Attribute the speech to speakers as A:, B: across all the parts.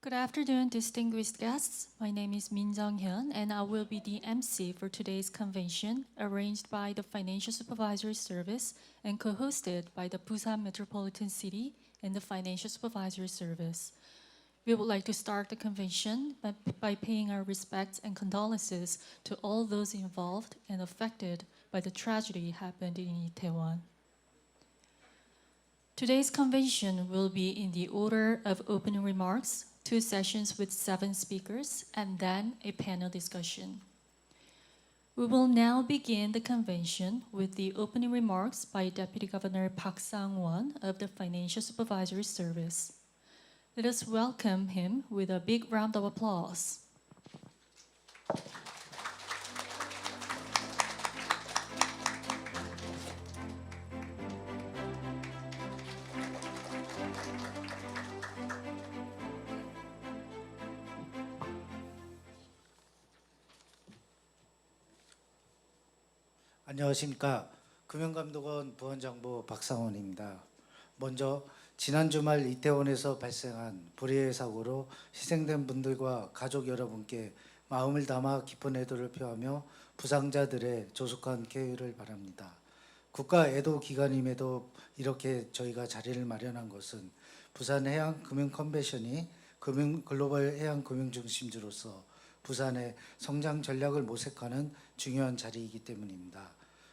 A: Good afternoon, distinguished guests. My name is Min Jung-hyun, and I will be the MC for today's convention, arranged by the Financial Supervisory Service and co-hosted by the Busan Metropolitan City and the Financial Supervisory Service. We would like to start the convention by paying our respects and condolences to all those involved and affected by the tragedy happened in Itaewon. Today's convention will be in the order of opening remarks, 2 sessions with 7 speakers, and then a panel discussion. We will now begin the convention with the opening remarks by Deputy Governor Park Sang-won of the Financial Supervisory Service. Let us welcome him with a big round of applause.
B: 안녕하십니까. 금융감독원 부원장부 박상원입니다. 먼저 지난 주말 이태원에서 발생한 불의의 사고로 희생된 분들과 가족 여러분께 마음을 담아 깊은 애도를 표하며 부상자들의 조속한 쾌유를 바랍니다. 국가 애도 기간임에도 이렇게 저희가 자리를 마련한 것은 부산해양금융컨벤션이 글로벌 해양금융중심지로서 부산의 성장 전략을 모색하는 중요한 자리이기 때문입니다.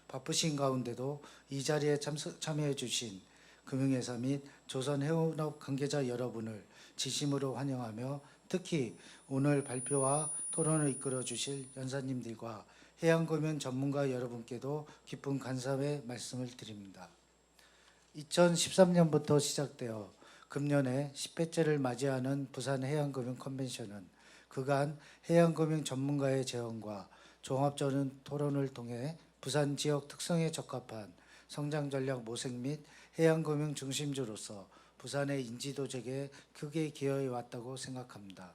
B: 바쁘신 가운데도 이 자리에 참여해 주신 금융회사 및 조선해운업 관계자 여러분을 진심으로 환영하며 특히 오늘 발표와 토론을 이끌어 주실 연사님들과 해양금융 전문가 여러분께도 깊은 감사의 말씀을 드립니다. 2013년부터 시작되어 금년에 10회째를 맞이하는 부산해양금융 컨벤션은 그간 해양금융 전문가의 제언과 종합적인 토론을 통해 부산 지역 특성에 적합한 성장 전략 모색 및 해양금융 중심지로서 부산의 인지도 제고에 크게 기여해 왔다고 생각합니다.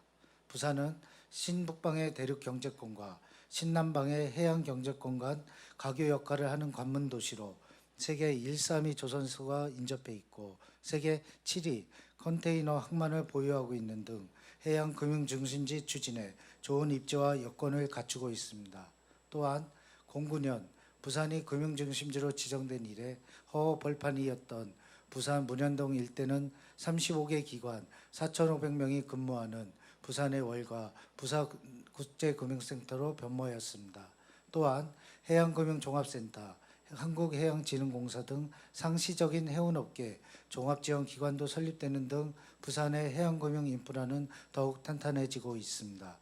B: 부산은 신북방의 대륙 경제권과 신남방의 해양 경제권 간 가교 역할을 하는 관문 도시로 세계 132 조선소가 인접해 있고 세계 7위 컨테이너 항만을 보유하고 있는 등 해양 금융 중심지 추진에 좋은 입지와 여건을 갖추고 있습니다. 또한 09년 부산이 금융 중심지로 지정된 이래 허허 벌판이었던 부산 문현동 일대는 35개 기관 4,500명이 근무하는 부산의 월가 부산국제금융센터로 변모하였습니다. 또한 해양금융종합센터, 한국해양진흥공사 등 상시적인 해운업계 종합지원기관도 설립되는 등 부산의 해양금융 인프라는 더욱 탄탄해지고 있습니다.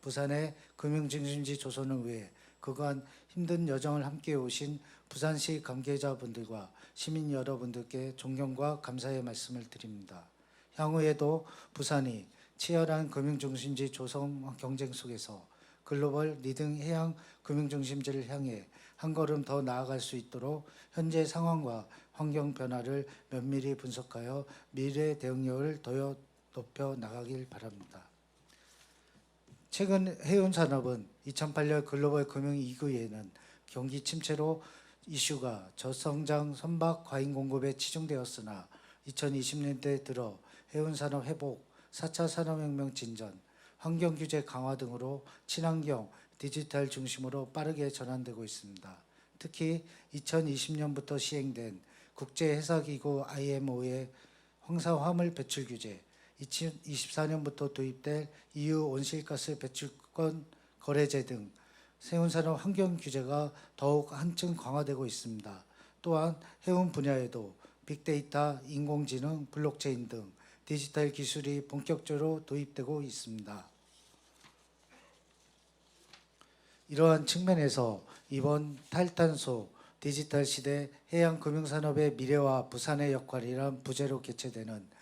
B: 부산의 금융중심지 조성을 위해 그간 힘든 여정을 함께 오신 부산시 관계자분들과 시민 여러분들께 존경과 감사의 말씀을 드립니다. 향후에도 부산이 치열한 금융중심지 조성 경쟁 속에서 글로벌 리딩 해양 금융중심지를 향해 한 걸음 더 나아갈 수 있도록 현재 상황과 환경 변화를 면밀히 분석하여 미래 대응력을 더 높여 나가길 바랍니다. 최근 해운산업은 2008년 글로벌 금융위기에는 경기 침체로 이슈가 저성장 선박 과잉 공급에 치중되었으나 2020년대 들어 해운산업 회복, 4차 산업혁명 진전, 환경규제 강화 등으로 친환경, 디지털 중심으로 빠르게 전환되고 있습니다. 특히 2020년부터 시행된 국제해사기구 IMO의 황사 화물 배출 규제, 2024년부터 도입될 EU 온실가스 배출권 거래제 등 해운산업 환경 규제가 더욱 한층 강화되고 있습니다. 또한 해운 분야에도 빅데이터, 인공지능, 블록체인 등 디지털 기술이 본격적으로 도입되고 있습니다. 이러한 측면에서 이번 탈탄소 디지털 시대 해양금융산업의 미래와 부산의 역할이란 부제로 개최되는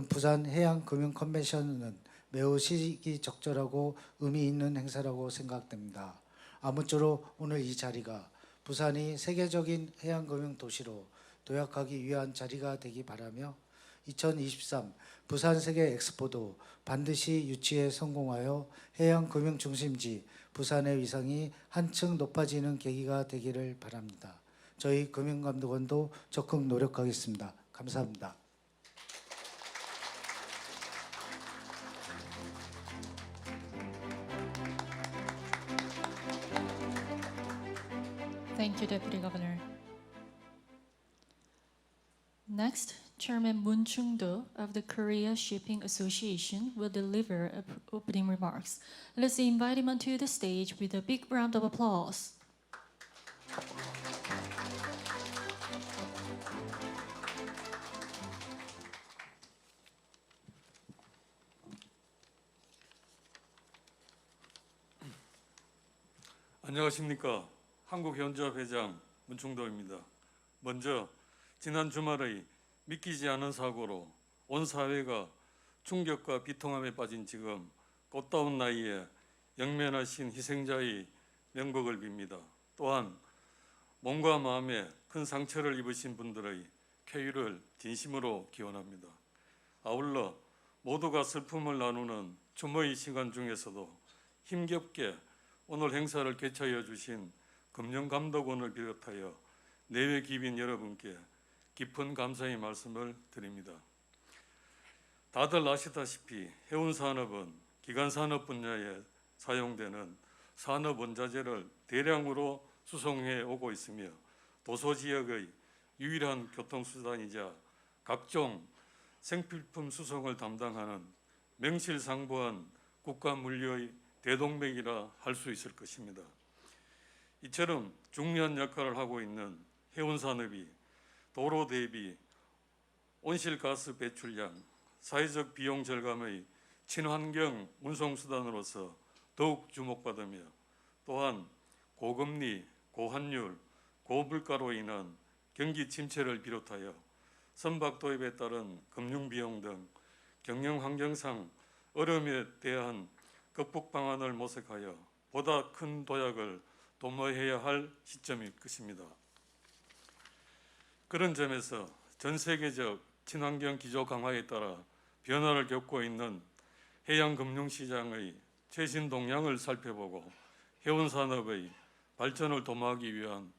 B: 부산 해양금융 컨벤션은 매우 시기적절하고 의미 있는 행사라고 생각됩니다. 아무쪼록 오늘 이 자리가 부산이 세계적인 해양금융 도시로 도약하기 위한 자리가 되기 바라며 2023 부산 세계 엑스포도 반드시 유치에 성공하여 해양금융 중심지 부산의 위상이 한층 높아지는 계기가 되기를 바랍니다. 저희 금융감독원도 적극 노력하겠습니다. 감사합니다.
A: Thank you, Deputy Governor. Next, Chairman Moon Chung-do of the Korea Shipping Association will deliver opening remarks. Let's invite him onto the stage with a big round of applause.
C: 안녕하십니까. 한국현지업 회장 문충도입니다. 먼저 지난 주말의 믿기지 않은 사고로 온 사회가 충격과 비통함에 빠진 지금 꽃다운 나이에 영면하신 희생자의 명복을 빕니다. 또한 몸과 마음에 큰 상처를 입으신 분들의 쾌유를 진심으로 기원합니다. 아울러 모두가 슬픔을 나누는 추모의 시간 중에서도 힘겹게 오늘 행사를 개최하여 주신 금융감독원을 비롯하여 내외 기빈 여러분께 깊은 감사의 말씀을 드립니다. 다들 아시다시피 해운산업은 기간산업 분야에 사용되는 산업원자재를 대량으로 수송해 오고 있으며 도소지역의 유일한 교통수단이자 각종 생필품 수송을 담당하는 명실상부한 국가물류의 대동맥이라 할 수 있을 것입니다. 이처럼 중요한 역할을 하고 있는 해운산업이 도로 대비 온실가스 배출량, 사회적 비용 절감의 친환경 운송수단으로서 더욱 주목받으며 또한 고금리, 고환율, 고물가로 인한 경기 침체를 비롯하여 선박 도입에 따른 금융비용 등 경영 환경상 어려움에 대한 극복 방안을 모색하여 보다 큰 도약을 도모해야 할 시점일 것입니다. 그런 점에서 전 세계적 친환경 기조 강화에 따라 변화를 겪고 있는 해양금융시장의 최신 동향을 살펴보고 해운산업의 발전을 도모하기 위한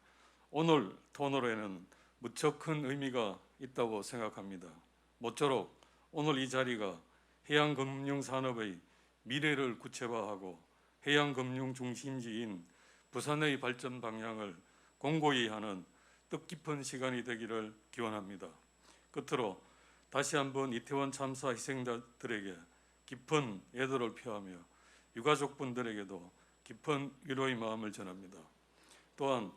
C: 오늘 토론회는 무척 큰 의미가 있다고 생각합니다. 모쪼록 오늘 이 자리가 해양금융산업의 미래를 구체화하고 해양금융 중심지인 부산의 발전 방향을 공고히 하는 뜻깊은 시간이 되기를 기원합니다. 끝으로 다시 한번 이태원 참사 희생자들에게 깊은 애도를 표하며 유가족분들에게도 깊은 위로의 마음을 전합니다. 또한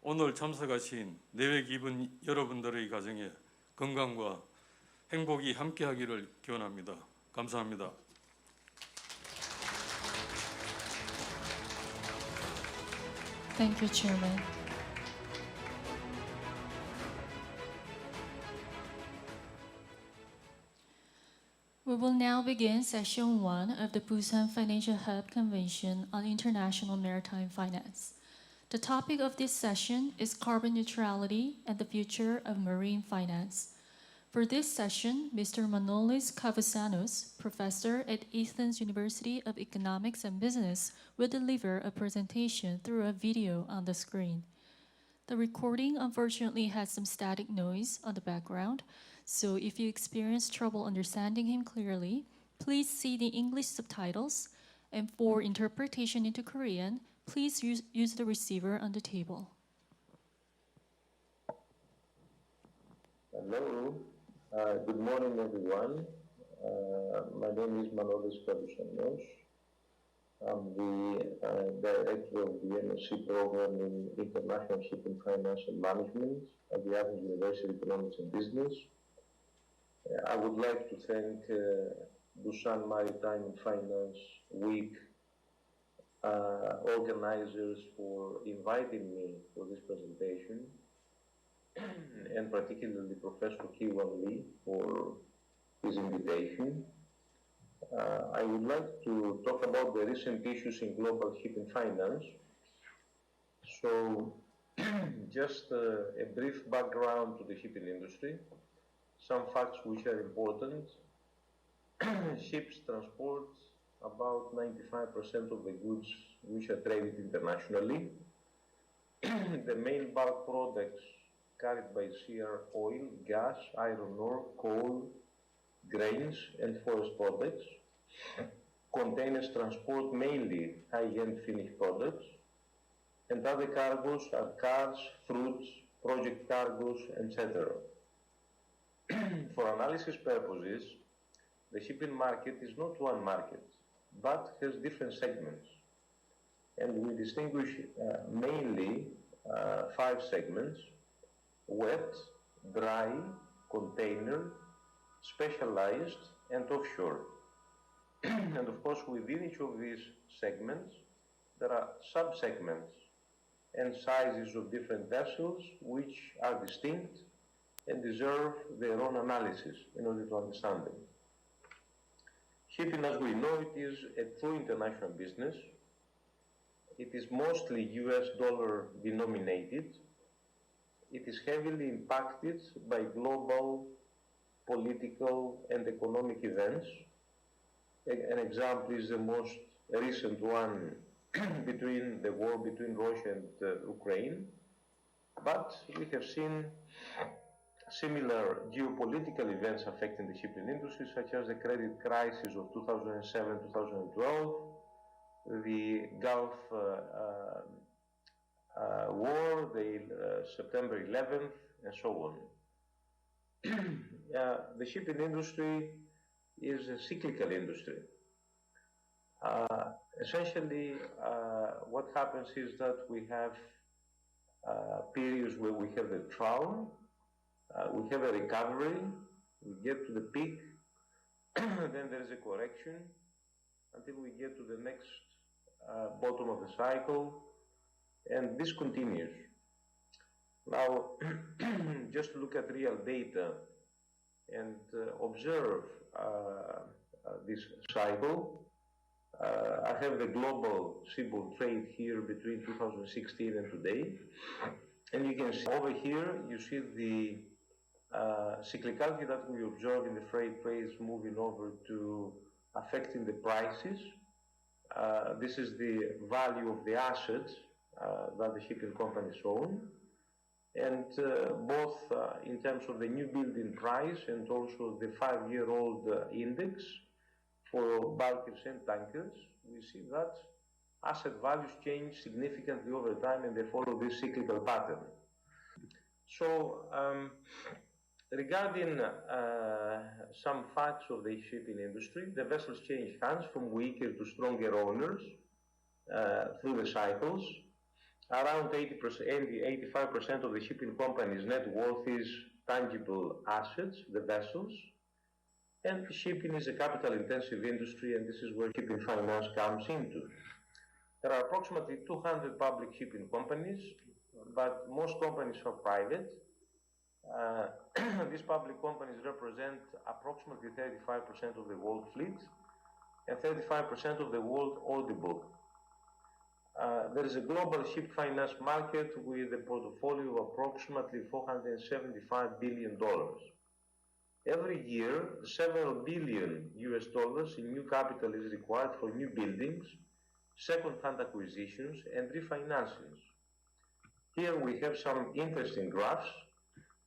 C: 오늘 참석하신 내외 기분 여러분들의 가정에 건강과 행복이 함께하기를 기원합니다. 감사합니다.
A: Thank you, Chairman. We will now begin Session 1 of the Busan Financial Hub Convention on International Maritime Finance. The topic of this session is carbon neutrality and the future of marine finance. For this session, Mr. Manolis Kavousanos, professor at Athens University of Economics and Business, will deliver a presentation through a video on the screen. The recording unfortunately has some static noise on the background, so if you experience trouble understanding him clearly, please see the English subtitles, and for interpretation into Korean, please use the receiver on the table.
D: Hello, good morning everyone. My name is Manolis Kavousanos. I'm the director of the MSc program in International Shipping Finance and Management at the Athens University of Economics and Business. I would like to thank Busan Maritime and Finance Week organizers for inviting me for this presentation, and particularly Professor Ki-Won Lee for his invitation. I would like to talk about the recent issues in global shipping finance. So, just a brief background to the shipping industry, some facts which are important. Ships transport about 95% of the goods which are traded internationally. The main bulk products carried by sea are oil, gas, iron ore, coal, grains, and forest products. Containers transport mainly high-end finished products. and other cargoes are cars, fruits, project cargoes, etc. For analysis purposes, the shipping market is not one market, but has different segments. And we distinguish mainly 5 segments: wet, dry, container, specialized, and offshore. And of course, within each of these segments, there are sub-segments and sizes of different vessels which are distinct and deserve their own analysis in order to understand them. Shipping, as we know, it is a true international business. It is mostly US dollar denominated. It is heavily impacted by global political and economic events. An example is the most recent one between the war between Russia and Ukraine. But we have seen similar geopolitical events affecting the shipping industry, such as the credit crisis of 2007-2012, the Gulf War, the September 11th, and so on. The shipping industry is a cyclical industry. Essentially, what happens is that we have periods where we have a trough, we have a recovery, we get to the peak, then there is a correction until we get to the next bottom of the cycle, and this continues. Now, just look at real data and observe this cycle. I have the global seaborne trade here between 2016 and today, and you can see over here, you see the cyclicality that we observe in the freight trades moving over to affecting the prices. This is the value of the assets that the shipping companies own, and both in terms of the new building price and also the 5-year-old index for bulkers and tankers, we see that asset values change significantly over time and they follow this cyclical pattern. So, regarding some facts of the shipping industry, the vessels change hands from weaker to stronger owners through the cycles. Around 85% of the shipping company's net worth is tangible assets, the vessels. And shipping is a capital-intensive industry, and this is where shipping finance comes into. There are approximately 200 public shipping companies, but most companies are private. These public companies represent approximately 35% of the world fleet and 35% of the world order book. There is a global ship finance market with a portfolio of approximately $475 billion. Every year, several billion US dollars in new capital is required for new buildings, second-hand acquisitions, and refinancings. Here we have some interesting graphs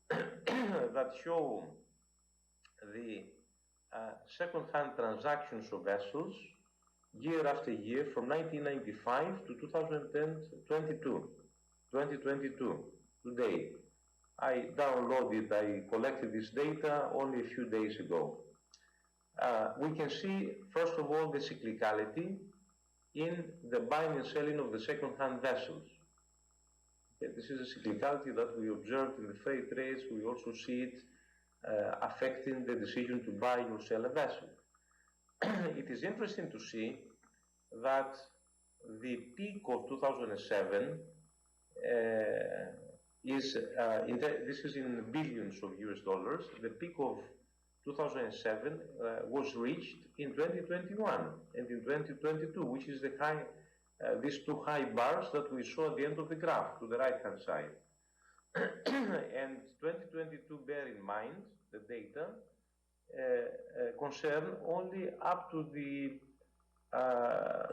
D: that show the second-hand transactions of vessels year after year from 1995 to 2022, today. I collected this data only a few days ago. We can see, first of all, the cyclicality in the buying and selling of the second-hand vessels. Okay, this is a cyclicality that we observed in the freight rates. We also see it affecting the decision to buy or sell a vessel. It is interesting to see that the peak of 2007 this is in billions of US dollars. The peak of 2007 was reached in 2021 and in 2022, which is the high, these two high bars that we saw at the end of the graph to the right-hand side. And 2022, bear in mind, the data concern only up to the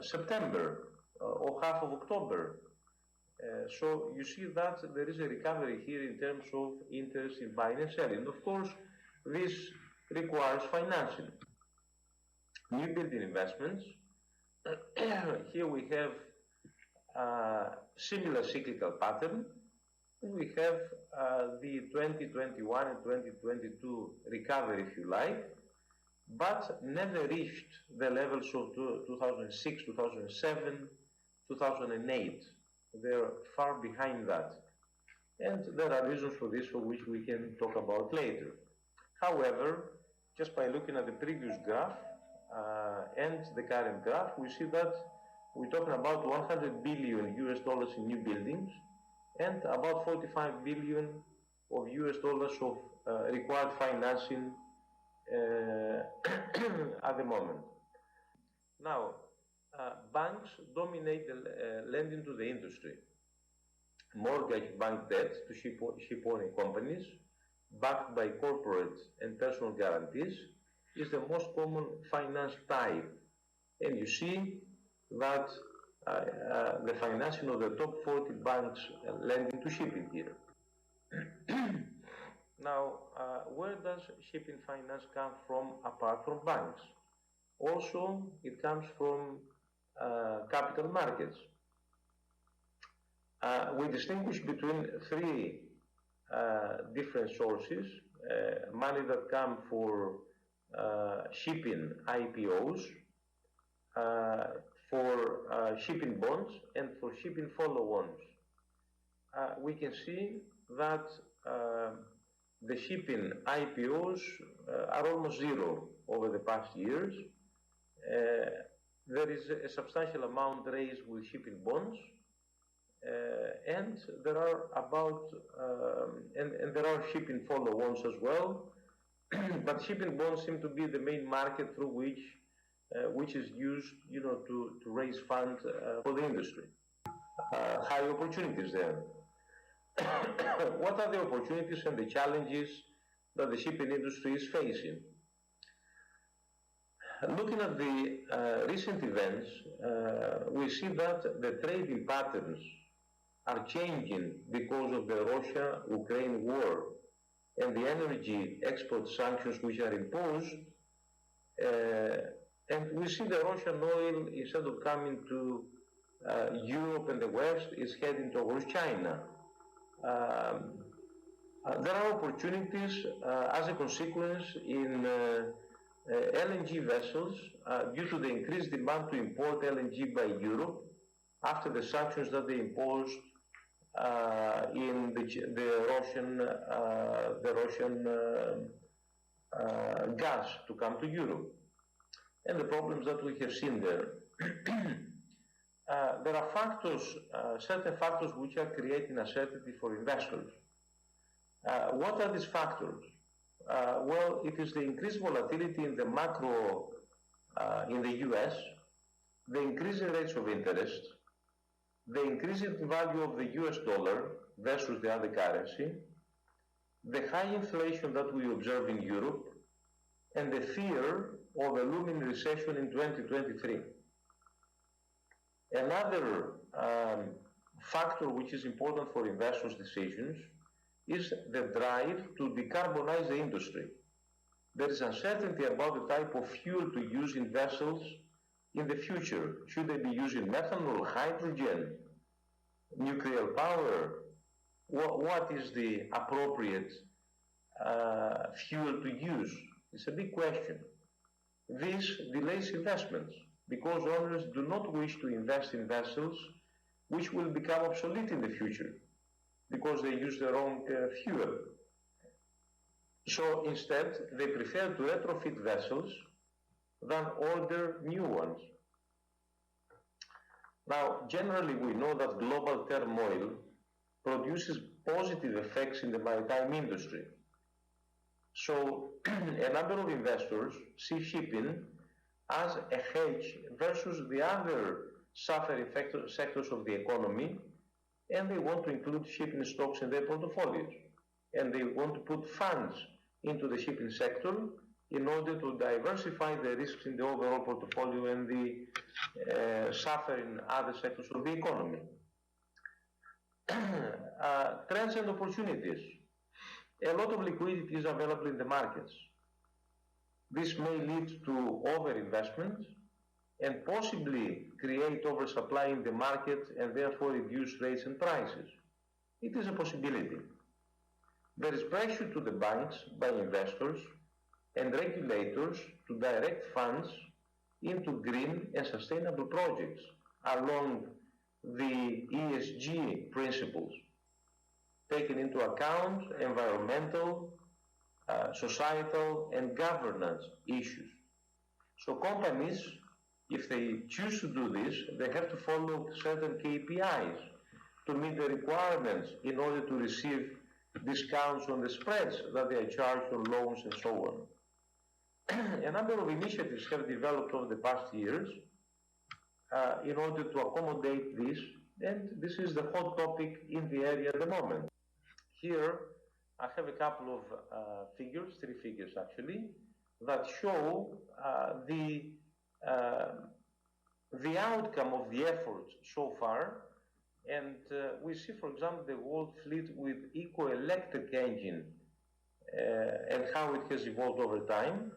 D: September or half of October. So you see that there is a recovery here in terms of interest in buying and selling. Of course, this requires financing. New building investments. Here we have similar cyclical pattern. We have the 2021 and 2022 recovery, if you like, but never reached the levels of 2006, 2007, 2008. They're far behind that. And there are reasons for this, for which we can talk about later. However, just by looking at the previous graph and the current graph, we see that we're talking about 100 billion US dollars in new buildings and about 45 billion of US dollars of required financing at the moment. Now, banks dominate the lending to the industry. Mortgage bank debt to ship-owning companies, backed by corporate and personal guarantees, is the most common finance type. And you see that the financing of the top 40 banks lending to shipping here. Now, where does shipping finance come from apart from banks? Also, it comes from capital markets. We distinguish between three different sources: money that come for shipping IPOs, for shipping bonds, and for shipping follow-ons. We can see that the shipping IPOs are almost zero over the past years. There is a substantial amount raised with shipping bonds. And there are and there are shipping follow-ons as well, but shipping bonds seem to be the main market through which is used, to raise funds for the industry. High opportunities there. What are the opportunities and the challenges that the shipping industry is facing? Looking at the recent events, we see that the trading patterns are changing because of the Russia-Ukraine war and the energy export sanctions which are imposed. And we see the Russian oil, instead of coming to Europe and the West, is heading towards China. There are opportunities as a consequence in LNG vessels due to the increased demand to import LNG by Europe after the sanctions that they imposed in the Russian gas to come to Europe, and the problems that we have seen there. There are factors, certain factors which are creating uncertainty for investors. What are these factors? Well, it is the increased volatility in the macro in the US, the increasing rates of interest, the increasing value of the US dollar versus the other currency, the high inflation that we observe in Europe, and the fear of a looming recession in 2023. Another factor which is important for investors' decisions is the drive to decarbonize the industry. There is uncertainty about the type of fuel to use in vessels in the future. Should they be using methanol, hydrogen, nuclear power? What is the appropriate fuel to use? It's a big question. This delays investments because owners do not wish to invest in vessels which will become obsolete in the future because they use the wrong fuel. So instead, they prefer to retrofit vessels than order new ones. Now, generally, we know that global turmoil produces positive effects in the maritime industry. So, a number of investors see shipping as a hedge versus the other suffering sectors of the economy, and they want to include shipping stocks in their portfolios. And they want to put funds into the shipping sector in order to diversify the risks in the overall portfolio and the suffering other sectors of the economy. Trends and opportunities. A lot of liquidity is available in the markets. This may lead to overinvestment and possibly create oversupply in the market and therefore reduce rates and prices. It is a possibility. There is pressure to the banks by investors and regulators to direct funds into green and sustainable projects along the ESG principles, taking into account environmental, societal, and governance issues. So companies, if they choose to do this, they have to follow certain KPIs to meet the requirements in order to receive discounts on the spreads that they are charged on loans and so on. A number of initiatives have developed over the past years in order to accommodate this, and this is the hot topic in the area at the moment. Here, I have a couple of figures, 3 figures actually, that show the outcome of the efforts so far. And we see, for example, the world fleet with eco-electric engine and how it has evolved over time.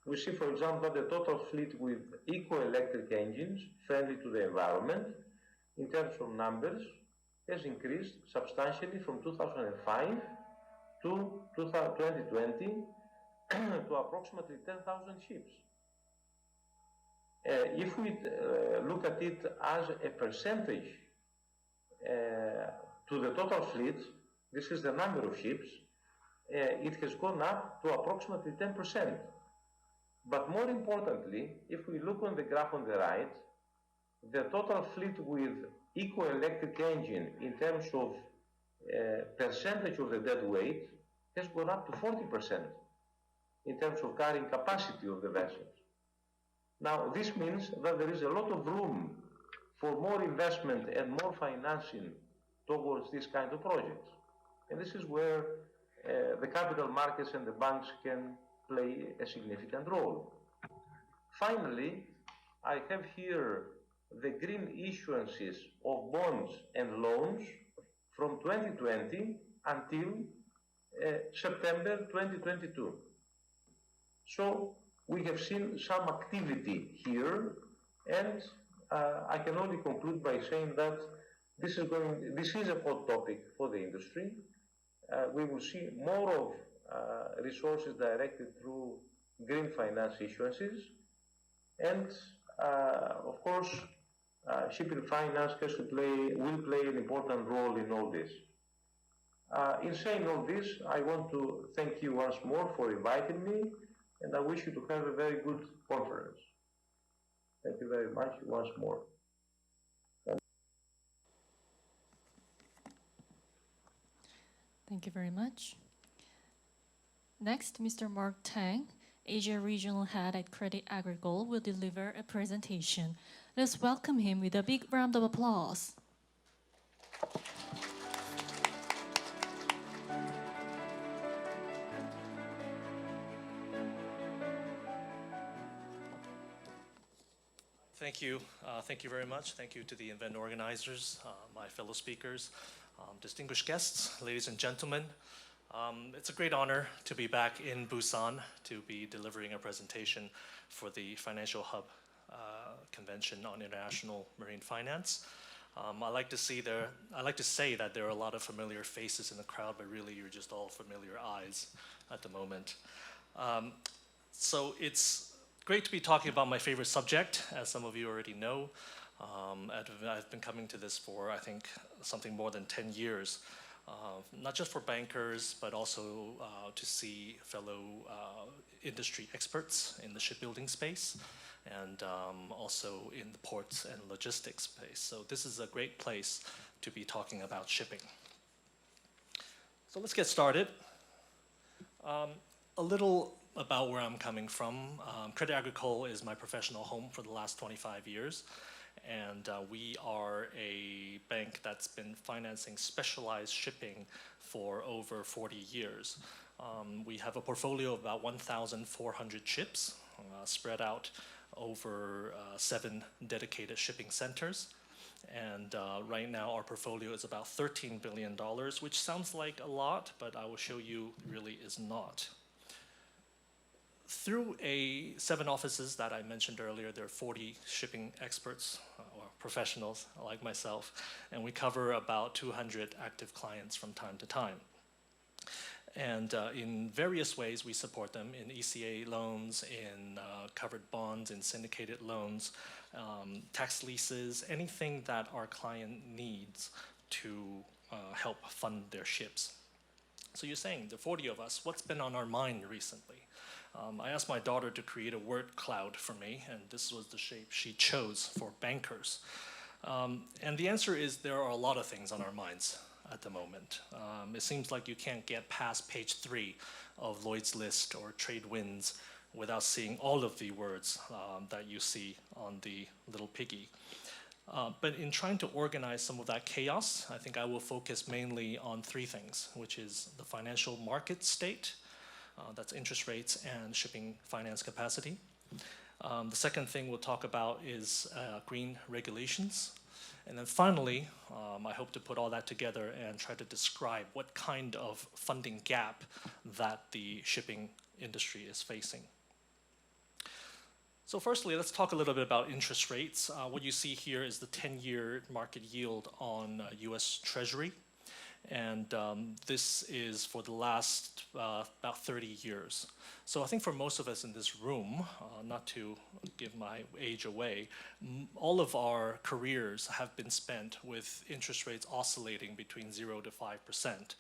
D: We see, for example, that the total fleet with eco-electric engines friendly to the environment, in terms of numbers, has increased substantially from 2005 to 2020 to approximately 10,000 ships. If we look at it as a percentage to the total fleet, this is the number of ships, it has gone up to approximately 10%. But more importantly, if we look on the graph on the right, the total fleet with eco-electric engine in terms of percentage of the dead weight has gone up to 40% in terms of carrying capacity of the vessels. Now, this means that there is a lot of room for more investment and more financing towards this kind of projects. And this is where the capital markets and the banks can play a significant role. Finally, I have here the green issuances of bonds and loans from 2020 until September 2022. So we have seen some activity here, and I can only conclude by saying that this is a hot topic for the industry. We will see more of resources directed through green finance issuances, and of course, shipping finance will play an important role in all this. In saying all this, I want to thank you once more for inviting me, and I wish you to have a very good conference. Thank you very much once more.
A: Thank you very much. Next, Mr. Mark Tang, Asia Regional Head at Crédit Agricole, will deliver a presentation. Let's welcome him with a big round of applause.
E: Thank you. Thank you very much. Thank you to the event organizers, my fellow speakers, distinguished guests, ladies and gentlemen. It's a great honor to be back in Busan to be delivering a presentation for the Financial Hub Convention on International Marine Finance. I like to say that there are a lot of familiar faces in the crowd, but really you're just all familiar eyes at the moment. So it's great to be talking about my favorite subject, as some of you already know. I've been coming to this for, I think, something more than 10 years. Not just for bankers, but also to see fellow industry experts in the shipbuilding space, and also in the ports and logistics space. So this is a great place to be talking about shipping. So let's get started. A little about where I'm coming from. Crédit Agricole is my professional home for the last 25 years. And we are a bank that's been financing specialized shipping for over 40 years. We have a portfolio of about 1,400 ships spread out over 7 dedicated shipping centers. And right now our portfolio is about $13 billion, which sounds like a lot, but I will show you really is not. Through 7 offices that I mentioned earlier, there are 40 shipping experts or professionals like myself, and we cover about 200 active clients from time to time. And in various ways, we support them in ECA loans, in covered bonds, in syndicated loans, tax leases, anything that our client needs to help fund their ships. So you're saying, the 40 of us, what's been on our mind recently? I asked my daughter to create a word cloud for me, and this was the shape she chose for bankers. And the answer is there are a lot of things on our minds at the moment. It seems like you can't get past page 3 of Lloyd's List or Trade Winds without seeing all of the words that you see on the little piggy. But in trying to organize some of that chaos, I think I will focus mainly on 3 things, which is the financial market state, that's interest rates and shipping finance capacity. The second thing we'll talk about is green regulations. And then finally, I hope to put all that together and try to describe what kind of funding gap that the shipping industry is facing. So firstly, let's talk a little bit about interest rates. What you see here is the 10-year market yield on US Treasury. And this is for the last about 30 years. So I think for most of us in this room, not to give my age away, all of our careers have been spent with interest rates oscillating between 0 to 5%.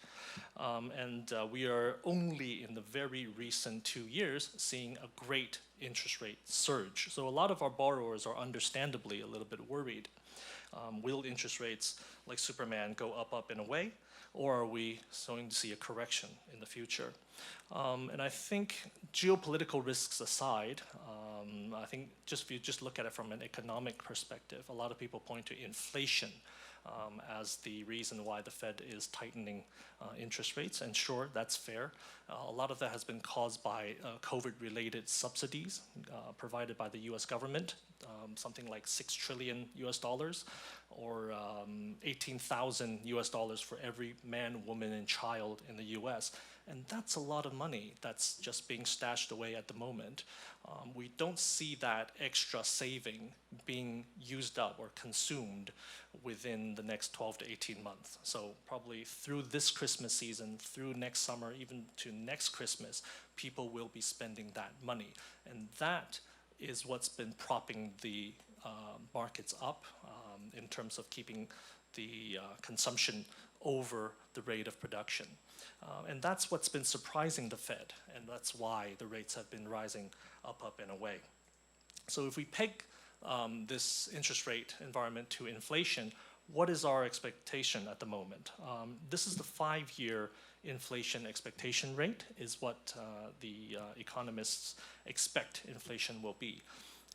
E: And we are only in the very recent 2 years seeing a great interest rate surge. So a lot of our borrowers are understandably a little bit worried. Will interest rates, like Superman, go up and away? Or are we going to see a correction in the future? And I think geopolitical risks aside, I think if you just look at it from an economic perspective, a lot of people point to inflation as the reason why the Fed is tightening interest rates. And sure, that's fair. A lot of that has been caused by COVID-related subsidies provided by the US government, something like $6 trillion US dollars, or 18,000 US dollars for every man, woman, and child in the US. And that's a lot of money that's just being stashed away at the moment. We don't see that extra saving being used up or consumed within the next 12 to 18 months. So probably through this Christmas season, through next summer, even to next Christmas, people will be spending that money. And that is what's been propping the markets up in terms of keeping the consumption over the rate of production. And that's what's been surprising the Fed, and that's why the rates have been rising up and away. So if we peg this interest rate environment to inflation, what is our expectation at the moment? This is the 5-year inflation expectation rate, is what the economists expect inflation will be.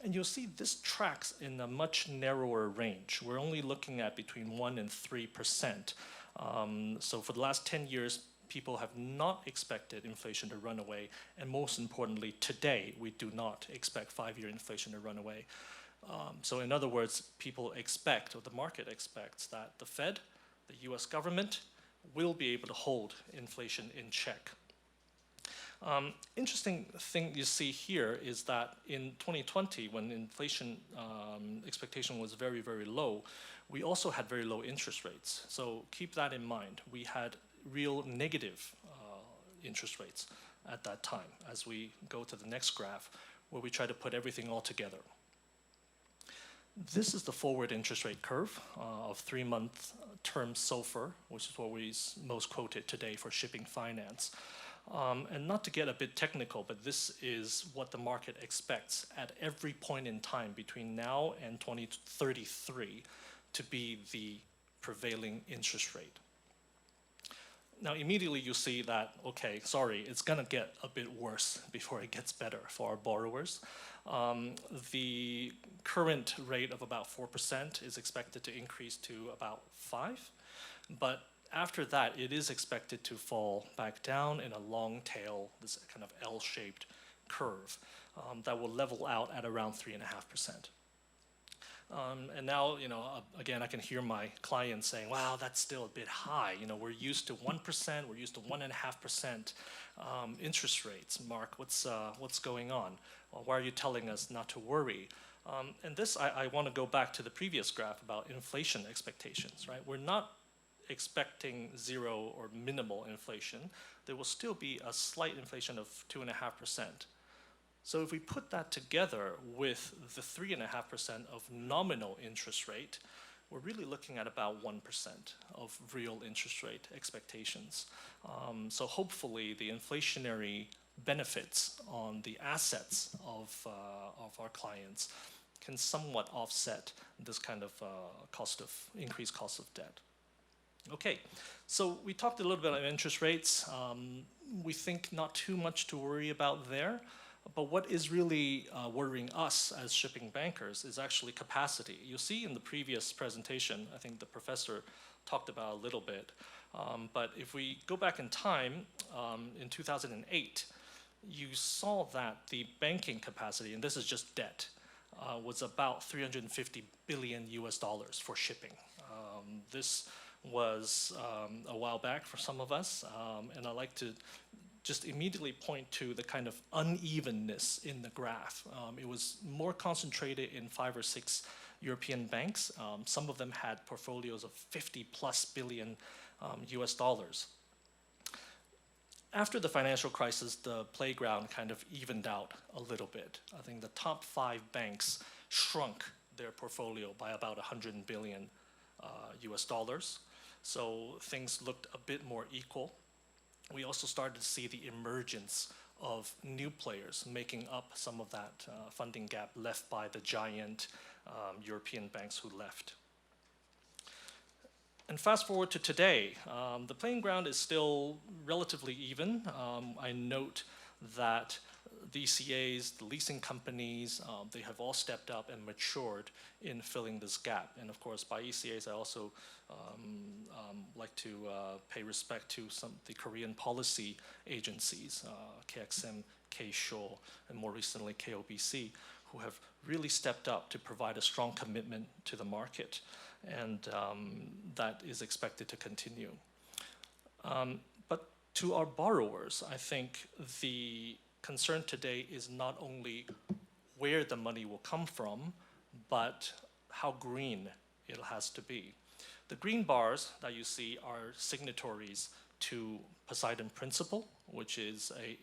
E: And you'll see this tracks in a much narrower range. We're only looking at between 1% and 3%. So for the last 10 years, people have not expected inflation to run away. And most importantly, today, we do not expect 5-year inflation to run away. So in other words, people expect, or the market expects, that the Fed, the US government, will be able to hold inflation in check. Interesting thing you see here is that in 2020, when inflation expectation was very, very low, we also had very low interest rates. So keep that in mind. We had real negative interest rates at that time, as we go to the next graph, where we try to put everything all together. This is the forward interest rate curve of 3-month term SOFR, which is what we most quoted today for shipping finance. And not to get a bit technical, but this is what the market expects at every point in time between now and 2033 to be the prevailing interest rate. Now, immediately you see that, okay, sorry, it's gonna get a bit worse before it gets better for our borrowers. The current rate of about 4% is expected to increase to about 5%, but after that, it is expected to fall back down in a long tail, this kind of L-shaped curve that will level out at around 3.5%. And now, again, I can hear my clients saying, wow, that's still a bit high. We're used to 1%, we're used to 1.5% interest rates. Mark, what's going on? Well, why are you telling us not to worry? And this, I want to go back to the previous graph about inflation expectations, right? We're not expecting zero or minimal inflation. There will still be a slight inflation of 2.5%. So if we put that together with the 3.5% of nominal interest rate, we're really looking at about 1% of real interest rate expectations. So hopefully the inflationary benefits on the assets of our clients can somewhat offset this kind of increased cost of debt. Okay, so we talked a little bit about interest rates. We think not too much to worry about there. But what is really worrying us as shipping bankers is actually capacity. You see in the previous presentation, I think the professor talked about a little bit. But if we go back in time, in 2008, you saw that the banking capacity, and this is just debt, was about $350 billion for shipping. This was a while back for some of us, and I like to just immediately point to the kind of unevenness in the graph. It was more concentrated in 5 or 6 European banks. Some of them had portfolios of 50+ billion US dollars. After the financial crisis, the playground kind of evened out a little bit. I think the top 5 banks shrunk their portfolio by about 100 billion US dollars. So things looked a bit more equal. We also started to see the emergence of new players making up some of that funding gap left by the giant European banks who left. And fast forward to today, the playing ground is still relatively even. I note that the ECAs, the leasing companies, they have all stepped up and matured in filling this gap. And of course, by ECAs, I also like to pay respect to the Korean policy agencies, KXM, K-SHO, and more recently KOBC, who have really stepped up to provide a strong commitment to the market. And that is expected to continue. But to our borrowers, I think the concern today is not only where the money will come from, but how green it has to be. The green bars that you see are signatories to Poseidon Principle, which is a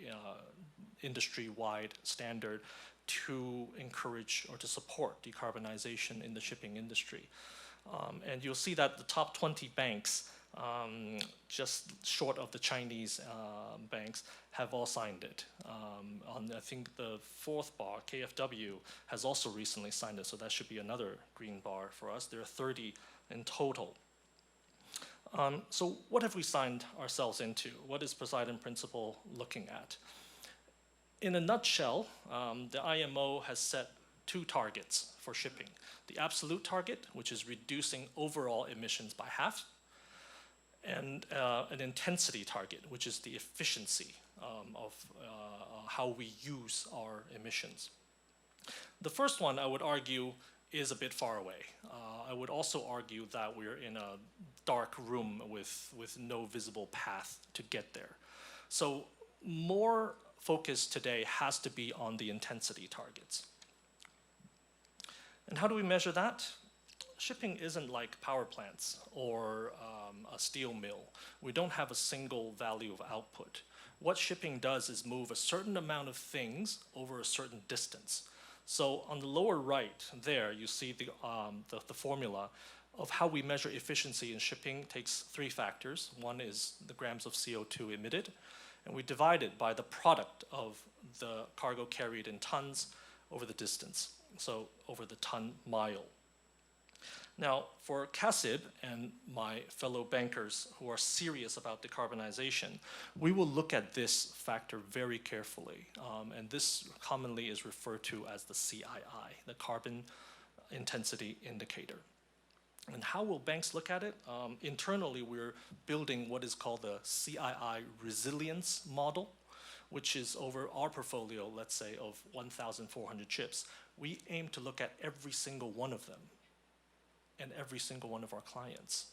E: industry-wide standard to encourage or to support decarbonization in the shipping industry. And you'll see that the top 20 banks, just short of the Chinese banks, have all signed it. I think the 4th bar, KfW, has also recently signed it, so that should be another green bar for us. There are 30 in total. So what have we signed ourselves into? What is Poseidon Principle looking at? In a nutshell, the IMO has set 2 targets for shipping. The absolute target, which is reducing overall emissions by half, and an intensity target, which is the efficiency of how we use our emissions. The first one, I would argue, is a bit far away. I would also argue that we're in a dark room with no visible path to get there. So more focus today has to be on the intensity targets. And how do we measure that? Shipping isn't like power plants or a steel mill. We don't have a single value of output. What shipping does is move a certain amount of things over a certain distance. So on the lower right there, you see the formula of how we measure efficiency in shipping takes 3 factors. One is the grams of CO2 emitted, and we divide it by the product of the cargo carried in tons over the distance, so over the ton mile. Now, for CACIB and my fellow bankers who are serious about decarbonization, we will look at this factor very carefully. And this commonly is referred to as the CII, the Carbon Intensity Indicator. And how will banks look at it? Internally, we're building what is called the CII resilience model, which is over our portfolio, let's say, of 1,400 ships. We aim to look at every single one of them and every single one of our clients,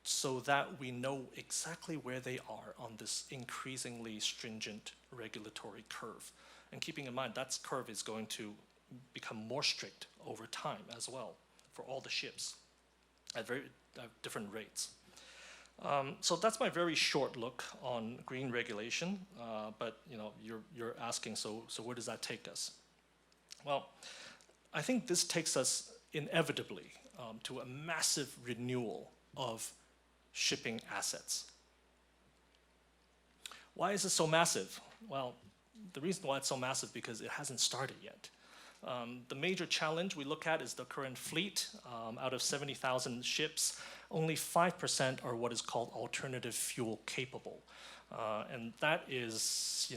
E: so that we know exactly where they are on this increasingly stringent regulatory curve. And keeping in mind, that curve is going to become more strict over time as well for all the ships at different rates. So that's my very short look on green regulation. But you're asking, so where does that take us? Well, I think this takes us inevitably to a massive renewal of shipping assets. Why is it so massive? Well, the reason why it's so massive because it hasn't started yet. The major challenge we look at is the current fleet. Out of 70,000 ships, only 5% are what is called alternative fuel capable. And that is,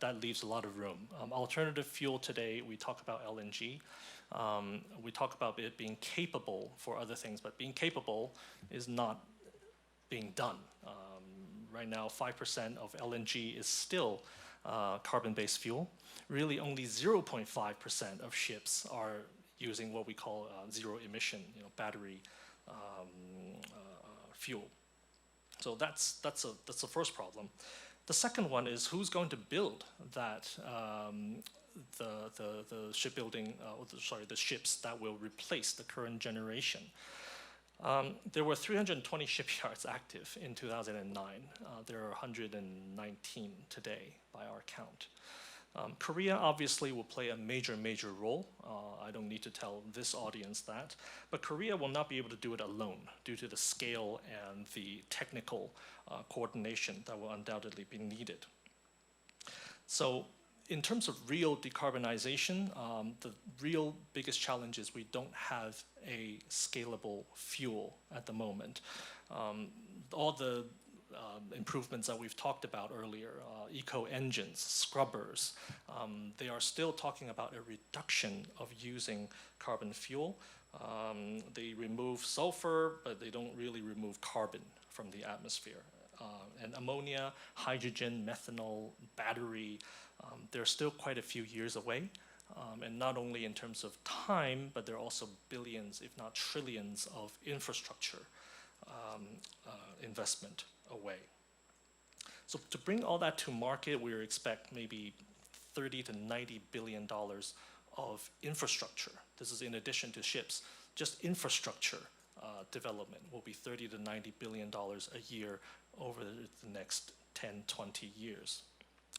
E: that leaves a lot of room. Alternative fuel today, we talk about LNG. We talk about it being capable for other things, but being capable is not being done. Right now, 5% of LNG is still carbon-based fuel. Really, only 0.5% of ships are using what we call zero-emission, battery fuel. So that's the first problem. The second one is who's going to build that the shipbuilding, the ships that will replace the current generation. There were 320 shipyards active in 2009. There are 119 today by our count. Korea obviously will play a major role. I don't need to tell this audience that. But Korea will not be able to do it alone due to the scale and the technical coordination that will undoubtedly be needed. So in terms of real decarbonization, the real biggest challenge is we don't have a scalable fuel at the moment. All the improvements that we've talked about earlier, eco-engines, scrubbers, they are still talking about a reduction of using carbon fuel. They remove sulfur, but they don't really remove carbon from the atmosphere. And ammonia, hydrogen, methanol, battery, they're still quite a few years away. And not only in terms of time, but there are also billions, if not trillions, of infrastructure investment away. So to bring all that to market, we expect maybe $30 to $90 billion of infrastructure. This is in addition to ships. Just infrastructure development will be $30 to $90 billion a year over the next 10, 20 years,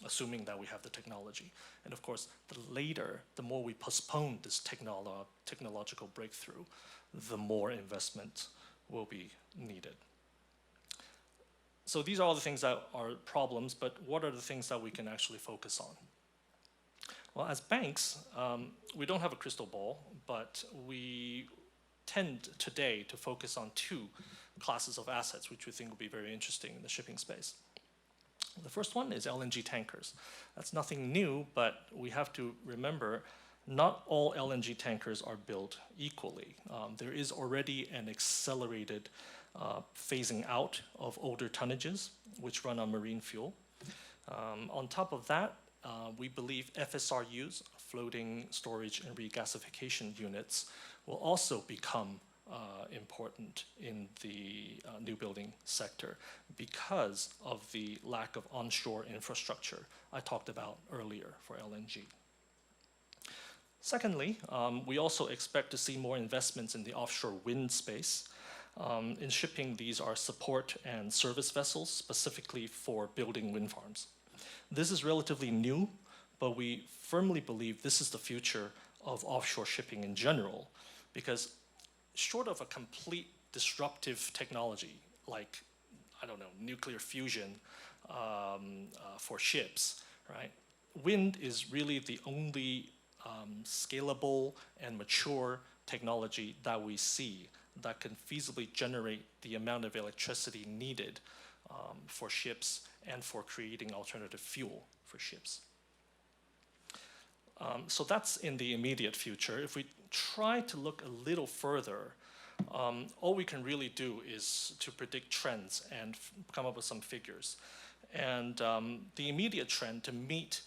E: assuming that we have the technology. And of course, the more we postpone this technological breakthrough, the more investment will be needed. So these are all the things that are problems, but what are the things that we can actually focus on? Well, as banks, we don't have a crystal ball, but we tend today to focus on two classes of assets, which we think will be very interesting in the shipping space. The first one is LNG tankers. That's nothing new, but we have to remember not all LNG tankers are built equally. There is already an accelerated phasing out of older tonnages, which run on marine fuel. On top of that, we believe FSRUs, floating storage and regasification units, will also become important in the new building sector because of the lack of onshore infrastructure I talked about earlier for LNG. Secondly, we also expect to see more investments in the offshore wind space. In shipping, these are support and service vessels specifically for building wind farms. This is relatively new, but we firmly believe this is the future of offshore shipping in general, because short of a complete disruptive technology like, I don't know, nuclear fusion for ships, right? Wind is really the only scalable and mature technology that we see that can feasibly generate the amount of electricity needed for ships and for creating alternative fuel for ships. So that's in the immediate future. If we try to look a little further, all we can really do is to predict trends and come up with some figures. And the immediate trend to meet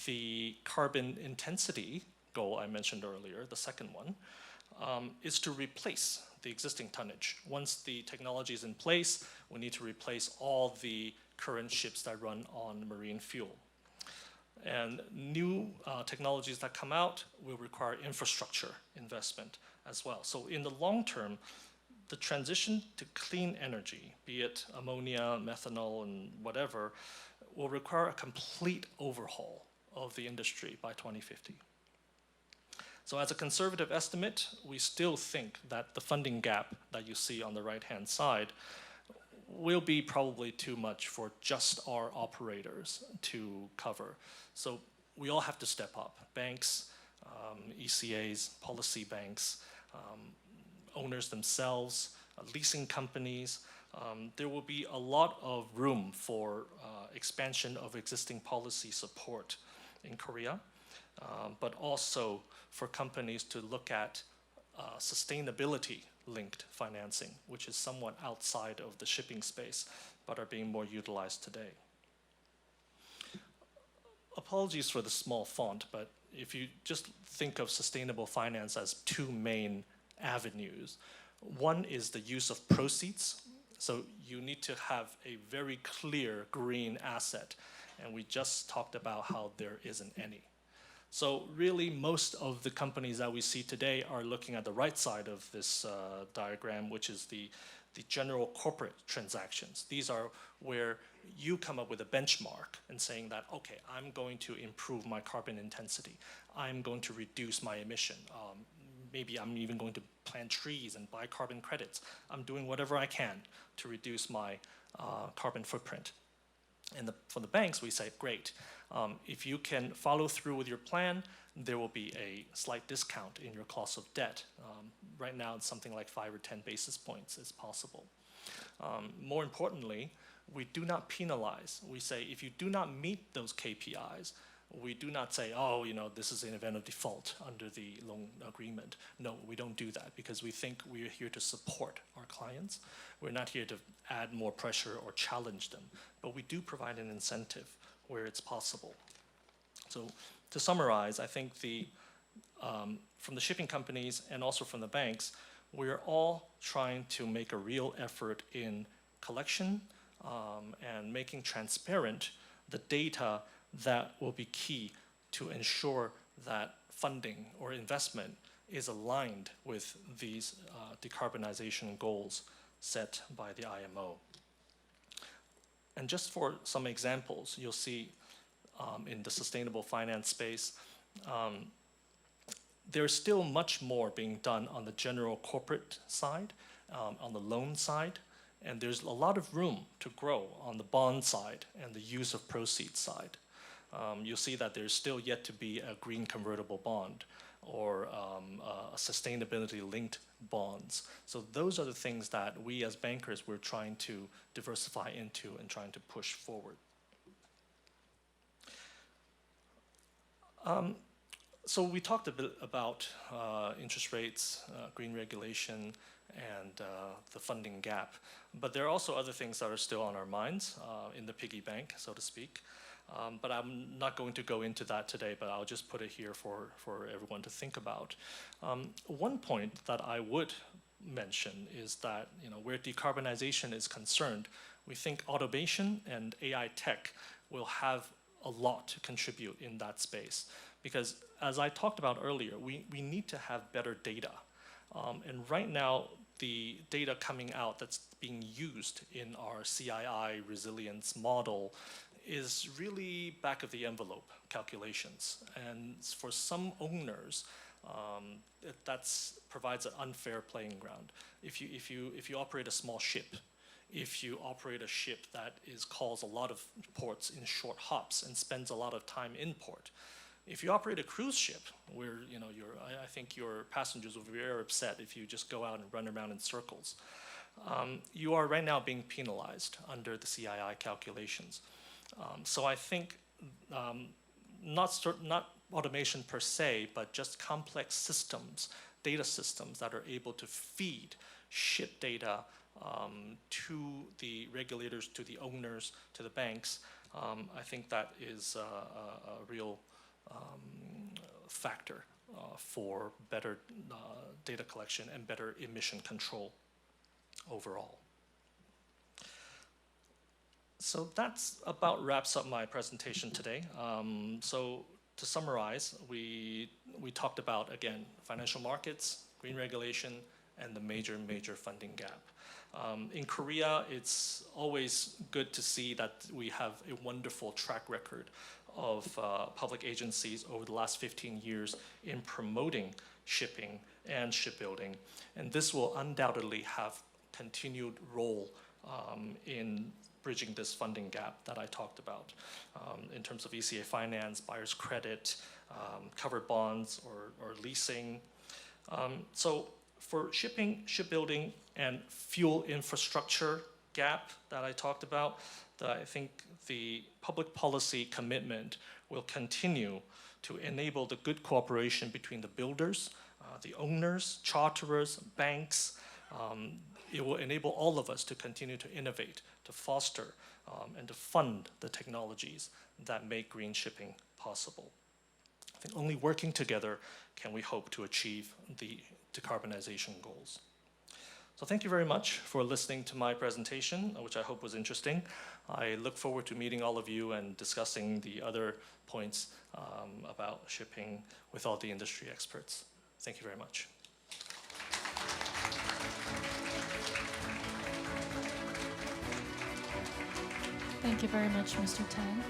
E: the carbon intensity goal I mentioned earlier, the second one, is to replace the existing tonnage. Once the technology is in place, we need to replace all the current ships that run on marine fuel. And new technologies that come out will require infrastructure investment as well. So in the long term, the transition to clean energy, be it ammonia, methanol, and whatever, will require a complete overhaul of the industry by 2050. So as a conservative estimate, we still think that the funding gap that you see on the right-hand side will be probably too much for just our operators to cover. So we all have to step up. Banks, ECAs, policy banks, owners themselves, leasing companies. There will be a lot of room for expansion of existing policy support in Korea, but also for companies to look at sustainability-linked financing, which is somewhat outside of the shipping space, but are being more utilized today. Apologies for the small font, but if you just think of sustainable finance as two main avenues, one is the use of proceeds. So you need to have a very clear green asset, and we just talked about how there isn't any. So really, most of the companies that we see today are looking at the right side of this diagram, which is the general corporate transactions. These are where you come up with a benchmark and saying that, okay, I'm going to improve my carbon intensity. I'm going to reduce my emission. Maybe I'm even going to plant trees and buy carbon credits. I'm doing whatever I can to reduce my carbon footprint. And for the banks, we say, great. If you can follow through with your plan, there will be a slight discount in your cost of debt. Right now, it's something like 5 or 10 basis points is possible. More importantly, we do not penalize. We say, if you do not meet those KPIs, we do not say, oh, you know, this is an event of default under the loan agreement. No, we don't do that because we think we're here to support our clients. We're not here to add more pressure or challenge them, but we do provide an incentive where it's possible. So to summarize, I think from the shipping companies and also from the banks, we're all trying to make a real effort in collection and making transparent the data that will be key to ensure that funding or investment is aligned with these decarbonization goals set by the IMO. And just for some examples, you'll see in the sustainable finance space, there's still much more being done on the general corporate side, on the loan side, and there's a lot of room to grow on the bond side and the use of proceeds side. You'll see that there's still yet to be a green convertible bond or a sustainability-linked bonds. So those are the things that we as bankers, we're trying to diversify into and trying to push forward. So we talked a bit about interest rates, green regulation, and the funding gap. But there are also other things that are still on our minds in the piggy bank, so to speak. But I'm not going to go into that today, but I'll just put it here for everyone to think about. One point that I would mention is that, you know, where decarbonization is concerned, we think automation and AI tech will have a lot to contribute in that space. Because as I talked about earlier, we need to have better data. And right now, the data coming out that's being used in our CII resilience model is really back of the envelope calculations. And for some owners, that provides an unfair playing ground. If you operate a small ship, if you operate a ship that calls a lot of ports in short hops and spends a lot of time in port, if you operate a cruise ship where, you know, I think your passengers will be very upset if you just go out and run around in circles. You are right now being penalized under the CII calculations. So I think not automation per se, but just complex systems, data systems that are able to feed ship data to the regulators, to the owners, to the banks. I think that is a real factor for better data collection and better emission control overall. So that's about wraps up my presentation today. So to summarize, we talked about, again, financial markets, green regulation, and the major funding gap. In Korea, it's always good to see that we have a wonderful track record of public agencies over the last 15 years in promoting shipping and shipbuilding. And this will undoubtedly have continued role in bridging this funding gap that I talked about in terms of ECA finance, buyer's credit, covered bonds, or leasing. So for shipping, shipbuilding, and fuel infrastructure gap that I talked about, I think the public policy commitment will continue to enable the good cooperation between the builders, the owners, charterers, banks. It will enable all of us to continue to innovate, to foster, and to fund the technologies that make green shipping possible. I think only working together can we hope to achieve the decarbonization goals. So thank you very much for listening to my presentation, which I hope was interesting. I look forward to meeting all of you and discussing the other points about shipping with all the industry experts. Thank you very much.
A: Thank you very much, Mr. Tan.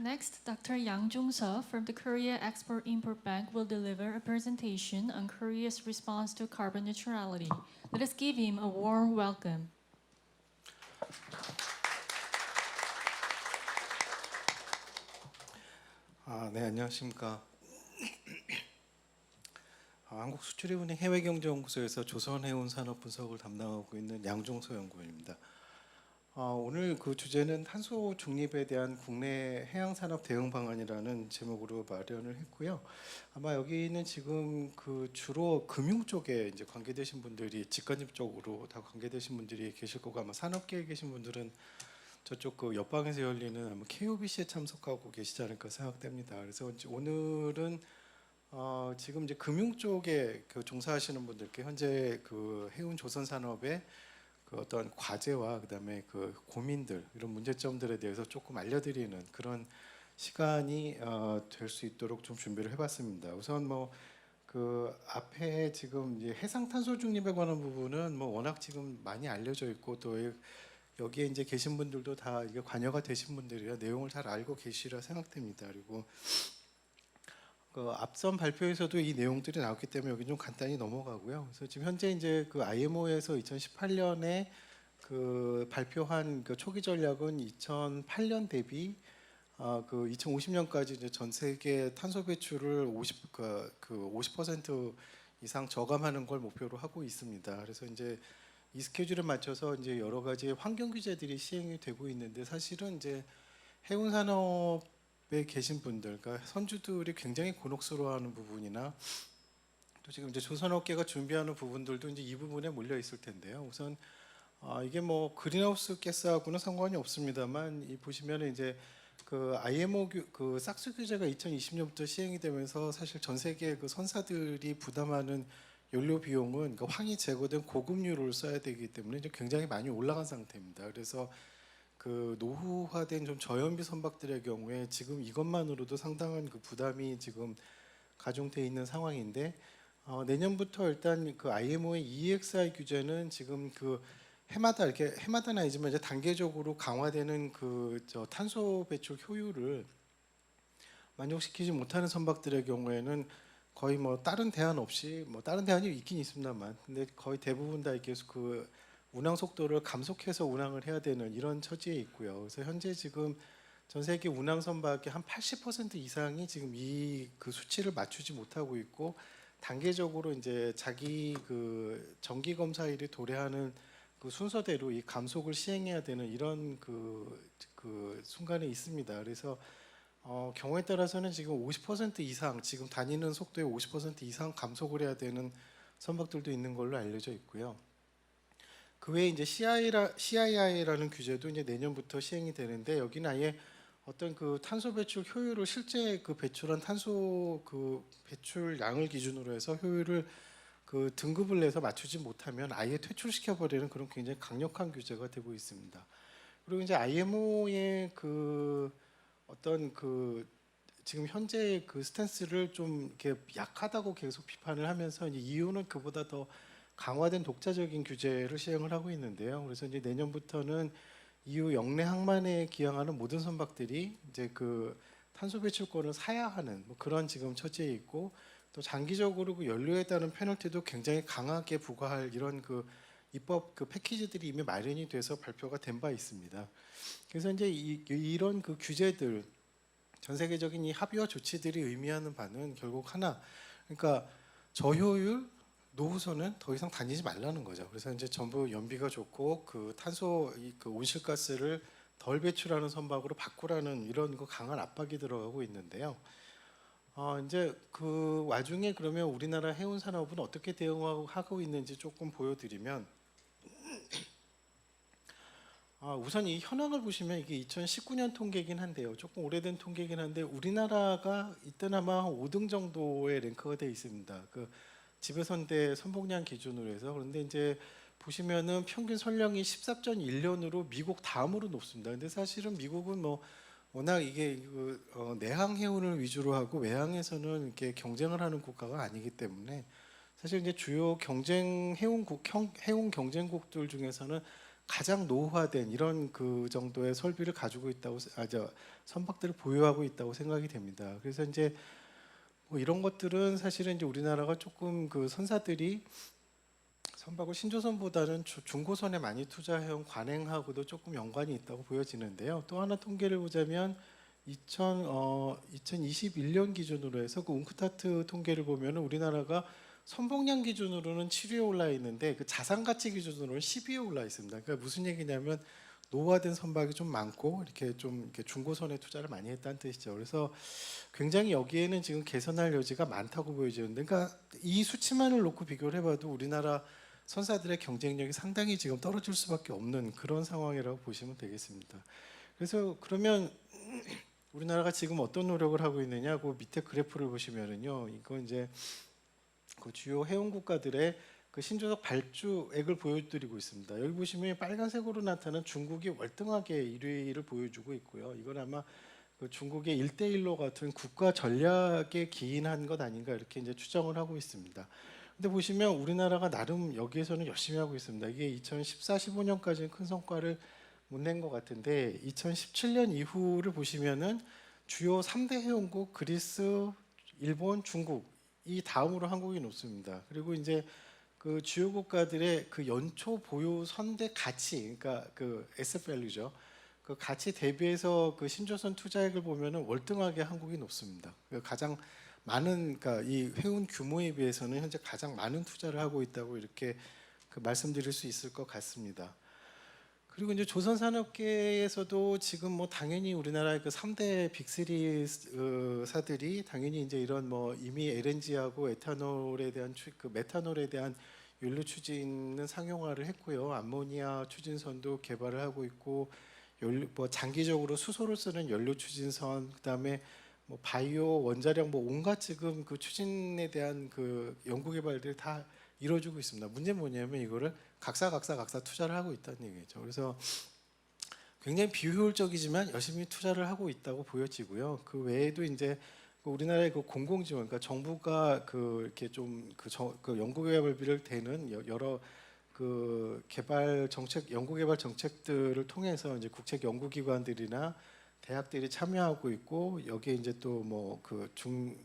A: Next, Dr. Yang Jung-seo from the Korea Export-Import Bank will deliver a presentation on Korea's response to carbon neutrality. Let us give him a warm welcome.
F: 네, 안녕하십니까. 한국수출입은행 해외경제연구소에서 조선해운산업 분석을 담당하고 있는 양종서 연구원입니다. 오늘 그 주제는 탄소 중립에 대한 국내 해양산업 대응 방안이라는 제목으로 마련을 했고요. 아마 여기는 지금 그 주로 금융 쪽에 이제 관계되신 분들이 직간접적으로 다 관계되신 분들이 계실 거고, 아마 산업계에 계신 분들은 저쪽 그 옆방에서 열리는 아마 KOBC에 참석하고 계시지 않을까 생각됩니다. 그래서 오늘은 지금 이제 금융 쪽에 그 종사하시는 분들께 현재 그 해운 조선 산업의 그 어떤 과제와 그다음에 그 고민들, 이런 문제점들에 대해서 조금 알려드리는 그런 시간이 될 수 있도록 좀 준비를 해봤습니다. 우선 뭐 그 앞에 지금 이제 해상 탄소 중립에 관한 부분은 뭐 워낙 지금 많이 알려져 있고, 또 여기에 이제 계신 분들도 다 이게 관여가 되신 분들이라 내용을 잘 알고 계시리라 생각됩니다. 그리고 그 앞선 발표에서도 이 내용들이 나왔기 때문에 여기 좀 간단히 넘어가고요. 그래서 지금 현재 이제 그 IMO에서 2018년에 그 발표한 그 초기 전략은 2008년 대비 그 2050년까지 이제 전 세계 탄소 배출을 50% 이상 저감하는 걸 목표로 하고 있습니다. 그래서 이제 이 스케줄에 맞춰서 이제 여러 가지 환경 규제들이 시행이 되고 있는데, 사실은 이제 해운 산업에 계신 분들, 그러니까 선주들이 굉장히 곤혹스러워하는 부분이나 또 지금 이제 조선업계가 준비하는 부분들도 이제 이 부분에 몰려 있을 텐데요. 우선 이게 뭐 그린하우스 가스하고는 상관이 없습니다만, 이 보시면은 이제 그 IMO 그 싹스 규제가 2020년부터 시행이 되면서 사실 전 세계 그 선사들이 부담하는 연료 비용은 그 황이 제거된 고급유를 써야 되기 때문에 이제 굉장히 많이 올라간 상태입니다. 그래서 그 노후화된 좀 저연비 선박들의 경우에 지금 이것만으로도 상당한 그 부담이 지금 가중돼 있는 상황인데, 내년부터 일단 그 IMO의 EEXI 규제는 지금 그 해마다는 아니지만 이제 단계적으로 강화되는 그 탄소 배출 효율을 만족시키지 못하는 선박들의 경우에는 거의 뭐 다른 대안 없이, 뭐 다른 대안이 있긴 있습니다만, 근데 거의 대부분 다 이렇게 그 운항 속도를 감속해서 운항을 해야 되는 이런 처지에 있고요. 그래서 현재 지금 전 세계 운항 선박의 한 80% 이상이 지금 이 그 수치를 맞추지 못하고 있고, 단계적으로 이제 자기 그 정기 검사일이 도래하는 그 순서대로 이 감속을 시행해야 되는 이런 그 순간에 있습니다. 그래서 경우에 따라서는 지금 50% 이상, 지금 다니는 속도의 50% 이상 감속을 해야 되는 선박들도 있는 걸로 알려져 있고요. 그 외에 이제 CII라는 규제도 이제 내년부터 시행이 되는데, 여기는 아예 어떤 그 탄소 배출 효율을 실제 그 배출한 탄소 그 배출량을 기준으로 해서 효율을 그 등급을 내서 맞추지 못하면 아예 퇴출시켜 버리는 그런 굉장히 강력한 규제가 되고 있습니다. 그리고 이제 IMO의 그 어떤 그 지금 현재 그 스탠스를 좀 이렇게 약하다고 계속 비판을 하면서 이제 이유는 그보다 더 강화된 독자적인 규제를 시행을 하고 있는데요. 그래서 이제 내년부터는 EU 역내 항만에 기항하는 모든 선박들이 이제 그 탄소 배출권을 사야 하는 뭐 그런 지금 처지에 있고, 또 장기적으로 그 연료에 따른 페널티도 굉장히 강하게 부과할 이런 그 입법 그 패키지들이 이미 마련이 돼서 발표가 된 바 있습니다. 그래서 이제 이런 그 규제들, 전 세계적인 이 합의와 조치들이 의미하는 바는 결국 하나, 그러니까 저효율 노후선은 더 이상 다니지 말라는 거죠. 그래서 이제 전부 연비가 좋고 그 탄소 그 온실가스를 덜 배출하는 선박으로 바꾸라는 이런 그 강한 압박이 들어가고 있는데요. 이제 그 와중에 그러면 우리나라 해운 산업은 어떻게 대응하고 있는지 조금 보여드리면, 우선 이 현황을 보시면 이게 2019년 통계이긴 한데요. 조금 오래된 통계이긴 한데 우리나라가 이때는 아마 5등 정도의 랭크가 되어 있습니다. 그 지배선대 선봉량 기준으로 해서. 그런데 이제 보시면은 평균 선량이 14.1년으로 미국 다음으로 높습니다. 근데 사실은 미국은 뭐 워낙 이게 그 내항 해운을 위주로 하고 외항에서는 이렇게 경쟁을 하는 국가가 아니기 때문에 사실 이제 주요 경쟁 해운 경쟁국들 중에서는 가장 노후화된 이런 그 정도의 설비를 가지고 있다고 선박들을 보유하고 있다고 생각이 됩니다. 그래서 이제 뭐 이런 것들은 사실은 이제 우리나라가 조금 그 선사들이 선박을 신조선보다는 중고선에 많이 투자해온 관행하고도 조금 연관이 있다고 보여지는데요. 또 하나 통계를 보자면 2021년 기준으로 해서 그 웅크타트 통계를 보면 우리나라가 선봉량 기준으로는 7위에 올라 있는데 그 자산 가치 기준으로는 10위에 올라 있습니다. 그러니까 무슨 얘기냐면 노후화된 선박이 좀 많고 이렇게 좀 이렇게 중고선에 투자를 많이 했다는 뜻이죠. 그래서 굉장히 여기에는 지금 개선할 여지가 많다고 보여지는데, 그러니까 이 수치만을 놓고 비교를 해봐도 우리나라 선사들의 경쟁력이 상당히 지금 떨어질 수밖에 없는 그런 상황이라고 보시면 되겠습니다. 그래서 그러면 우리나라가 지금 어떤 노력을 하고 있느냐? 그 밑에 그래프를 보시면은요, 이거 이제 그 주요 해운 국가들의 그 신조석 발주액을 보여드리고 있습니다. 여기 보시면 빨간색으로 나타난 중국이 월등하게 1위를 보여주고 있고요. 이건 아마 그 중국의 1대1로 같은 국가 전략에 기인한 것 아닌가 이렇게 이제 추정을 하고 있습니다. 근데 보시면 우리나라가 나름 여기에서는 열심히 하고 있습니다. 이게 2014, 15년까지는 큰 성과를 못 낸 것 같은데 2017년 이후를 보시면은 주요 3대 해운국 그리스, 일본, 중국 이 다음으로 한국이 높습니다. 그리고 이제 그 주요 국가들의 그 연초 보유 선대 가치, 그러니까 그 에셋 밸류죠. 그 가치 대비해서 그 신조선 투자액을 보면은 월등하게 한국이 높습니다. 가장 많은, 그러니까 이 해운 규모에 비해서는 현재 가장 많은 투자를 하고 있다고 이렇게 그 말씀드릴 수 있을 것 같습니다. 그리고 이제 조선산업계에서도 지금 뭐 당연히 우리나라의 그 3대 빅3 사들이 당연히 이제 이런 뭐 이미 LNG하고 에탄올에 대한 그 메탄올에 대한 연료 추진은 상용화를 했고요. 암모니아 추진선도 개발을 하고 있고, 뭐 장기적으로 수소를 쓰는 연료 추진선, 그다음에 뭐 바이오 원자력 뭐 온갖 지금 그 추진에 대한 그 연구 개발들이 다 이루어지고 있습니다. 문제는 뭐냐면 이거를 각사 투자를 하고 있다는 얘기죠. 그래서 굉장히 비효율적이지만 열심히 투자를 하고 있다고 보여지고요. 그 외에도 이제 우리나라의 그 공공지원, 그러니까 정부가 그 이렇게 좀 그 연구개발비를 대는 여러 그 개발 정책, 연구개발 정책들을 통해서 이제 국책 연구기관들이나 대학들이 참여하고 있고, 여기에 이제 또 뭐 그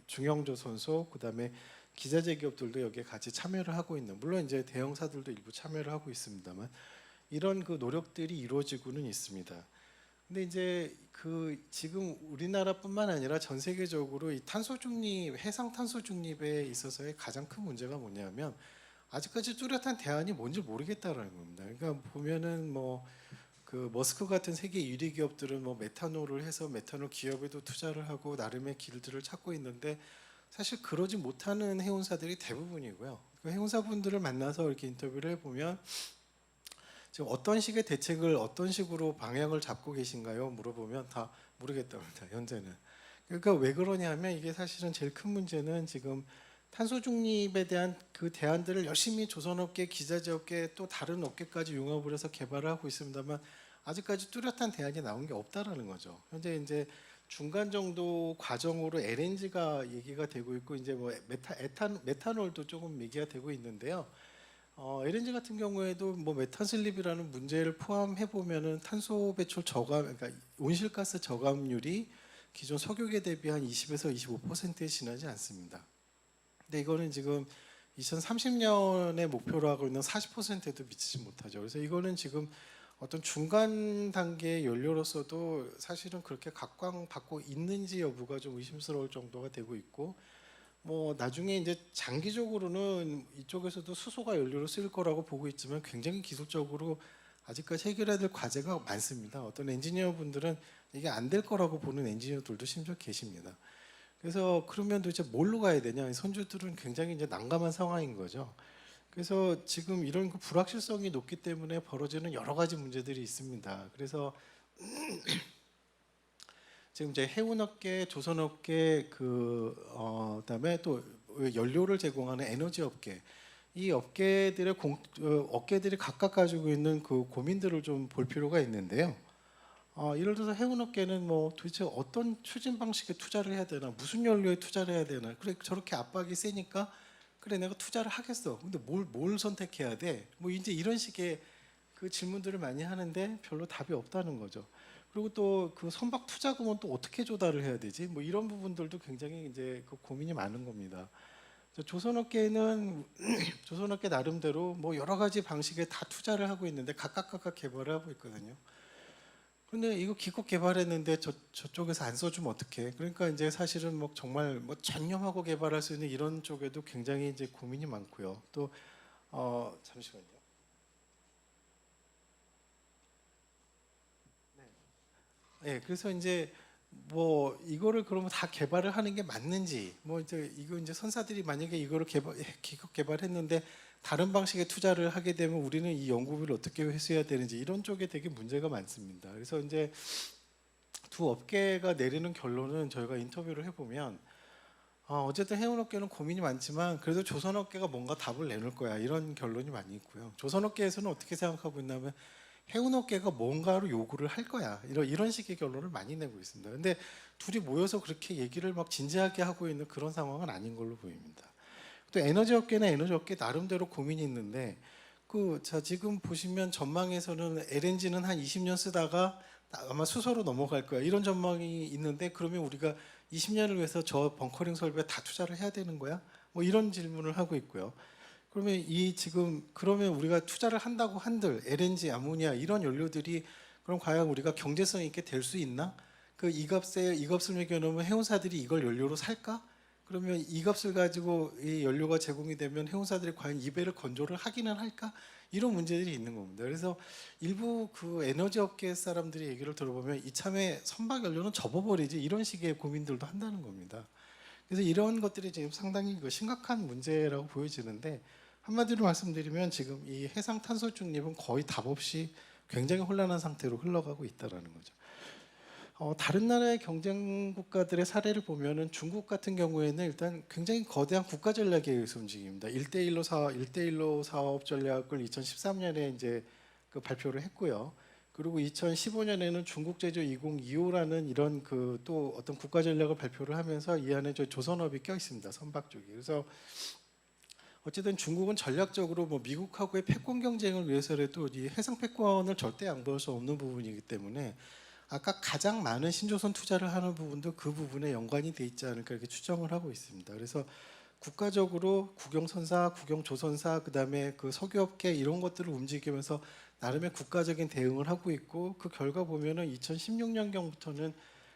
F: 중형조선소, 그다음에 기자재 기업들도 여기에 같이 참여를 하고 있는, 물론 이제 대형사들도 일부 참여를 하고 있습니다만 이런 그 노력들이 이루어지고는 있습니다. 근데 이제 그 지금 우리나라뿐만 아니라 전 세계적으로 이 탄소 중립, 해상 탄소 중립에 있어서의 가장 큰 문제가 뭐냐면 아직까지 뚜렷한 대안이 뭔지 모르겠다라는 겁니다. 그러니까 보면은 뭐 그 머스크 같은 세계 1위 기업들은 뭐 메탄올을 해서 메탄올 기업에도 투자를 하고 나름의 길들을 찾고 있는데 사실 그러지 못하는 해운사들이 대부분이고요. 그 해운사분들을 만나서 이렇게 인터뷰를 해보면 지금 어떤 식의 대책을 어떤 식으로 방향을 잡고 계신가요? 물어보면 다 모르겠답니다. 현재는. 그러니까 왜 그러냐면 이게 사실은 제일 큰 문제는 지금 탄소 중립에 대한 그 대안들을 열심히 조선업계, 기자재업계 또 다른 업계까지 융합을 해서 개발을 하고 있습니다만 아직까지 뚜렷한 대안이 나온 게 없다라는 거죠. 현재 이제 중간 정도 과정으로 LNG가 얘기가 되고 있고 이제 뭐 메탄올도 조금 얘기가 되고 있는데요. LNG 같은 경우에도 뭐 메탄 슬립이라는 문제를 포함해 보면은 탄소 배출 저감, 그러니까 온실가스 저감률이 기존 석유에 대비 한 20에서 25%에 지나지 않습니다. 근데 이거는 지금 2030년에 목표로 하고 있는 40%에도 미치지 못하죠. 그래서 이거는 지금 어떤 중간 단계의 연료로서도 사실은 그렇게 각광받고 있는지 여부가 좀 의심스러울 정도가 되고 있고, 뭐 나중에 이제 장기적으로는 이쪽에서도 수소가 연료로 쓰일 거라고 보고 있지만 굉장히 기술적으로 아직까지 해결해야 될 과제가 많습니다. 어떤 엔지니어 분들은 이게 안 될 거라고 보는 엔지니어들도 심지어 계십니다. 그래서 그러면 도대체 뭘로 가야 되냐? 선주들은 굉장히 이제 난감한 상황인 거죠. 그래서 지금 이런 그 불확실성이 높기 때문에 벌어지는 여러 가지 문제들이 있습니다. 그래서 지금 이제 해운업계, 조선업계, 그다음에 또 연료를 제공하는 에너지업계, 이 업계들의 업계들이 각각 가지고 있는 그 고민들을 좀 볼 필요가 있는데요. 예를 들어서 해운업계는 뭐 도대체 어떤 추진 방식에 투자를 해야 되나, 무슨 연료에 투자를 해야 되나, 그래 저렇게 압박이 세니까 그래 내가 투자를 하겠어. 근데 뭘 선택해야 돼? 뭐 이제 이런 식의 그 질문들을 많이 하는데 별로 답이 없다는 거죠. 그리고 또 그 선박 투자금은 또 어떻게 조달을 해야 되지? 뭐 이런 부분들도 굉장히 이제 그 고민이 많은 겁니다. 조선업계는 조선업계 나름대로 뭐 여러 가지 방식에 다 투자를 하고 있는데 각각 개발을 하고 있거든요. 근데 이거 기껏 개발했는데 저쪽에서 안 써주면 어떡해? 그러니까 이제 사실은 뭐 정말 뭐 전념하고 개발할 수 있는 이런 쪽에도 굉장히 이제 고민이 많고요. 또 잠시만요. 네, 그래서 이제 뭐 이거를 그러면 다 개발을 하는 게 맞는지, 뭐 이제 이거 이제 선사들이 만약에 이거를 기껏 개발했는데 다른 방식의 투자를 하게 되면 우리는 이 연구비를 어떻게 회수해야 되는지 이런 쪽에 되게 문제가 많습니다. 그래서 이제 두 업계가 내리는 결론은 저희가 인터뷰를 해보면 어쨌든 해운업계는 고민이 많지만 그래도 조선업계가 뭔가 답을 내놓을 거야 이런 결론이 많이 있고요. 조선업계에서는 어떻게 생각하고 있냐면 해운업계가 뭔가로 요구를 할 거야 이런 식의 결론을 많이 내고 있습니다. 근데 둘이 모여서 그렇게 얘기를 막 진지하게 하고 있는 그런 상황은 아닌 걸로 보입니다. 또 에너지업계는 에너지업계 나름대로 고민이 있는데 자 지금 보시면 전망에서는 LNG는 한 20년 쓰다가 아마 수소로 넘어갈 거야 이런 전망이 있는데 그러면 우리가 20년을 위해서 저 벙커링 설비에 다 투자를 해야 되는 거야? 뭐 이런 질문을 하고 있고요. 그러면 그러면 우리가 투자를 한다고 한들 LNG, 아모니아 이런 연료들이 그럼 과연 우리가 경제성 있게 될 수 있나? 그 이 값을 매겨놓으면 해운사들이 이걸 연료로 살까? 그러면 이 값을 가지고 이 연료가 제공이 되면 해운사들이 과연 이 배를 건조를 하기는 할까? 이런 문제들이 있는 겁니다. 그래서 일부 그 에너지 업계 사람들이 얘기를 들어보면 이참에 선박 연료는 접어버리지 이런 식의 고민들도 한다는 겁니다. 그래서 이런 것들이 지금 상당히 심각한 문제라고 보여지는데 한마디로 말씀드리면 지금 이 해상 탄소 중립은 거의 답 없이 굉장히 혼란한 상태로 흘러가고 있다라는 거죠. 다른 나라의 경쟁 국가들의 사례를 보면은 중국 같은 경우에는 일단 굉장히 거대한 국가 전략에 의해서 움직입니다. 1대1로 사업 전략을 2013년에 이제 그 발표를 했고요. 그리고 2015년에는 중국 제조 2025라는 이런 그 또 어떤 국가 전략을 발표를 하면서 이 안에 저 조선업이 껴 있습니다. 선박 쪽이. 그래서 어쨌든 중국은 전략적으로 뭐 미국하고의 패권 경쟁을 위해서라도 이 해상 패권을 절대 양보할 수 없는 부분이기 때문에 아까 가장 많은 신조선 투자를 하는 부분도 그 부분에 연관이 돼 있지 않을까 이렇게 추정을 하고 있습니다. 그래서 국가적으로 국영선사, 국영조선사, 그다음에 그 석유업계 이런 것들을 움직이면서 나름의 국가적인 대응을 하고 있고 그 결과 보면은 2016년경부터는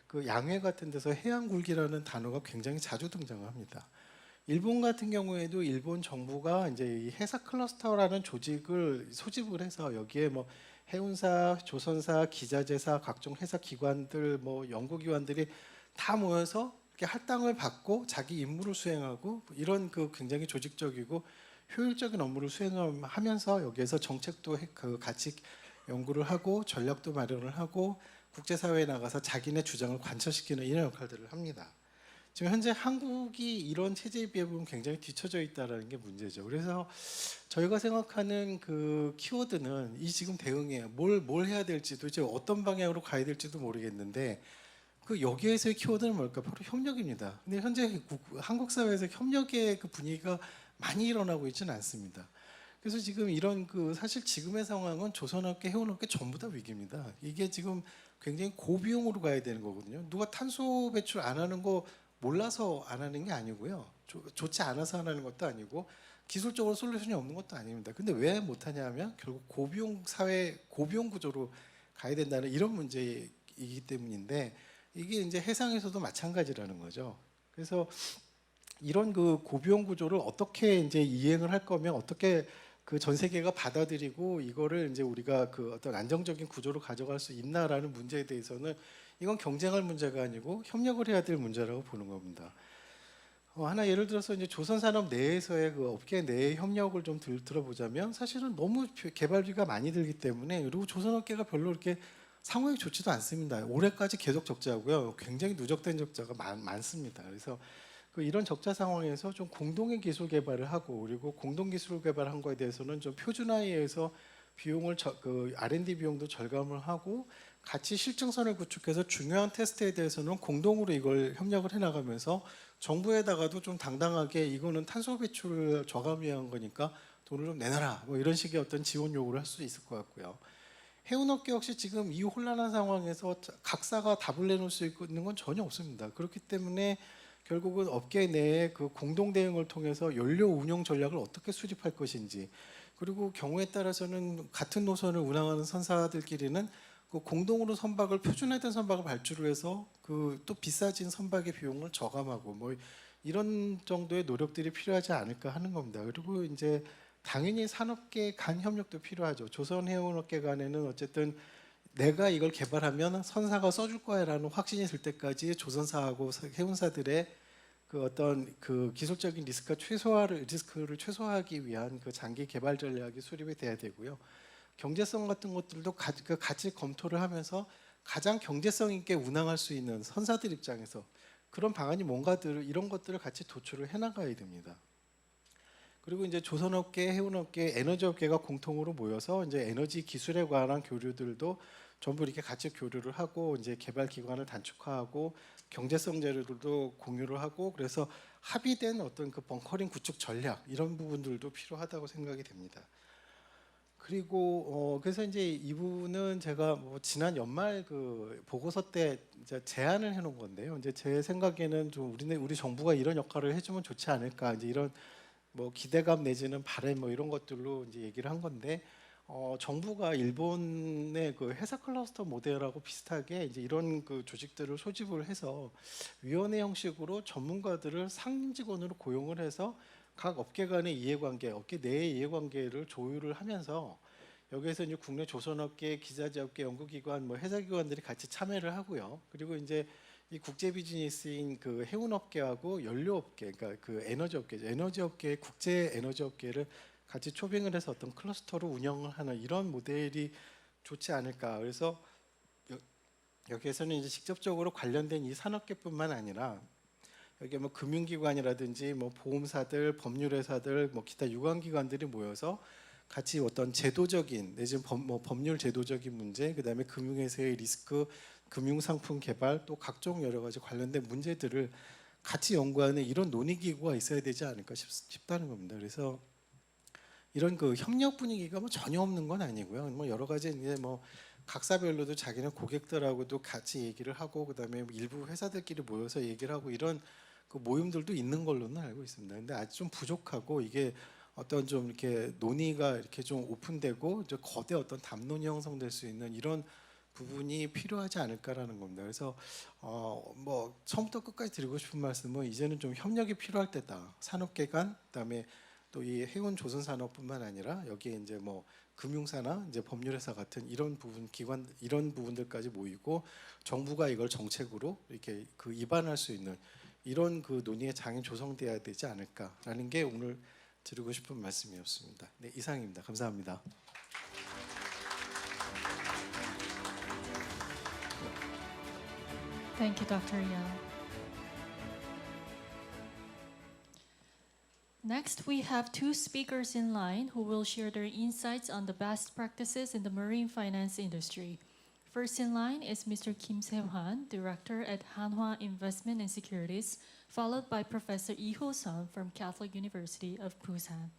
F: 그 양회 같은 데서 해양굴기라는 단어가 굉장히 자주 등장합니다. 일본 같은 경우에도 일본 정부가 이제 이 해사 클러스터라는 조직을 소집을 해서 여기에 뭐 해운사, 조선사, 기자재사, 각종 회사 기관들, 뭐 연구기관들이 다 모여서 이렇게 할당을 받고 자기 임무를 수행하고 이런 그 굉장히 조직적이고 효율적인 업무를 수행하면서 여기에서 정책도 같이 연구를 하고 전략도 마련을 하고 국제사회에 나가서 자기네 주장을 관철시키는 이런 역할들을 합니다. 지금 현재 한국이 이런 체제에 비해 보면 굉장히 뒤처져 있다는 게 문제죠. 그래서 저희가 생각하는 그 키워드는 이 지금 대응에 뭘 해야 될지도 이제 어떤 방향으로 가야 될지도 모르겠는데 그 여기에서의 키워드는 뭘까? 바로 협력입니다. 근데 현재 한국 사회에서 협력의 그 분위기가 많이 일어나고 있지는 않습니다. 그래서 지금 이런 그 사실 지금의 상황은 조선업계, 해운업계 전부 다 위기입니다. 이게 지금 굉장히 고비용으로 가야 되는 거거든요. 누가 탄소 배출 안 하는 거 몰라서 안 하는 게 아니고요. 좋지 않아서 안 하는 것도 아니고 기술적으로 솔루션이 없는 것도 아닙니다. 근데 왜 못하냐 하면 결국 고비용 사회, 고비용 구조로 가야 된다는 이런 문제이기 때문인데 이게 이제 해상에서도 마찬가지라는 거죠. 그래서 이런 그 고비용 구조를 어떻게 이제 이행을 할 거면 어떻게 그 전 세계가 받아들이고 이거를 이제 우리가 그 어떤 안정적인 구조로 가져갈 수 있나라는 문제에 대해서는 이건 경쟁할 문제가 아니고 협력을 해야 될 문제라고 보는 겁니다. 하나 예를 들어서 이제 조선산업 내에서의 그 업계 내의 협력을 좀 들어보자면 사실은 너무 개발비가 많이 들기 때문에 그리고 조선업계가 별로 이렇게 상황이 좋지도 않습니다. 올해까지 계속 적자고요. 굉장히 누적된 적자가 많습니다. 그래서 이런 적자 상황에서 좀 공동의 기술 개발을 하고 그리고 공동 기술 개발한 거에 대해서는 좀 표준화해서 비용을 그 R&D 비용도 절감을 하고 같이 실증선을 구축해서 중요한 테스트에 대해서는 공동으로 이걸 협력을 해나가면서 정부에다가도 좀 당당하게 이거는 탄소 배출을 저감 위한 거니까 돈을 좀 내놔라 뭐 이런 식의 어떤 지원 요구를 할 수 있을 것 같고요. 해운업계 역시 지금 이 혼란한 상황에서 각사가 답을 내놓을 수 있는 건 전혀 없습니다. 그렇기 때문에 결국은 업계 내에 그 공동 대응을 통해서 연료 운용 전략을 어떻게 수립할 것인지 그리고 경우에 따라서는 같은 노선을 운항하는 선사들끼리는 그 공동으로 선박을 표준화된 선박을 발주를 해서 그 또 비싸진 선박의 비용을 저감하고 뭐 이런 정도의 노력들이 필요하지 않을까 하는 겁니다. 그리고 이제 당연히 산업계 간 협력도 필요하죠. 조선해운업계 간에는 어쨌든 내가 이걸 개발하면 선사가 써줄 거야라는 확신이 들 때까지 조선사하고 해운사들의 그 어떤 그 기술적인 리스크를 최소화하기 위한 그 장기 개발 전략이 수립이 돼야 되고요. 경제성 같은 것들도 같이 검토를 하면서 가장 경제성 있게 운항할 수 있는 선사들 입장에서 그런 방안이 뭔가들 이런 것들을 같이 도출을 해나가야 됩니다. 그리고 이제 조선업계, 해운업계, 에너지업계가 공통으로 모여서 이제 에너지 기술에 관한 교류들도 전부 이렇게 같이 교류를 하고 이제 개발 기관을 단축화하고 경제성 자료들도 공유를 하고 그래서 합의된 어떤 그 벙커링 구축 전략 이런 부분들도 필요하다고 생각이 됩니다. 그리고 그래서 이제 이 부분은 제가 뭐 지난 연말 그 보고서 때 이제 제안을 해놓은 건데요. 이제 제 생각에는 좀 우리 정부가 이런 역할을 해주면 좋지 않을까 이제 이런 뭐 기대감 내지는 바람 뭐 이런 것들로 이제 얘기를 한 건데 정부가 일본의 그 회사 클러스터 모델하고 비슷하게 이제 이런 그 조직들을 소집을 해서 위원회 형식으로 전문가들을 상임 직원으로 고용을 해서 각 업계 간의 이해관계, 업계 내의 이해관계를 조율을 하면서 여기에서 이제 국내 조선업계, 기자재업계, 연구기관, 뭐 회사기관들이 같이 참여를 하고요. 그리고 이제 이 국제 비즈니스인 그 해운업계하고 연료업계, 그러니까 그 에너지업계의 국제 에너지업계를 같이 초빙을 해서 어떤 클러스터로 운영을 하는 이런 모델이 좋지 않을까. 그래서 여기에서는 이제 직접적으로 관련된 이 산업계뿐만 아니라 여기 뭐 금융기관이라든지 뭐 보험사들, 법률회사들, 뭐 기타 유관기관들이 모여서 같이 어떤 제도적인 내지는 법률 제도적인 문제, 그다음에 금융회사의 리스크, 금융상품 개발 또 각종 여러 가지 관련된 문제들을 같이 연구하는 이런 논의기구가 있어야 되지 않을까 싶다는 겁니다. 그래서 이런 그 협력 분위기가 뭐 전혀 없는 건 아니고요. 뭐 여러 가지 이제 뭐 각사별로도 자기는 고객들하고도 같이 얘기를 하고 그다음에 일부 회사들끼리 모여서 얘기를 하고 이런 그 모임들도 있는 걸로는 알고 있습니다. 근데 아직 좀 부족하고 이게 어떤 좀 이렇게 논의가 이렇게 좀 오픈되고 이제 거대 어떤 담론이 형성될 수 있는 이런 부분이 필요하지 않을까라는 겁니다. 그래서 뭐 처음부터 끝까지 드리고 싶은 말씀은 이제는 좀 협력이 필요할 때다. 산업계 간 그다음에 또 이 해운 조선 산업뿐만 아니라 여기에 이제 뭐 금융사나 이제 법률회사 같은 이런 기관 이런 부분들까지 모이고 정부가 이걸 정책으로 이렇게 그 입안할 수 있는 이런 그 논의의 장이 조성돼야 되지 않을까라는 게 오늘 드리고 싶은 말씀이었습니다. 네, 이상입니다. 감사합니다.
A: Thank you, Dr. Yang. Next, we have two speakers in line who will share their insights on the best practices in the marine finance industry. First in line is Mr. Kim Se-hwan, Director at Hanwha Investment and Securities, followed by Professor Lee Ho-sun from Catholic University of Busan.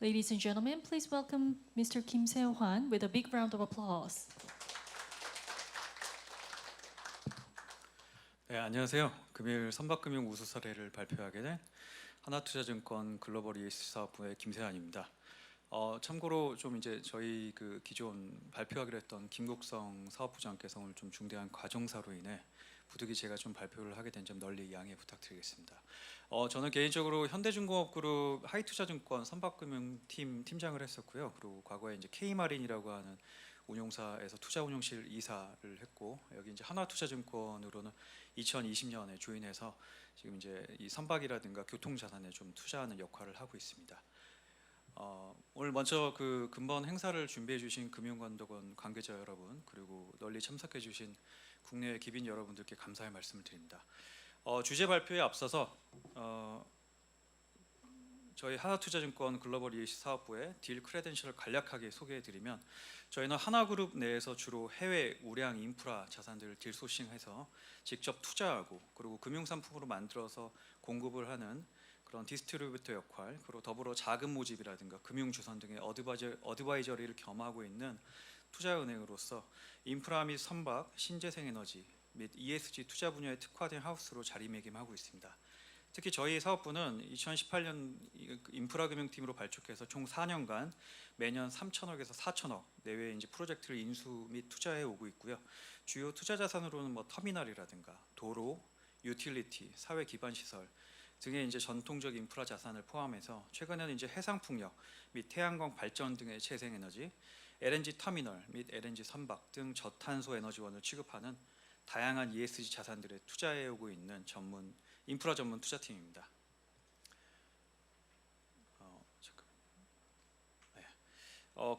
A: Ladies and gentlemen, please welcome Mr. Kim Se-hwan with a big round of applause.
G: 네, 안녕하세요. 금일 선박금융 우수 사례를 발표하게 된 하나투자증권 글로벌 ESG 사업부의 김세환입니다. 참고로 좀 이제 저희 그 기존 발표하기로 했던 김국성 사업부장께서 오늘 좀 중대한 과정사로 인해 부득이 제가 좀 발표를 하게 된 점 널리 양해 부탁드리겠습니다. 저는 개인적으로 현대중공업그룹 하이투자증권 선박금융팀 팀장을 했었고요. 그리고 과거에 이제 K마린이라고 하는 운용사에서 투자운용실 이사를 했고, 여기 이제 하나투자증권으로는 2020년에 조인해서 지금 이제 이 선박이라든가 교통자산에 좀 투자하는 역할을 하고 있습니다. 오늘 먼저 그 근본 행사를 준비해 주신 금융감독원 관계자 여러분, 그리고 널리 참석해 주신 국내 기빈 여러분들께 감사의 말씀을 드립니다. 주제 발표에 앞서서 저희 하나투자증권 글로벌 ESG 사업부의 딜 크레덴셜을 간략하게 소개해드리면, 저희는 하나그룹 내에서 주로 해외 우량 인프라 자산들을 딜 소싱해서 직접 투자하고, 그리고 금융상품으로 만들어서 공급을 하는 그런 디스트리뷰터 역할, 그리고 더불어 자금 모집이라든가 금융주선 등의 어드바이저리를 겸하고 있는 투자은행으로서 인프라 및 선박, 신재생에너지 및 ESG 투자 분야에 특화된 하우스로 자리매김하고 있습니다. 특히 저희 사업부는 2018년 인프라 금융팀으로 발족해서 총 4년간 매년 3천억에서 4천억 내외의 이제 프로젝트를 인수 및 투자해 오고 있고요. 주요 투자 자산으로는 뭐 터미널이라든가 도로, 유틸리티, 사회 기반 시설 등의 이제 전통적 인프라 자산을 포함해서 최근에는 이제 해상풍력 및 태양광 발전 등의 재생에너지, LNG 터미널 및 LNG 선박 등 저탄소 에너지원을 취급하는 다양한 ESG 자산들에 투자해 오고 있는 인프라 전문 투자팀입니다.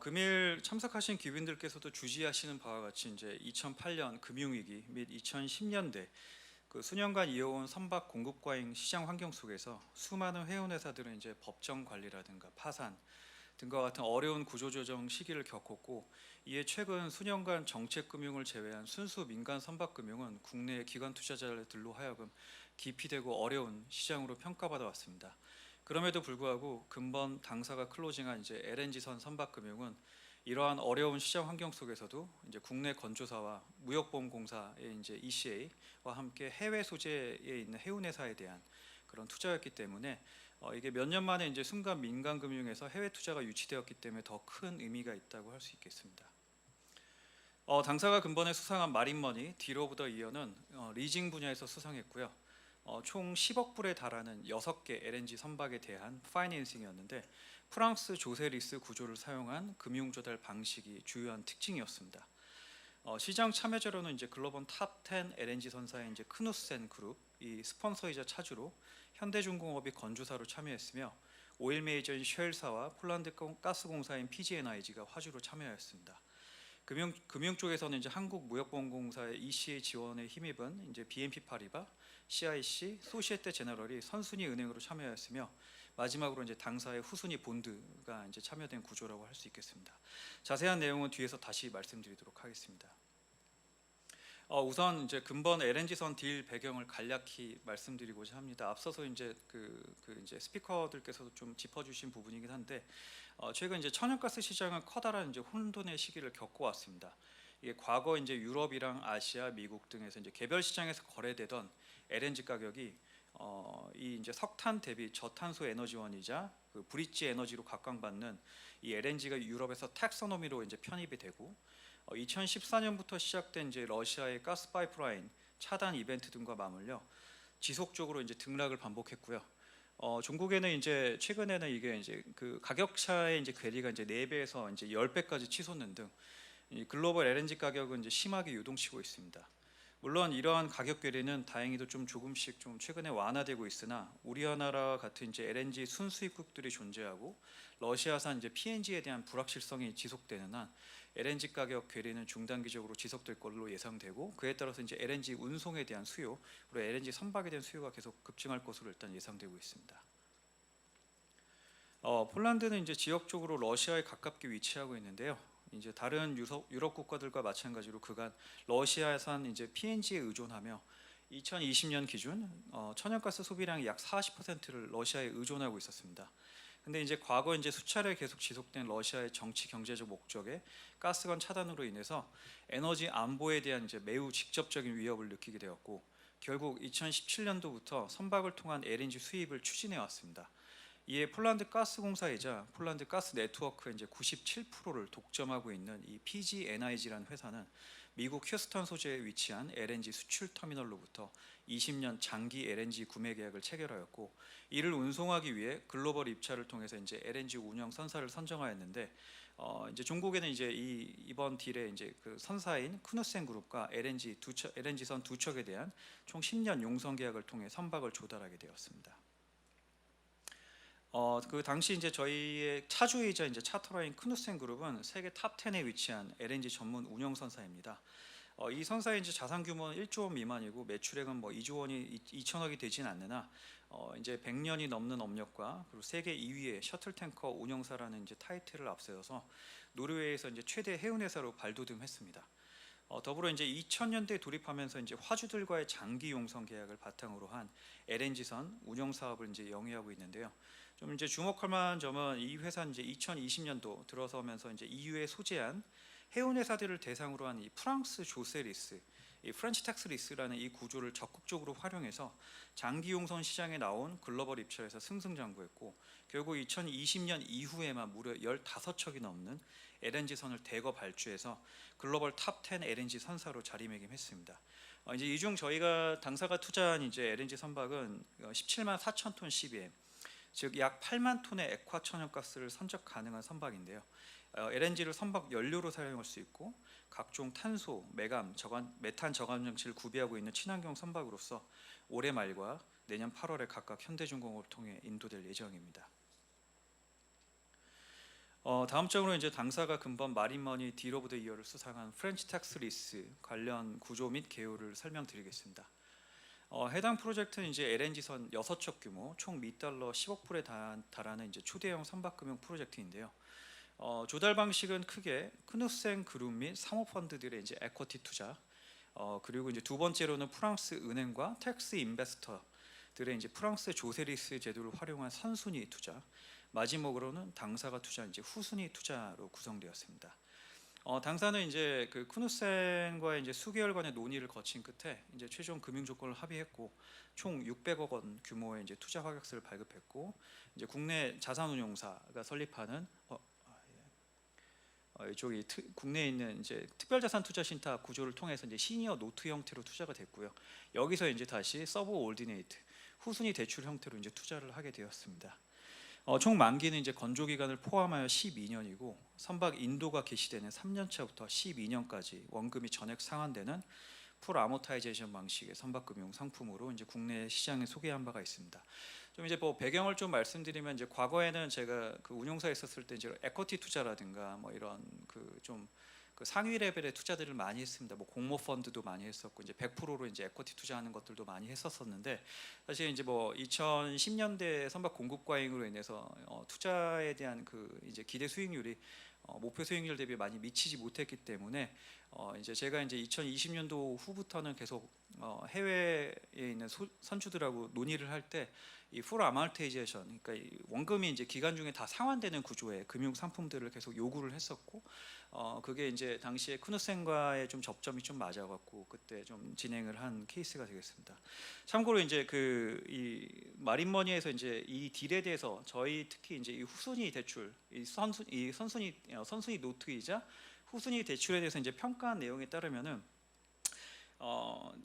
G: 금일 참석하신 귀빈들께서도 주지하시는 바와 같이 이제 2008년 금융위기 및 2010년대 그 수년간 이어온 선박 공급 과잉 시장 환경 속에서 수많은 회원 회사들은 이제 법정 관리라든가 파산 등과 같은 어려운 구조조정 시기를 겪었고, 이에 최근 수년간 정책금융을 제외한 순수 민간 선박금융은 국내 기관 투자자들로 하여금 기피되고 어려운 시장으로 평가받아 왔습니다. 그럼에도 불구하고 근본 당사가 클로징한 이제 LNG선 선박금융은 이러한 어려운 시장 환경 속에서도 이제 국내 건조사와 무역보험공사의 이제 ECA와 함께 해외 소재에 있는 해운회사에 대한 그런 투자였기 때문에 이게 몇 년 만에 이제 순간 민간 금융에서 해외 투자가 유치되었기 때문에 더 큰 의미가 있다고 할 수 있겠습니다. 당사가 근본에 수상한 마린머니 딜 오브 더 이어는 리징 분야에서 수상했고요. 총 10억 불에 달하는 6개 LNG 선박에 대한 파이낸싱이었는데, 프랑스 조세리스 구조를 사용한 금융 조달 방식이 주요한 특징이었습니다. 시장 참여자로는 이제 글로벌 탑 10 LNG 선사의 이제 크누센 그룹이 스폰서이자 차주로 현대중공업이 건조사로 참여했으며, 오일 메이저인 쉘사와 폴란드 가스공사인 PGNIG가 화주로 참여하였습니다. 금융 쪽에서는 이제 한국무역보험공사의 ECA 지원에 힘입은 이제 BNP 파리바, CIC, 소시에테 제너럴이 선순위 은행으로 참여하였으며, 마지막으로 이제 당사의 후순위 본드가 이제 참여된 구조라고 할 수 있겠습니다. 자세한 내용은 뒤에서 다시 말씀드리도록 하겠습니다. 우선 이제 근본 LNG선 딜 배경을 간략히 말씀드리고자 합니다. 앞서서 이제 이제 스피커들께서도 좀 짚어주신 부분이긴 한데, 최근 이제 천연가스 시장은 커다란 이제 혼돈의 시기를 겪어왔습니다. 이게 과거 이제 유럽이랑 아시아, 미국 등에서 이제 개별 시장에서 거래되던 LNG 가격이 이 이제 석탄 대비 저탄소 에너지원이자 그 브릿지 에너지로 각광받는 이 LNG가 유럽에서 텍소노미로 이제 편입이 되고, 2014년부터 시작된 이제 러시아의 가스 파이프라인 차단 이벤트 등과 맞물려 지속적으로 이제 등락을 반복했고요. 종국에는 이제 최근에는 이게 이제 그 가격 차의 이제 괴리가 이제 4배에서 이제 10배까지 치솟는 등 이 글로벌 LNG 가격은 이제 심하게 유동치고 있습니다. 물론 이러한 가격 괴리는 다행히도 조금씩 최근에 완화되고 있으나 우리나라와 같은 이제 LNG 순수입국들이 존재하고 러시아산 이제 PNG에 대한 불확실성이 지속되는 한 LNG 가격 괴리는 중단기적으로 지속될 걸로 예상되고, 그에 따라서 이제 LNG 운송에 대한 수요, 그리고 LNG 선박에 대한 수요가 계속 급증할 것으로 일단 예상되고 있습니다. 폴란드는 이제 지역적으로 러시아에 가깝게 위치하고 있는데요. 이제 다른 유럽 국가들과 마찬가지로 그간 러시아산 이제 PNG에 의존하며 2020년 기준 천연가스 소비량의 약 40%를 러시아에 의존하고 있었습니다. 근데 이제 과거 이제 수차례 계속 지속된 러시아의 정치 경제적 목적의 가스관 차단으로 인해서 에너지 안보에 대한 이제 매우 직접적인 위협을 느끼게 되었고, 결국 2017년도부터 선박을 통한 LNG 수입을 추진해 왔습니다. 이에 폴란드 가스공사이자 폴란드 가스 네트워크의 이제 97%를 독점하고 있는 이 PGNIG라는 회사는 미국 휴스턴 소재에 위치한 LNG 수출 터미널로부터 20년 장기 LNG 구매 계약을 체결하였고, 이를 운송하기 위해 글로벌 입찰을 통해서 이제 LNG 운영 선사를 선정하였는데, 이제 종국에는 이제 이번 딜에 이제 그 선사인 크누센 그룹과 LNG선 두 척에 대한 총 10년 용선 계약을 통해 선박을 조달하게 되었습니다. 그 당시 이제 저희의 차주이자 이제 차터라인 크누센 그룹은 세계 탑 10에 위치한 LNG 전문 운영 선사입니다. 이 선사의 이제 자산 규모는 1조 원 미만이고 매출액은 뭐 2조 원이 2천억이 되진 않으나 이제 100년이 넘는 업력과 그리고 세계 2위의 셔틀 탱커 운영사라는 이제 타이틀을 앞세워서 노르웨이에서 이제 최대 해운 회사로 발돋움했습니다. 더불어 이제 2000년대 돌입하면서 이제 화주들과의 장기 용선 계약을 바탕으로 한 LNG선 운영 사업을 이제 영위하고 있는데요. 좀 이제 주목할 만한 점은 이 회사는 이제 2020년도 들어서면서 이제 EU에 소재한 해운 회사들을 대상으로 한 이 프랑스 조세리스, 이 프렌치 텍스 리스라는 이 구조를 적극적으로 활용해서 장기 용선 시장에 나온 글로벌 입찰에서 승승장구했고, 결국 2020년 이후에만 무려 15척이 넘는 LNG 선을 대거 발주해서 글로벌 탑 10 LNG 선사로 자리매김했습니다. 이제 이 중 저희가 당사가 투자한 이제 LNG 선박은 17만 4천 톤 CBM, 즉 약 8만 톤의 액화 천연가스를 선적 가능한 선박인데요. LNG를 선박 연료로 사용할 수 있고 각종 탄소, 메탄 저감 장치를 구비하고 있는 친환경 선박으로서 올해 말과 내년 8월에 각각 현대중공업을 통해 인도될 예정입니다. 다음적으로 이제 당사가 금번 마린머니 딜 오브 더 이어를 수상한 프렌치 텍스 리스 관련 구조 및 개요를 설명드리겠습니다. 해당 프로젝트는 이제 LNG선 6척 규모 총 미달러 10억 불에 달하는 이제 초대형 선박금융 프로젝트인데요. 조달 방식은 크게 크누센 그룹 및 사모펀드들의 이제 에쿼티 투자, 그리고 이제 두 번째로는 프랑스 은행과 텍스 인베스터들의 이제 프랑스 조세리스 제도를 활용한 선순위 투자, 마지막으로는 당사가 투자한 이제 후순위 투자로 구성되었습니다. 당사는 이제 그 크누센과의 이제 수개월간의 논의를 거친 끝에 이제 최종 금융 조건을 합의했고, 총 600억 원 규모의 이제 투자 확약서를 발급했고, 이제 국내 자산운용사가 설립하는 이쪽이 국내에 있는 이제 특별자산 투자 신탁 구조를 통해서 이제 시니어 노트 형태로 투자가 됐고요. 여기서 이제 다시 서브올디네이트 후순위 대출 형태로 이제 투자를 하게 되었습니다. 총 만기는 이제 건조 기간을 포함하여 12년이고 선박 인도가 개시되는 3년차부터 12년까지 원금이 전액 상환되는 풀 아모타이제이션 방식의 선박금융 상품으로 이제 국내 시장에 소개한 바가 있습니다. 좀 이제 뭐 배경을 좀 말씀드리면, 이제 과거에는 제가 그 운용사에 있었을 때 이제 에쿼티 투자라든가 뭐 이런 그 좀 그 상위 레벨의 투자들을 많이 했습니다. 뭐 공모 펀드도 많이 했었고 이제 100%로 이제 에쿼티 투자하는 것들도 많이 했었었는데, 사실 이제 뭐 2010년대 선박 공급 과잉으로 인해서 투자에 대한 그 이제 기대 수익률이 목표 수익률 대비 많이 미치지 못했기 때문에 이제 제가 이제 2020년도 후부터는 계속 해외에 있는 선주들하고 논의를 할 때 이 풀 아모타이제이션, 그러니까 이 원금이 이제 기간 중에 다 상환되는 구조의 금융 상품들을 계속 요구를 했었고, 그게 이제 당시에 크누센과의 좀 접점이 좀 맞아갖고 그때 좀 진행을 한 케이스가 되겠습니다. 참고로 이제 그 이 마린머니에서 이제 이 딜에 대해서 저희 특히 이제 이 후순위 대출, 선순위 노트이자 후순위 대출에 대해서 이제 평가한 내용에 따르면은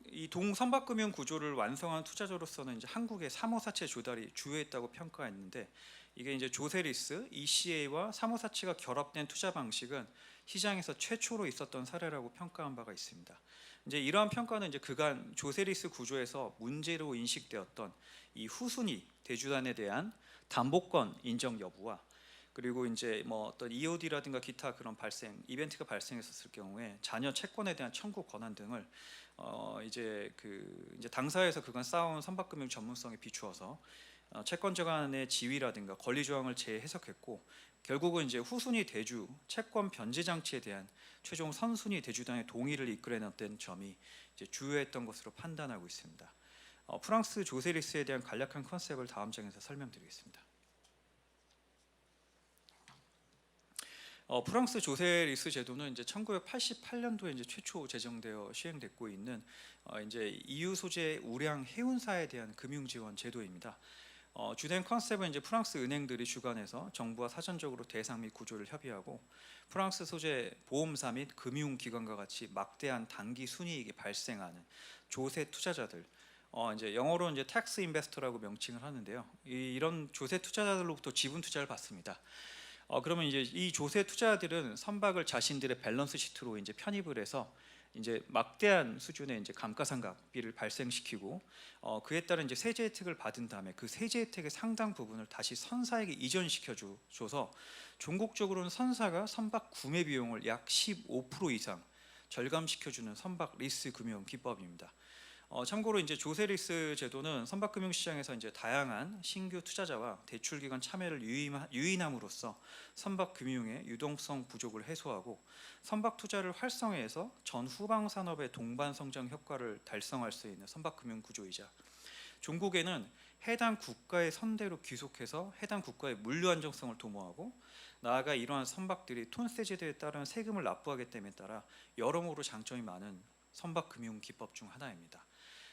G: 이 동선박금융 구조를 완성한 투자자로서는 이제 한국의 사모사채 조달이 주요했다고 평가했는데, 이게 이제 조세리스, ECA와 사모사채가 결합된 투자 방식은 시장에서 최초로 있었던 사례라고 평가한 바가 있습니다. 이제 이러한 평가는 이제 그간 조세리스 구조에서 문제로 인식되었던 이 후순위 대주단에 대한 담보권 인정 여부와 그리고 이제 뭐 어떤 EOD라든가 기타 그런 이벤트가 발생했었을 경우에 자녀 채권에 대한 청구 권한 등을 이제 당사에서 그간 쌓아온 선박금융 전문성에 비추어서 채권 정한의 지위라든가 권리 조항을 재해석했고 결국은 이제 후순위 대주 채권 변제 장치에 대한 최종 선순위 대주단의 동의를 이끌어냈던 점이 이제 주요했던 것으로 판단하고 있습니다. 프랑스 조세리스에 대한 간략한 컨셉을 다음 장에서 설명드리겠습니다. 프랑스 조세리스 제도는 이제 1988년도에 이제 최초 제정되어 시행됐고 있는 이제 EU 소재 우량 해운사에 대한 금융 지원 제도입니다. 주된 컨셉은 이제 프랑스 은행들이 주관해서 정부와 사전적으로 대상 및 구조를 협의하고 프랑스 소재 보험사 및 금융기관과 같이 막대한 단기 순이익이 발생하는 조세 투자자들, 이제 영어로 이제 텍스 인베스터라고 명칭을 하는데요. 이런 조세 투자자들로부터 지분 투자를 받습니다. 그러면 이제 이 조세 투자자들은 선박을 자신들의 밸런스 시트로 이제 편입을 해서 이제 막대한 수준의 이제 감가상각비를 발생시키고 그에 따른 이제 세제 혜택을 받은 다음에 그 세제 혜택의 상당 부분을 다시 선사에게 이전시켜 줘서 종국적으로는 선사가 선박 구매 비용을 약 15% 이상 절감시켜 주는 선박 리스 금융 기법입니다. 참고로 이제 조세리스 제도는 선박금융 시장에서 이제 다양한 신규 투자자와 대출 기관 참여를 유인함으로써 선박 금융의 유동성 부족을 해소하고 선박 투자를 활성화해서 전후방 산업의 동반 성장 효과를 달성할 수 있는 선박금융 구조이자 종국에는 해당 국가의 선대로 귀속해서 해당 국가의 물류 안정성을 도모하고 나아가 이러한 선박들이 톤세 제도에 따른 세금을 납부하기 됨에 따라 여러모로 장점이 많은 선박금융 기법 중 하나입니다.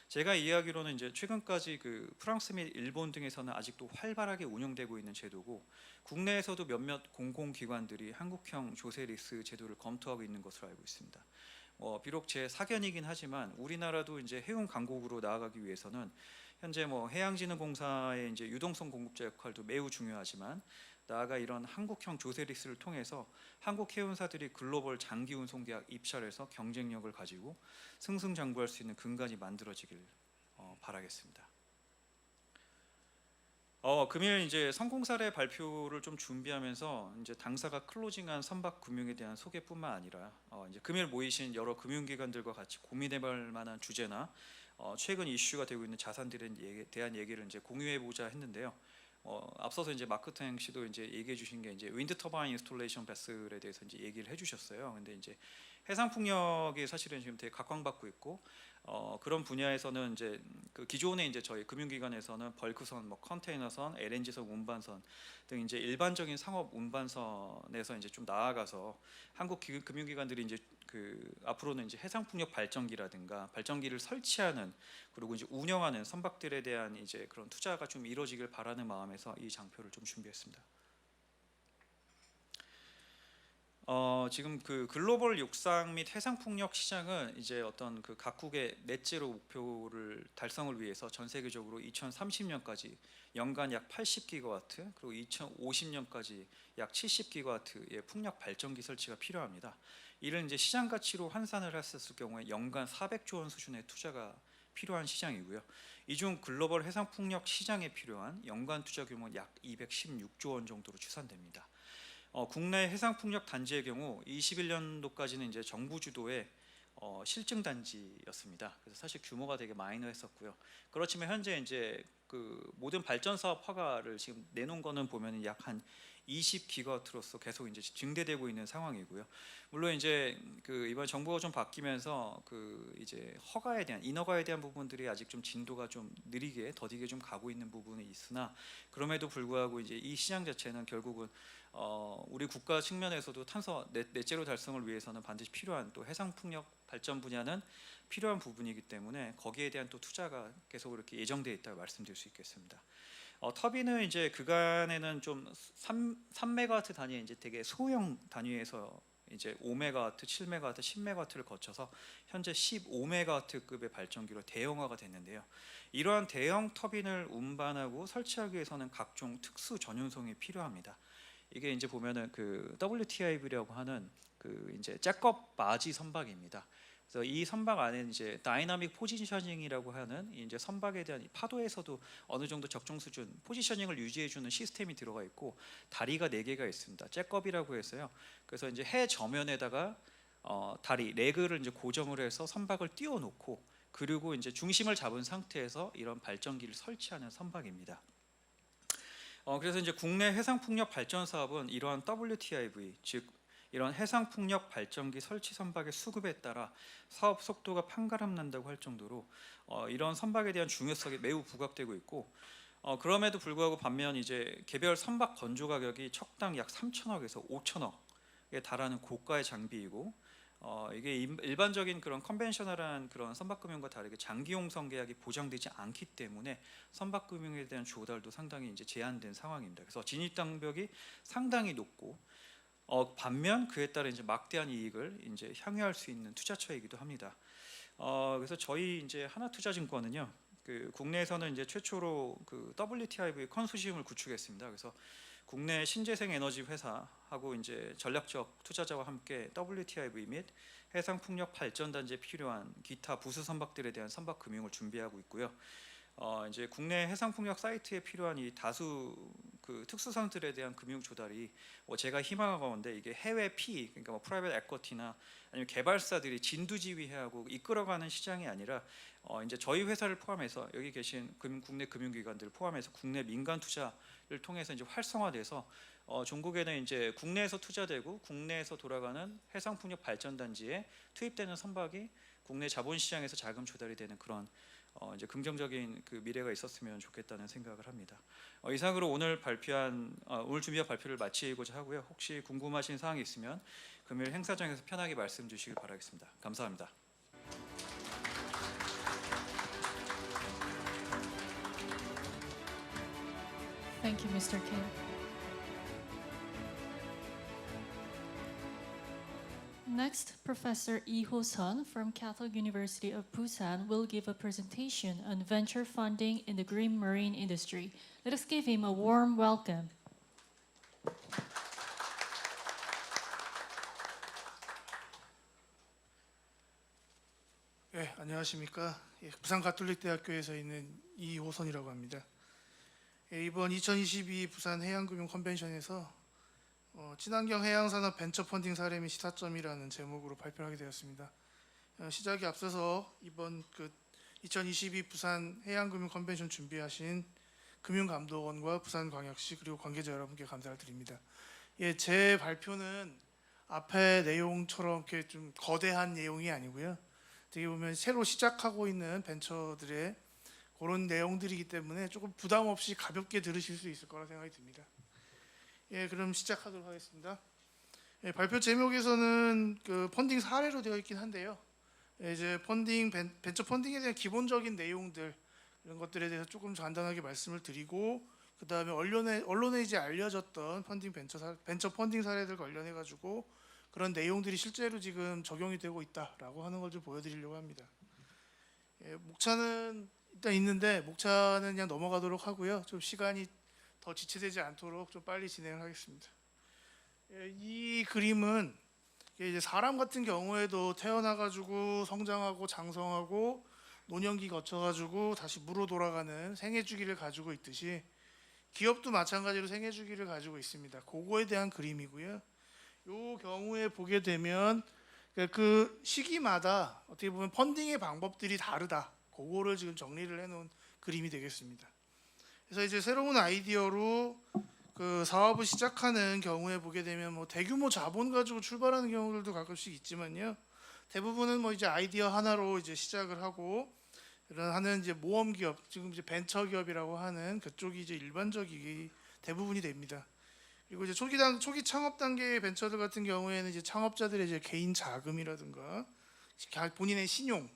G: 제가 이해하기로는 이제 최근까지 프랑스 및 일본 등에서는 아직도 활발하게 운영되고 있는 제도고 국내에서도 몇몇 공공기관들이 한국형 조세리스 제도를 검토하고 있는 것으로 알고 있습니다. 비록 제 사견이긴 하지만 우리나라도 이제 해운 강국으로 나아가기 위해서는 현재 해양진흥공사의 이제 유동성 공급자 역할도 매우 중요하지만 나아가 이런 한국형 조세리스를 통해서 한국 해운사들이 글로벌 장기 운송 계약 입찰에서 경쟁력을 가지고 승승장구할 수 있는 근간이 만들어지길 바라겠습니다. 금일 이제 성공 사례 발표를 좀 준비하면서 이제 당사가 클로징한 선박 금융에 대한 소개뿐만 아니라 이제 금일 모이신 여러 금융기관들과 같이 고민해볼 만한 주제나 최근 이슈가 되고 있는 자산들에 대한 얘기를 이제 공유해보자 했는데요. 앞서서 이제 마크탱 씨도 이제 얘기해 주신 게 이제 윈드 터바인 인스톨레이션 베슬에 대해서 이제 얘기를 해주셨어요. 근데 이제 해상 풍력이 사실은 지금 되게 각광받고 있고 그런 분야에서는 이제 기존에 이제 저희 금융기관에서는 벌크선, 컨테이너선, LNG선, 운반선 등 이제 일반적인 상업 운반선에서 이제 좀 나아가서 한국 금융기관들이 이제 앞으로는 이제 해상 풍력 발전기라든가 발전기를 설치하는 그리고 이제 운영하는 선박들에 대한 이제 그런 투자가 좀 이루어지길 바라는 마음에서 이 장표를 좀 준비했습니다. 지금 글로벌 육상 및 해상 풍력 시장은 이제 어떤 각국의 넷제로 목표를 달성을 위해서 전 세계적으로 2030년까지 연간 약 80기가와트 그리고 2050년까지 약 70기가와트의 풍력 발전기 설치가 필요합니다. 이를 이제 시장 가치로 환산을 했을 경우에 연간 400조 원 수준의 투자가 필요한 시장이고요. 이 중 글로벌 해상 풍력 시장에 필요한 연간 투자 규모는 약 216조 원 정도로 추산됩니다. 국내 해상 풍력 단지의 경우 21년도까지는 이제 정부 주도의 실증 단지였습니다. 그래서 사실 규모가 되게 마이너했었고요. 그렇지만 현재 이제 모든 발전 사업 허가를 지금 내놓은 거는 보면 약 한 20기가와트로서 계속 이제 증대되고 있는 상황이고요. 물론 이제 이번 정부가 좀 바뀌면서 이제 인허가에 대한 부분들이 아직 좀 진도가 좀 느리게 더디게 좀 가고 있는 부분이 있으나 그럼에도 불구하고 이제 이 시장 자체는 결국은 우리 국가 측면에서도 탄소 넷제로 달성을 위해서는 반드시 필요한 또 해상 풍력 발전 분야는 필요한 부분이기 때문에 거기에 대한 또 투자가 계속 이렇게 예정되어 있다고 말씀드릴 수 있겠습니다. 터빈은 이제 그간에는 좀 3메가와트 단위의 이제 되게 소형 단위에서 이제 5메가와트, 7메가와트, 10메가와트를 거쳐서 현재 15메가와트급의 발전기로 대형화가 됐는데요. 이러한 대형 터빈을 운반하고 설치하기 위해서는 각종 특수 전용성이 필요합니다. 이게 이제 보면은 WTIV라고 하는 이제 잭업 바지 선박입니다. 그래서 이 선박 안에 이제 다이나믹 포지셔닝이라고 하는 이제 선박에 대한 이 파도에서도 어느 정도 적정 수준 포지셔닝을 유지해주는 시스템이 들어가 있고 다리가 4개가 있습니다. 잭업이라고 해서요. 그래서 이제 해 저면에다가 다리 레그를 이제 고정을 해서 선박을 띄워놓고 그리고 이제 중심을 잡은 상태에서 이런 발전기를 설치하는 선박입니다. 그래서 이제 국내 해상풍력 발전 사업은 이러한 WTIV 즉 이런 해상풍력 발전기 설치 선박의 수급에 따라 사업 속도가 판가름 난다고 할 정도로 이런 선박에 대한 중요성이 매우 부각되고 있고 그럼에도 불구하고 반면 이제 개별 선박 건조 가격이 척당 약 3천억에서 5천억에 달하는 고가의 장비이고 이게 일반적인 그런 컨벤셔널한 그런 선박금융과 다르게 장기용 선계약이 보장되지 않기 때문에 선박금융에 대한 조달도 상당히 이제 제한된 상황입니다. 그래서 진입 장벽이 상당히 높고 반면 그에 따라 이제 막대한 이익을 이제 향유할 수 있는 투자처이기도 합니다. 그래서 저희 이제 하나투자증권은요, 그 국내에서는 이제 최초로 그 WTIV 컨소시엄을 구축했습니다. 그래서 국내 신재생 에너지 회사하고 이제 전략적 투자자와 함께 WTIV 및 해상 풍력 발전 단지에 필요한 기타 부수 선박들에 대한 선박 금융을 준비하고 있고요. 이제 국내 해상 풍력 사이트에 필요한 이 다수 그 특수선들에 대한 금융 조달이 제가 희망하건데 이게 해외 PE 그러니까 뭐 프라이빗 에쿼티나 아니면 개발사들이 진두지휘하고 이끌어가는 시장이 아니라 이제 저희 회사를 포함해서 여기 계신 국내 금융기관들 포함해서 국내 민간 투자를 통해서 이제 활성화돼서 종국에는 이제 국내에서 투자되고 국내에서 돌아가는 해상 풍력 발전 단지에 투입되는 선박이 국내 자본시장에서 자금 조달이 되는 그런 이제 긍정적인 그 미래가 있었으면 좋겠다는 생각을 합니다. 이상으로 오늘 준비한 발표를 마치고자 하고요. 혹시 궁금하신 사항이 있으면 금요일 행사장에서 편하게 말씀 주시길 바라겠습니다. 감사합니다.
A: Thank you, Mr. Kim. Next, Professor Lee Ho-sun from Catholic University of Busan will give a presentation on venture funding in the green marine industry. Let us give him a warm welcome.
H: 네, 안녕하십니까. 부산 가톨릭대학교에서 있는 이호선이라고 합니다. 이번 2022 부산 해양금융 컨벤션에서 친환경 해양산업 벤처 펀딩 사례 및 시사점이라는 제목으로 발표하게 되었습니다. 시작에 앞서서 이번 2022 부산 해양금융 컨벤션 준비하신 금융감독원과 부산광역시 그리고 관계자 여러분께 감사를 드립니다. 제 발표는 앞에 내용처럼 이렇게 좀 거대한 내용이 아니고요. 어떻게 보면 새로 시작하고 있는 벤처들의 그런 내용들이기 때문에 조금 부담 없이 가볍게 들으실 수 있을 거라 생각이 듭니다. 그럼 시작하도록 하겠습니다. 발표 제목에서는 그 펀딩 사례로 되어 있긴 한데요. 이제 벤처 펀딩에 대한 기본적인 내용들 이런 것들에 대해서 조금 간단하게 말씀을 드리고 그 다음에 언론에 이제 알려졌던 벤처 펀딩 사례들 관련해 가지고 그런 내용들이 실제로 지금 적용이 되고 있다라고 하는 걸 좀 보여드리려고 합니다. 목차는 일단 있는데 목차는 그냥 넘어가도록 하고요. 좀 시간이 더 지체되지 않도록 좀 빨리 진행을 하겠습니다. 이 그림은 이제 사람 같은 경우에도 태어나가지고 성장하고 장성하고 노년기 거쳐가지고 다시 무로 돌아가는 생애 주기를 가지고 있듯이 기업도 마찬가지로 생애 주기를 가지고 있습니다. 그거에 대한 그림이고요. 이 경우에 보게 되면 그 시기마다 어떻게 보면 펀딩의 방법들이 다르다. 그거를 지금 정리를 해놓은 그림이 되겠습니다. 그래서 이제 새로운 아이디어로 그 사업을 시작하는 경우에 보게 되면 뭐 대규모 자본 가지고 출발하는 경우들도 가끔씩 있지만요. 대부분은 뭐 이제 아이디어 하나로 이제 시작을 하고 하는 이제 모험 기업, 지금 이제 벤처 기업이라고 하는 그쪽이 이제 일반적이 대부분이 됩니다. 그리고 이제 초기 창업 단계의 벤처들 같은 경우에는 이제 창업자들의 이제 개인 자금이라든가 본인의 신용,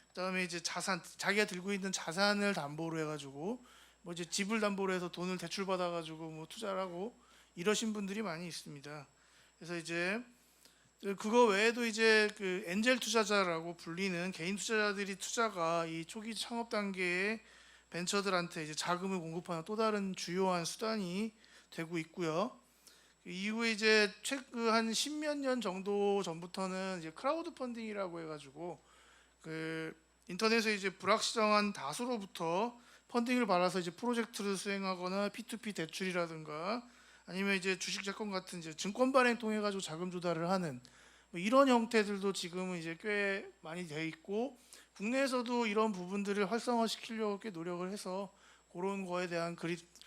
H: 그다음에 이제 자산, 자기가 들고 있는 자산을 담보로 해가지고 뭐 이제 집을 담보로 해서 돈을 대출 받아가지고 뭐 투자를 하고 이러신 분들이 많이 있습니다. 그래서 이제 그거 외에도 이제 그 엔젤 투자자라고 불리는 개인 투자자들이 투자가 이 초기 창업 단계의 벤처들한테 이제 자금을 공급하는 또 다른 주요한 수단이 되고 있고요. 이후에 이제 최근 한 십몇 년 정도 전부터는 이제 크라우드 펀딩이라고 해가지고 그 인터넷에 이제 불확실한 다수로부터 펀딩을 받아서 이제 프로젝트를 수행하거나 P2P 대출이라든가 아니면 이제 주식 채권 같은 이제 증권 발행 통해 가지고 자금 조달을 하는 뭐 이런 형태들도 지금은 이제 꽤 많이 돼 있고 국내에서도 이런 부분들을 활성화시키려고 꽤 노력을 해서 그런 거에 대한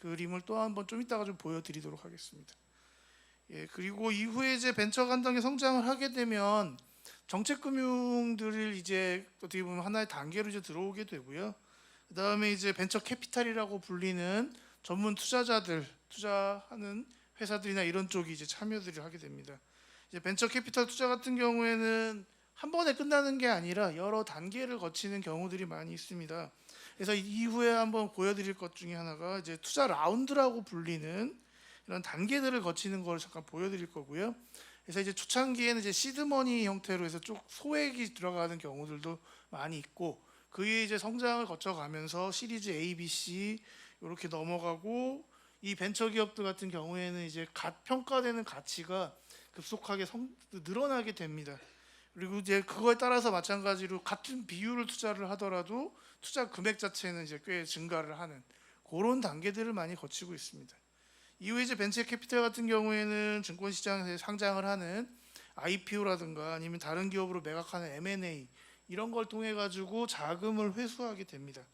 H: 그림을 또 한번 좀 이따가 좀 보여드리도록 하겠습니다. 예, 그리고 이후에 이제 벤처 간당의 성장을 하게 되면 정책금융들을 이제 어떻게 보면 하나의 단계로 이제 들어오게 되고요. 그 다음에 이제 벤처 캐피탈이라고 불리는 전문 투자자들, 투자하는 회사들이나 이런 쪽이 이제 참여들을 하게 됩니다. 이제 벤처 캐피탈 투자 같은 경우에는 한 번에 끝나는 게 아니라 여러 단계를 거치는 경우들이 많이 있습니다. 그래서 이후에 한번 보여드릴 것 중에 하나가 이제 투자 라운드라고 불리는 이런 단계들을 거치는 걸 잠깐 보여드릴 거고요. 그래서 이제 초창기에는 이제 시드머니 형태로 해서 쭉 소액이 들어가는 경우들도 많이 있고 그 이후에 이제 성장을 거쳐가면서 시리즈 A, B, C 이렇게 넘어가고 이 벤처 기업들 같은 경우에는 이제 평가되는 가치가 급속하게 늘어나게 됩니다. 그리고 이제 그거에 따라서 마찬가지로 같은 비율을 투자를 하더라도 투자 금액 자체는 이제 꽤 증가를 하는 그런 단계들을 많이 거치고 있습니다. 이후에 이제 벤처 캐피탈 같은 경우에는 증권 시장에서 상장을 하는 IPO라든가 아니면 다른 기업으로 매각하는 M&A 이런 걸 통해 가지고 자금을 회수하게 됩니다.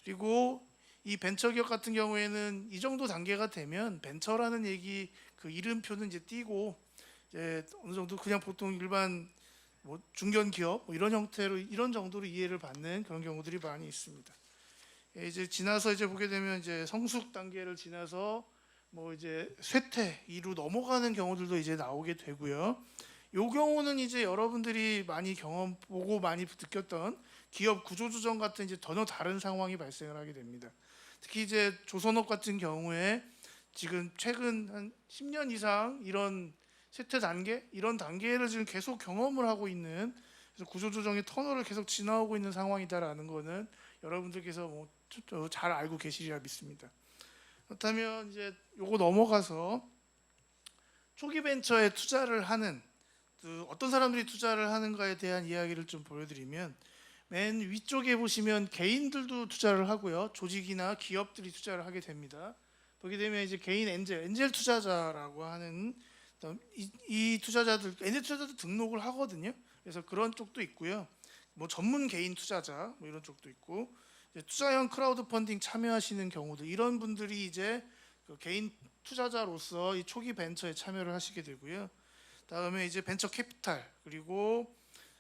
H: 그리고 이 벤처 기업 같은 경우에는 이 정도 단계가 되면 벤처라는 얘기 그 이름표는 이제 띄고 이제 어느 정도 그냥 보통 일반 뭐 중견 기업 뭐 이런 형태로 이런 정도로 이해를 받는 그런 경우들이 많이 있습니다. 예, 이제 지나서 이제 보게 되면 이제 성숙 단계를 지나서 뭐 이제 쇠퇴2로 넘어가는 경우들도 이제 나오게 되고요. 요 경우는 이제 여러분들이 많이 경험 보고 많이 느꼈던 기업 구조조정 같은 이제 전혀 다른 상황이 발생을 하게 됩니다. 특히 이제 조선업 같은 경우에 지금 최근 한 10년 이상 이런 쇠퇴 단계 이런 단계를 지금 계속 경험을 하고 있는 그래서 구조조정의 터널을 계속 지나오고 있는 상황이다라는 거는 여러분들께서 뭐 잘 알고 계시리라 믿습니다. 그렇다면 이제 요거 넘어가서 초기 벤처에 투자를 하는 어떤 사람들이 투자를 하는가에 대한 이야기를 좀 보여드리면 맨 위쪽에 보시면 개인들도 투자를 하고요. 조직이나 기업들이 투자를 하게 됩니다. 보게 되면 이제 개인 엔젤 투자자라고 하는 이 투자자들 엔젤 투자자도 등록을 하거든요. 그래서 그런 쪽도 있고요. 뭐 전문 개인 투자자 뭐 이런 쪽도 있고 이제 투자형 크라우드 펀딩 참여하시는 경우들 이런 분들이 이제 그 개인 투자자로서 이 초기 벤처에 참여를 하시게 되고요. 다음에 이제 벤처 캐피탈 그리고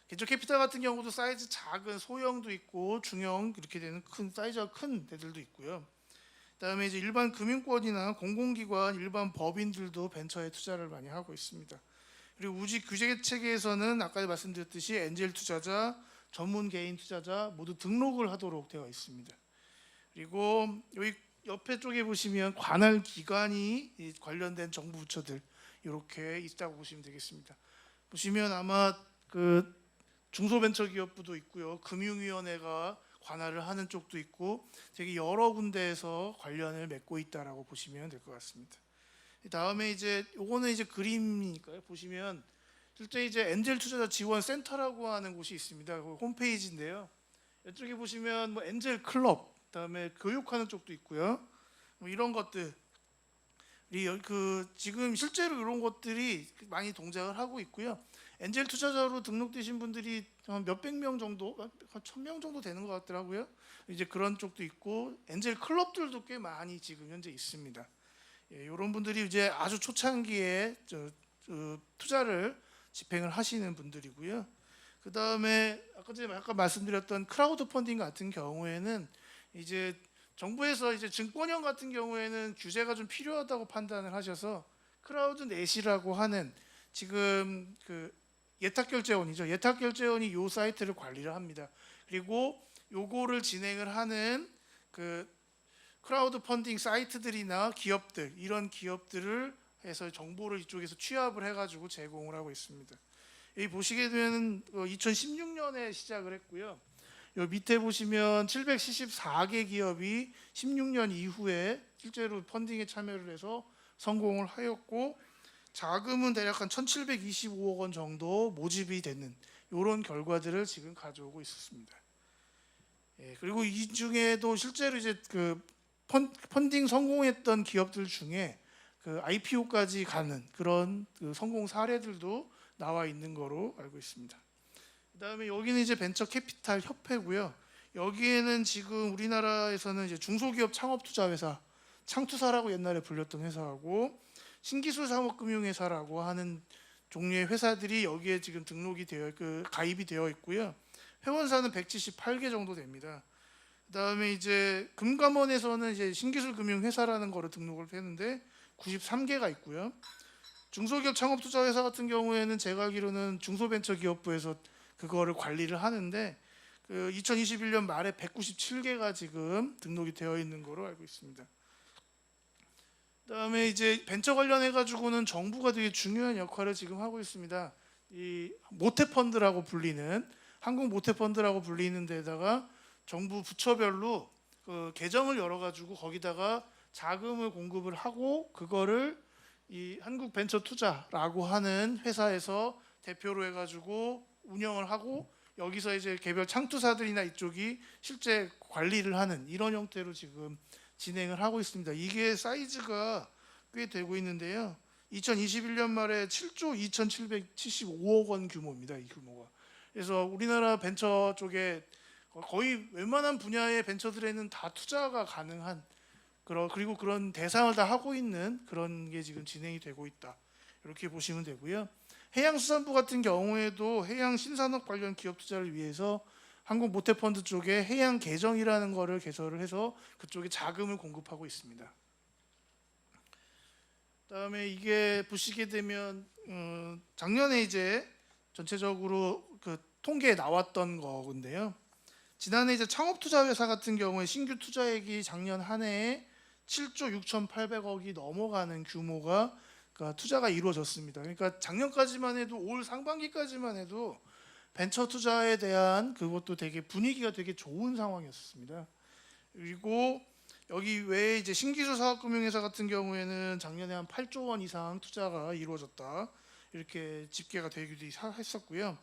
H: 벤처 캐피탈 같은 경우도 사이즈 작은 소형도 있고 중형 이렇게 되는 큰 사이즈가 큰 데들도 있고요. 그다음에 이제 일반 금융권이나 공공기관, 일반 법인들도 벤처에 투자를 많이 하고 있습니다. 그리고 우지 규제 체계에서는 아까 말씀드렸듯이 엔젤 투자자, 전문 개인 투자자 모두 등록을 하도록 되어 있습니다. 그리고 여기 옆에 쪽에 보시면 관할 기관이 관련된 정부 부처들 이렇게 있다고 보시면 되겠습니다. 보시면 아마 그 중소벤처기업부도 있고요, 금융위원회가 관할을 하는 쪽도 있고 되게 여러 군데에서 관련을 맺고 있다라고 보시면 될 것 같습니다. 다음에 이제 요거는 이제 그림이니까요. 보시면 실제 이제 엔젤 투자자 지원 센터라고 하는 곳이 있습니다. 그 홈페이지인데요. 이쪽에 보시면 뭐 엔젤 클럽, 그다음에 교육하는 쪽도 있고요. 뭐 이런 것들이 그 지금 실제로 이런 것들이 많이 동작을 하고 있고요. 엔젤 투자자로 등록되신 분들이 한 몇백 명 정도, 한 1000명 정도 되는 것 같더라고요. 이제 그런 쪽도 있고 엔젤 클럽들도 꽤 많이 지금 현재 있습니다. 예, 이런 분들이 이제 아주 초창기에 투자를 집행을 하시는 분들이고요. 그 다음에 아까 말씀드렸던 크라우드 펀딩 같은 경우에는 이제 정부에서 이제 증권형 같은 경우에는 규제가 좀 필요하다고 판단을 하셔서 크라우드 넷이라고 하는 지금 그 예탁결제원이죠. 예탁결제원이 요 사이트를 관리를 합니다. 그리고 요거를 진행을 하는 그 크라우드 펀딩 사이트들이나 기업들 이런 기업들을 해서 정보를 이쪽에서 취합을 해가지고 제공을 하고 있습니다. 여기 보시게 되면 2016년에 시작을 했고요. 요 밑에 보시면 774개 기업이 16년 이후에 실제로 펀딩에 참여를 해서 성공을 하였고 자금은 대략 한 1,725억 원 정도 모집이 되는 이런 결과들을 지금 가져오고 있었습니다. 예, 그리고 이 중에도 실제로 이제 그 펀딩 성공했던 기업들 중에 그 IPO까지 가는 그런 그 성공 사례들도 나와 있는 거로 알고 있습니다. 그다음에 여기는 이제 벤처 캐피탈 협회고요. 여기에는 지금 우리나라에서는 이제 중소기업 창업투자회사, 창투사라고 옛날에 불렸던 회사하고 신기술 상업금융회사라고 하는 종류의 회사들이 여기에 지금 등록이 되어 가입이 되어 있고요. 회원사는 178개 정도 됩니다. 그다음에 이제 금감원에서는 이제 신기술금융회사라는 거로 등록을 했는데 93개가 있고요. 중소기업 창업투자회사 같은 경우에는 제가 알기로는 중소벤처기업부에서 그거를 관리를 하는데 그 2021년 말에 197개가 지금 등록이 되어 있는 거로 알고 있습니다. 그다음에 이제 벤처 관련해 가지고는 정부가 되게 중요한 역할을 지금 하고 있습니다. 이 모태펀드라고 불리는 한국 모태펀드라고 불리는 데다가 정부 부처별로 그 계정을 열어 가지고 거기다가 자금을 공급을 하고 그거를 이 한국벤처투자라고 하는 회사에서 대표로 해가지고 운영을 하고 여기서 이제 개별 창투사들이나 이쪽이 실제 관리를 하는 이런 형태로 지금 진행을 하고 있습니다. 이게 사이즈가 꽤 되고 있는데요. 2021년 말에 7조 2,775억 원 규모입니다. 이 규모가. 그래서 우리나라 벤처 쪽에 거의 웬만한 분야의 벤처들에는 다 투자가 가능한 그리고 그런 대상을 다 하고 있는 그런 게 지금 진행이 되고 있다. 이렇게 보시면 되고요. 해양수산부 같은 경우에도 해양 신산업 관련 기업 투자를 위해서 한국 모태펀드 쪽에 해양 계정이라는 거를 개설을 해서 그쪽에 자금을 공급하고 있습니다. 그다음에 이게 보시게 되면 작년에 이제 전체적으로 그 통계에 나왔던 거인데요. 지난해 이제 창업투자회사 같은 경우에 신규 투자액이 작년 한 해에 7조 6,800억이 넘어가는 규모가 그러니까 투자가 이루어졌습니다. 그러니까 작년까지만 해도 올 상반기까지만 해도 벤처 투자에 대한 그것도 되게 분위기가 되게 좋은 상황이었습니다. 그리고 여기 외에 이제 신기술 사업금융회사 같은 경우에는 작년에 한 8조 원 이상 투자가 이루어졌다 이렇게 집계가 되기도 했었고요.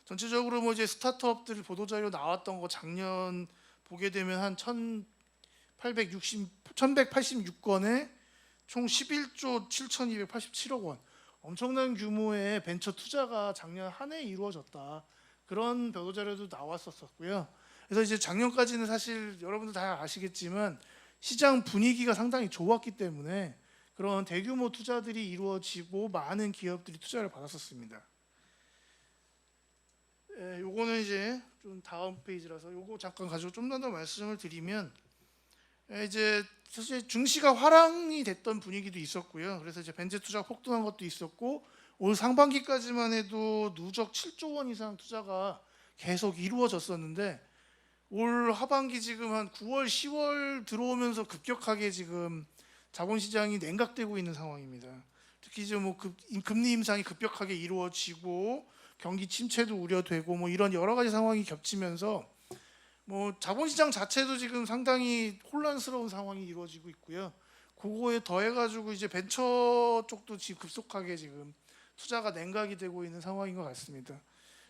H: 전체적으로 뭐 이제 스타트업들 보도자료 나왔던 거 작년 보게 되면 한 1,186건에 총 11조 7,287억 원 엄청난 규모의 벤처 투자가 작년 한 해에 이루어졌다. 그런 보도자료도 나왔었고요. 그래서 이제 작년까지는 사실 여러분들 다 아시겠지만 시장 분위기가 상당히 좋았기 때문에 그런 대규모 투자들이 이루어지고 많은 기업들이 투자를 받았었습니다. 요거는 이제 좀 다음 페이지라서 요거 잠깐 가지고 좀 더 말씀을 드리면 이제 사실 증시가 화랑이 됐던 분위기도 있었고요. 그래서 이제 벤처 투자가 폭등한 것도 있었고 올 상반기까지만 해도 누적 7조 원 이상 투자가 계속 이루어졌었는데 올 하반기 지금 한 9월, 10월 들어오면서 급격하게 지금 자본시장이 냉각되고 있는 상황입니다. 특히 이제 뭐 금리 인상이 급격하게 이루어지고 경기 침체도 우려되고 뭐 이런 여러 가지 상황이 겹치면서 뭐 자본시장 자체도 지금 상당히 혼란스러운 상황이 이루어지고 있고요. 그거에 더해가지고 이제 벤처 쪽도 지금 급속하게 지금 투자가 냉각이 되고 있는 상황인 것 같습니다.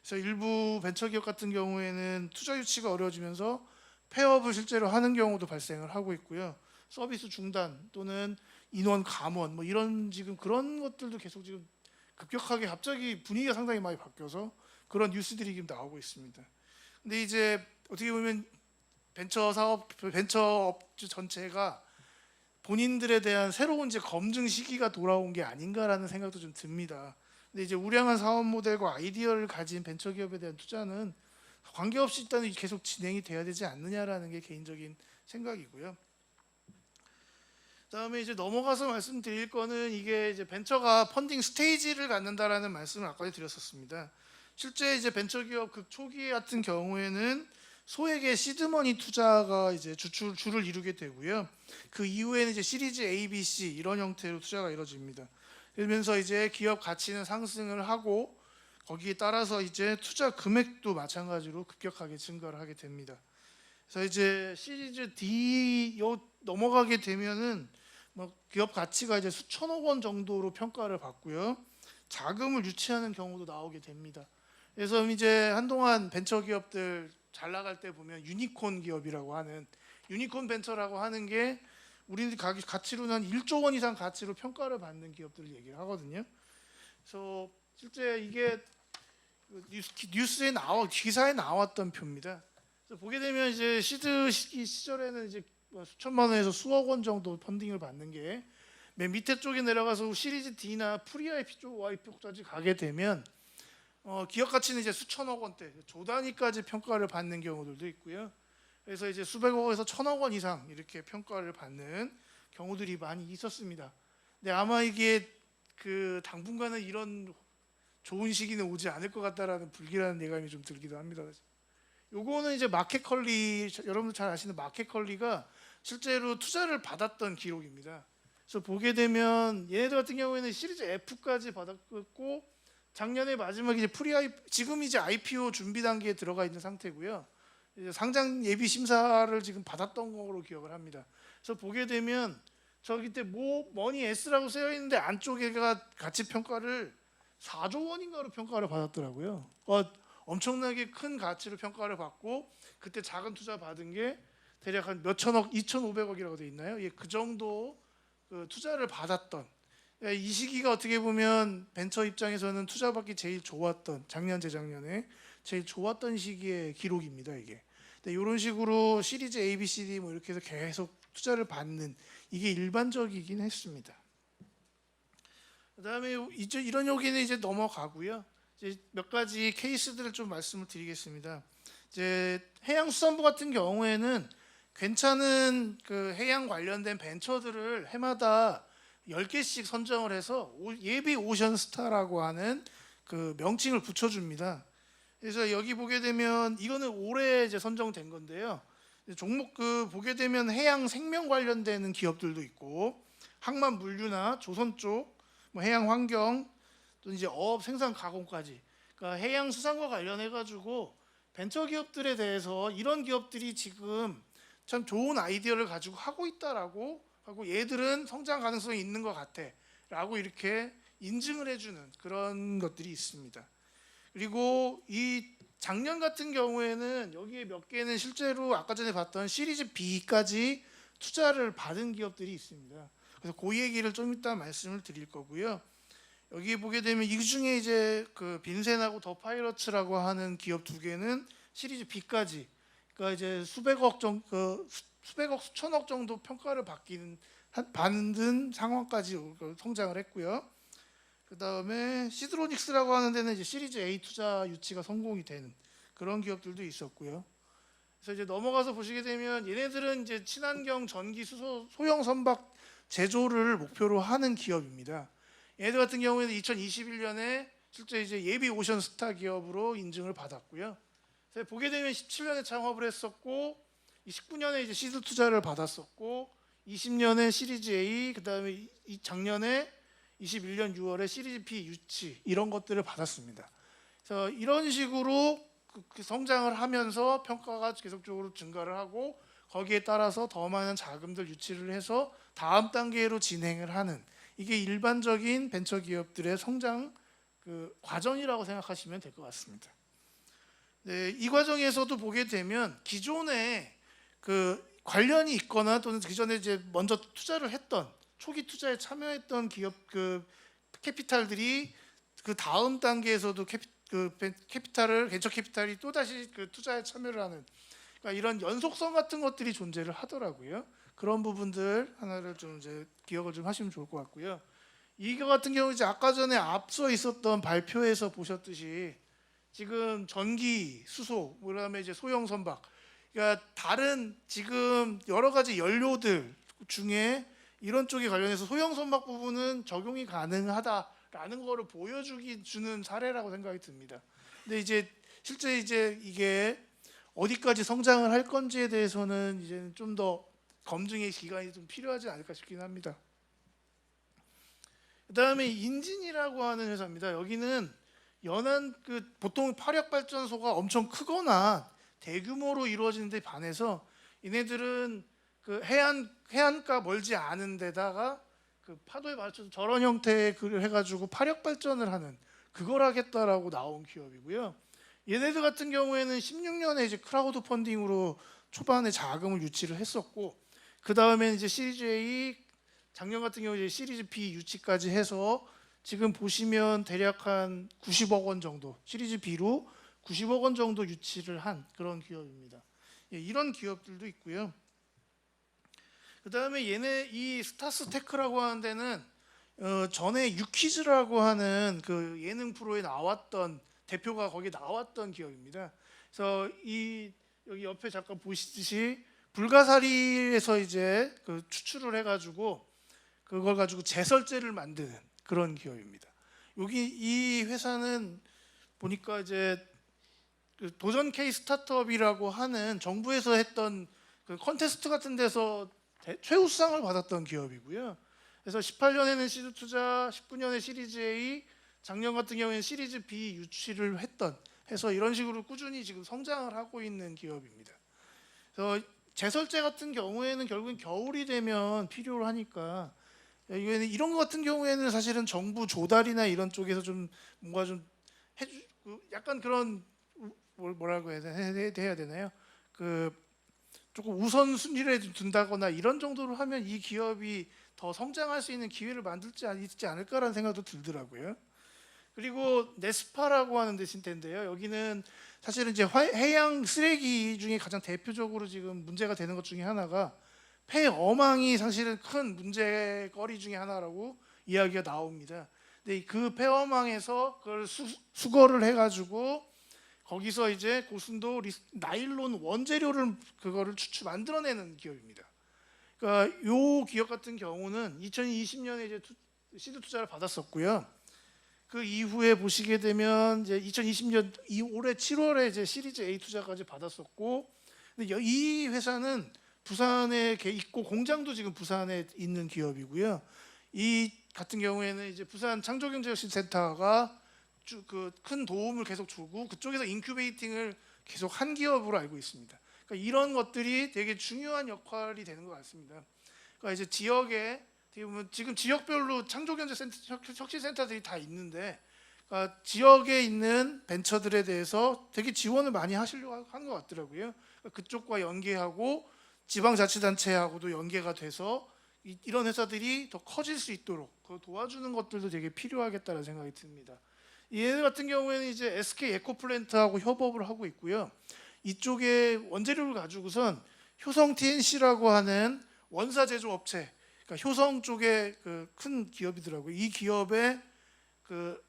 H: 그래서 일부 벤처기업 같은 경우에는 투자 유치가 어려워지면서 폐업을 실제로 하는 경우도 발생을 하고 있고요. 서비스 중단 또는 인원 감원 뭐 이런 지금 그런 것들도 계속 지금 급격하게 갑자기 분위기가 상당히 많이 바뀌어서 그런 뉴스들이 지금 나오고 있습니다. 근데 이제 어떻게 보면 벤처업주 전체가 본인들에 대한 새로운 이제 검증 시기가 돌아온 게 아닌가라는 생각도 좀 듭니다. 근데 이제 우량한 사업 모델과 아이디어를 가진 벤처기업에 대한 투자는 관계없이 일단 계속 진행이 돼야 되지 않느냐라는 게 개인적인 생각이고요. 그다음에 이제 넘어가서 말씀드릴 거는 이게 이제 벤처가 펀딩 스테이지를 갖는다라는 말씀을 아까 드렸었습니다. 실제 이제 벤처기업 그 초기 같은 경우에는 소액의 시드머니 투자가 이제 주를 이루게 되고요. 그 이후에는 이제 시리즈 A, B, C 이런 형태로 투자가 이루어집니다. 그러면서 이제 기업 가치는 상승을 하고 거기에 따라서 이제 투자 금액도 마찬가지로 급격하게 증가를 하게 됩니다. 그래서 이제 시리즈 D 넘어가게 되면은 뭐 기업 가치가 이제 수천억 원 정도로 평가를 받고요. 자금을 유치하는 경우도 나오게 됩니다. 그래서 이제 한동안 벤처 기업들 잘 나갈 때 보면 유니콘 기업이라고 하는 유니콘 벤처라고 하는 게 우리 가치로는 한 1조 원 이상 가치로 평가를 받는 기업들을 얘기를 하거든요. 그래서 실제 이게 뉴스에 기사에 나왔던 표입니다. 그래서 보게 되면 이제 시드 시절에는 이제 수천만 원에서 수억 원 정도 펀딩을 받는 게 맨 밑에 쪽에 내려가서 시리즈 D나 프리IP 쪽 YP까지 가게 되면 기업 가치는 이제 수천억 원대, 조 단위까지 평가를 받는 경우들도 있고요. 그래서 이제 수백억에서 천억 원 이상 이렇게 평가를 받는 경우들이 많이 있었습니다. 근데 아마 이게 그 당분간은 이런 좋은 시기는 오지 않을 것 같다라는 불길한 예감이 좀 들기도 합니다. 요거는 이제 마켓컬리, 여러분들 잘 아시는 마켓컬리가 실제로 투자를 받았던 기록입니다. 그래서 보게 되면 얘네들 같은 경우에는 시리즈 F까지 받았고 작년에 마지막에 이제 지금 이제 IPO 준비 단계에 들어가 있는 상태고요. 이제 상장 예비 심사를 지금 받았던 거로 기억을 합니다. 그래서 보게 되면 저기 때 머니 S라고 쓰여 있는데 안쪽에가 가치 평가를 4조 원인가로 평가를 받았더라고요. 엄청나게 큰 가치로 평가를 받고 그때 작은 투자 받은 게 대략 한 몇천억, 2,500억이라고 돼 있나요? 예, 그 정도 그 투자를 받았던 이 시기가 어떻게 보면 벤처 입장에서는 투자받기 제일 좋았던 작년 재작년에 제일 좋았던 시기의 기록입니다. 이게. 근데 이런 식으로 시리즈 A, B, C, D 뭐 이렇게 해서 계속 투자를 받는 이게 일반적이긴 했습니다. 그다음에 이제 이런 여기는 이제 넘어가고요. 이제 몇 가지 케이스들을 좀 말씀을 드리겠습니다. 이제 해양수산부 같은 경우에는 괜찮은 그 해양 관련된 벤처들을 해마다 10개씩 선정을 해서 예비 오션스타라고 하는 그 명칭을 붙여줍니다. 그래서 여기 보게 되면 이거는 올해 이제 선정된 건데요. 종목 그 보게 되면 해양 생명 관련되는 기업들도 있고 항만 물류나 조선 쪽, 뭐 해양 환경 또 이제 어업 생산 가공까지 그러니까 해양 수산과 관련해 가지고 벤처 기업들에 대해서 이런 기업들이 지금 참 좋은 아이디어를 가지고 하고 있다라고 하고 얘들은 성장 가능성이 있는 것 같아라고 이렇게 인증을 해주는 그런 것들이 있습니다. 그리고 이 작년 같은 경우에는 여기에 몇 개는 실제로 아까 전에 봤던 시리즈 B까지 투자를 받은 기업들이 있습니다. 그래서 그 얘기를 좀 이따 말씀을 드릴 거고요. 여기 보게 되면 이 중에 이제 그 빈센하고 더 파이러츠라고 하는 기업 두 개는 시리즈 B까지 그러니까 이제 수백억 수천억 정도 평가를 받는 상황까지 성장을 했고요. 그 다음에 시드로닉스라고 하는 데는 이제 시리즈 A 투자 유치가 성공이 되는 그런 기업들도 있었고요. 그래서 이제 넘어가서 보시게 되면 얘네들은 이제 친환경 전기 수소 소형 선박 제조를 목표로 하는 기업입니다. 얘네들 같은 경우에는 2021년에 실제 이제 예비 오션 스타 기업으로 인증을 받았고요. 그래서 보게 되면 17년에 창업을 했었고 19년에 이제 시드 투자를 받았었고 20년에 시리즈 A 그다음에 작년에 21년 6월에 시리즈 B 유치 이런 것들을 받았습니다. 그래서 이런 식으로 그 성장을 하면서 평가가 계속적으로 증가를 하고 거기에 따라서 더 많은 자금들 유치를 해서 다음 단계로 진행을 하는 이게 일반적인 벤처 기업들의 성장 그 과정이라고 생각하시면 될 것 같습니다. 네, 이 과정에서도 보게 되면 기존에 그 관련이 있거나 또는 기존에 이제 먼저 투자를 했던 초기 투자에 참여했던 기업 그 캐피탈들이 그 다음 단계에서도 캐피탈을 벤처 캐피탈이 또 다시 그 투자에 참여를 하는 그러니까 이런 연속성 같은 것들이 존재를 하더라고요. 그런 부분들 하나를 좀 이제 기억을 좀 하시면 좋을 것 같고요. 이거 같은 경우 이제 아까 전에 앞서 있었던 발표에서 보셨듯이 지금 전기, 수소, 그다음에 이제 소형 선박, 그러니까 다른 지금 여러 가지 연료들 중에 이런 쪽에 관련해서 소형 선박 부분은 적용이 가능하다라는 거를 주는 사례라고 생각이 듭니다. 근데 이제 실제 이제 이게 어디까지 성장을 할 건지에 대해서는 이제는 좀 더 검증의 기간이 좀 필요하지 않을까 싶긴 합니다. 그다음에 인진이라고 하는 회사입니다. 여기는 연안 그 보통 화력 발전소가 엄청 크거나 대규모로 이루어지는 데 반해서 얘네들은 그 해안가 멀지 않은 데다가 그 파도에 맞춰서 저런 형태의 글을 해가지고 파력 발전을 하는 그걸 하겠다라고 나온 기업이고요. 얘네들 같은 경우에는 16년에 이제 크라우드 펀딩으로 초반에 자금을 유치를 했었고, 그 다음에 이제 시리즈 A, 작년 같은 경우 이제 시리즈 B 유치까지 해서 지금 보시면 대략 한 90억 원 정도, 시리즈 B로 90억 원 정도 유치를 한 그런 기업입니다. 예, 이런 기업들도 있고요. 그 다음에 얘네 이 스타스테크라고 하는 데는 전에 유퀴즈라고 하는 그 예능 프로에 나왔던 대표가 거기 나왔던 기업입니다. 그래서 이 여기 옆에 잠깐 보시듯이 불가사리에서 이제 그 추출을 해가지고 그걸 가지고 제설제를 만드는 그런 기업입니다. 여기 이 회사는 보니까 이제 그 도전 K 스타트업이라고 하는 정부에서 했던 그 컨테스트 같은 데서 최우수상을 받았던 기업이고요. 그래서 18년에는 시드 투자, 19년에 시리즈 A, 작년 같은 경우에는 시리즈 B 유치를 했던 해서 이런 식으로 꾸준히 지금 성장을 하고 있는 기업입니다. 그래서 제설제 같은 경우에는 결국엔 겨울이 되면 필요로 하니까 이런 것 같은 경우에는 사실은 정부 조달이나 이런 쪽에서 좀 뭔가 좀 해주 약간 그런 뭐라고 해야 되나요? 그 조금 우선순위를 둔다거나 이런 정도로 하면 이 기업이 더 성장할 수 있는 기회를 만들지 있지 않을까라는 생각도 들더라고요. 그리고 네스파라고 하는 데인데요. 여기는 사실은 이제 해양 쓰레기 중에 가장 대표적으로 지금 문제가 되는 것 중에 하나가 폐어망이 사실은 큰 문제거리 중에 하나라고 이야기가 나옵니다. 근데 그 폐어망에서 그걸 수거를 해가지고 거기서 이제 고순도 나일론 원재료를 그거를 만들어내는 기업입니다. 그러니까 이 기업 같은 경우는 2020년에 이제 시드 투자를 받았었고요. 그 이후에 보시게 되면 이제 2020년 올해 7월에 이제 시리즈 A 투자까지 받았었고, 근데 이 회사는 부산에 있고 공장도 지금 부산에 있는 기업이고요. 이 같은 경우에는 이제 부산 창조경제혁신센터가 그 큰 도움을 계속 주고 그쪽에서 인큐베이팅을 계속 한 기업으로 알고 있습니다. 그러니까 이런 것들이 되게 중요한 역할이 되는 것 같습니다. 그러니까 이제 지역에 지금 지역별로 창조경제혁신센터들이 다 있는데, 그러니까 지역에 있는 벤처들에 대해서 되게 지원을 많이 하시려고 하는 것 같더라고요. 그러니까 그쪽과 연계하고 지방자치단체하고도 연계가 돼서 이런 회사들이 더 커질 수 있도록 도와주는 것들도 되게 필요하겠다는 생각이 듭니다. 얘네 같은 경우에는 이제 SK 에코플랜트하고 협업을 하고 있고요. 이쪽에 원재료를 가지고선 효성 TNC라고 하는 원사 제조 업체, 그러니까 효성 쪽에 그 큰 기업이더라고요. 이 기업의 그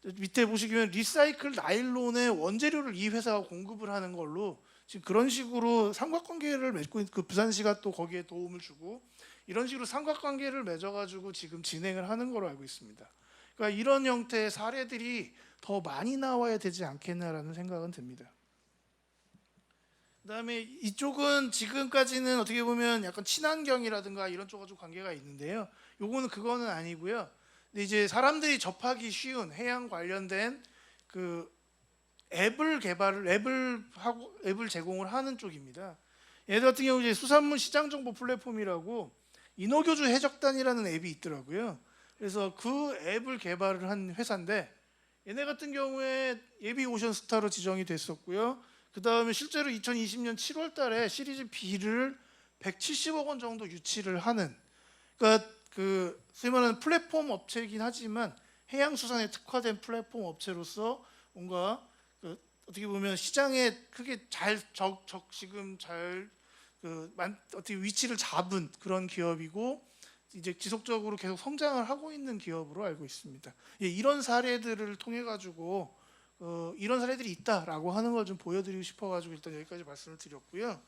H: 밑에 보시면 리사이클 나일론의 원재료를 이 회사가 공급을 하는 걸로 지금 그런 식으로 삼각관계를 맺고 그 부산시가 또 거기에 도움을 주고 이런 식으로 삼각관계를 맺어가지고 지금 진행을 하는 걸로 알고 있습니다. 그러니까 이런 형태의 사례들이 더 많이 나와야 되지 않겠나라는 생각은 듭니다. 그다음에 이쪽은 지금까지는 어떻게 보면 약간 친환경이라든가 이런 쪽하고 관계가 있는데요. 그거는 아니고요. 근데 이제 사람들이 접하기 쉬운 해양 관련된 그 앱을 제공을 하는 쪽입니다. 얘들 같은 경우 이제 수산물 시장 정보 플랫폼이라고 인어교주 해적단이라는 앱이 있더라고요. 그래서 그 앱을 개발을 한 회사인데 얘네 같은 경우에 예비 오션 스타로 지정이 됐었고요. 그 다음에 실제로 2020년 7월 달에 시리즈 B를 170억 원 정도 유치를 하는, 그러니까 그 소위 말하는 플랫폼 업체이긴 하지만 해양수산에 특화된 플랫폼 업체로서 뭔가 그 어떻게 보면 시장에 크게 지금 어떻게 위치를 잡은 그런 기업이고 이제 지속적으로 계속 성장을 하고 있는 기업으로 알고 있습니다. 예, 이런 사례들을 통해 가지고 이런 사례들이 있다라고 하는 걸 좀 보여드리고 싶어가지고 일단 여기까지 말씀을 드렸고요.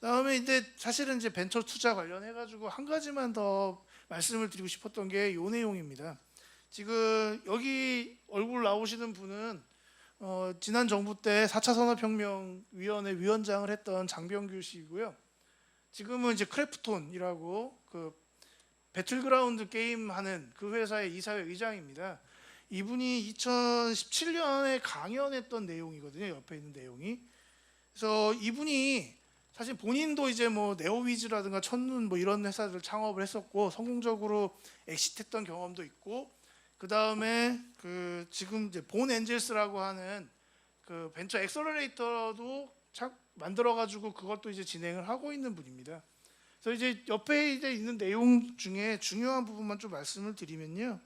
H: 다음에 이제 사실은 이제 벤처 투자 관련해 가지고 한 가지만 더 말씀을 드리고 싶었던 게 이 내용입니다. 지금 여기 얼굴 나오시는 분은 지난 정부 때 4차 산업혁명위원회 위원장을 했던 장병규 씨이고요. 지금은 이제 크래프톤이라고 그 배틀그라운드 게임 하는 그 회사의 이사회 의장입니다. 이분이 2017년에 강연했던 내용이거든요. 옆에 있는 내용이. 그래서 이분이 사실 본인도 이제 뭐 네오위즈라든가 첫눈 뭐 이런 회사들 창업을 했었고 성공적으로 엑시트했던 경험도 있고, 그 다음에 그 지금 이제 본 엔젤스라고 하는 그 벤처 엑셀러레이터도 만들어가지고 그것도 이제 진행을 하고 있는 분입니다. 그래서 이제 옆에 이제 있는 내용 중에 중요한 부분만 좀 말씀을 드리면요.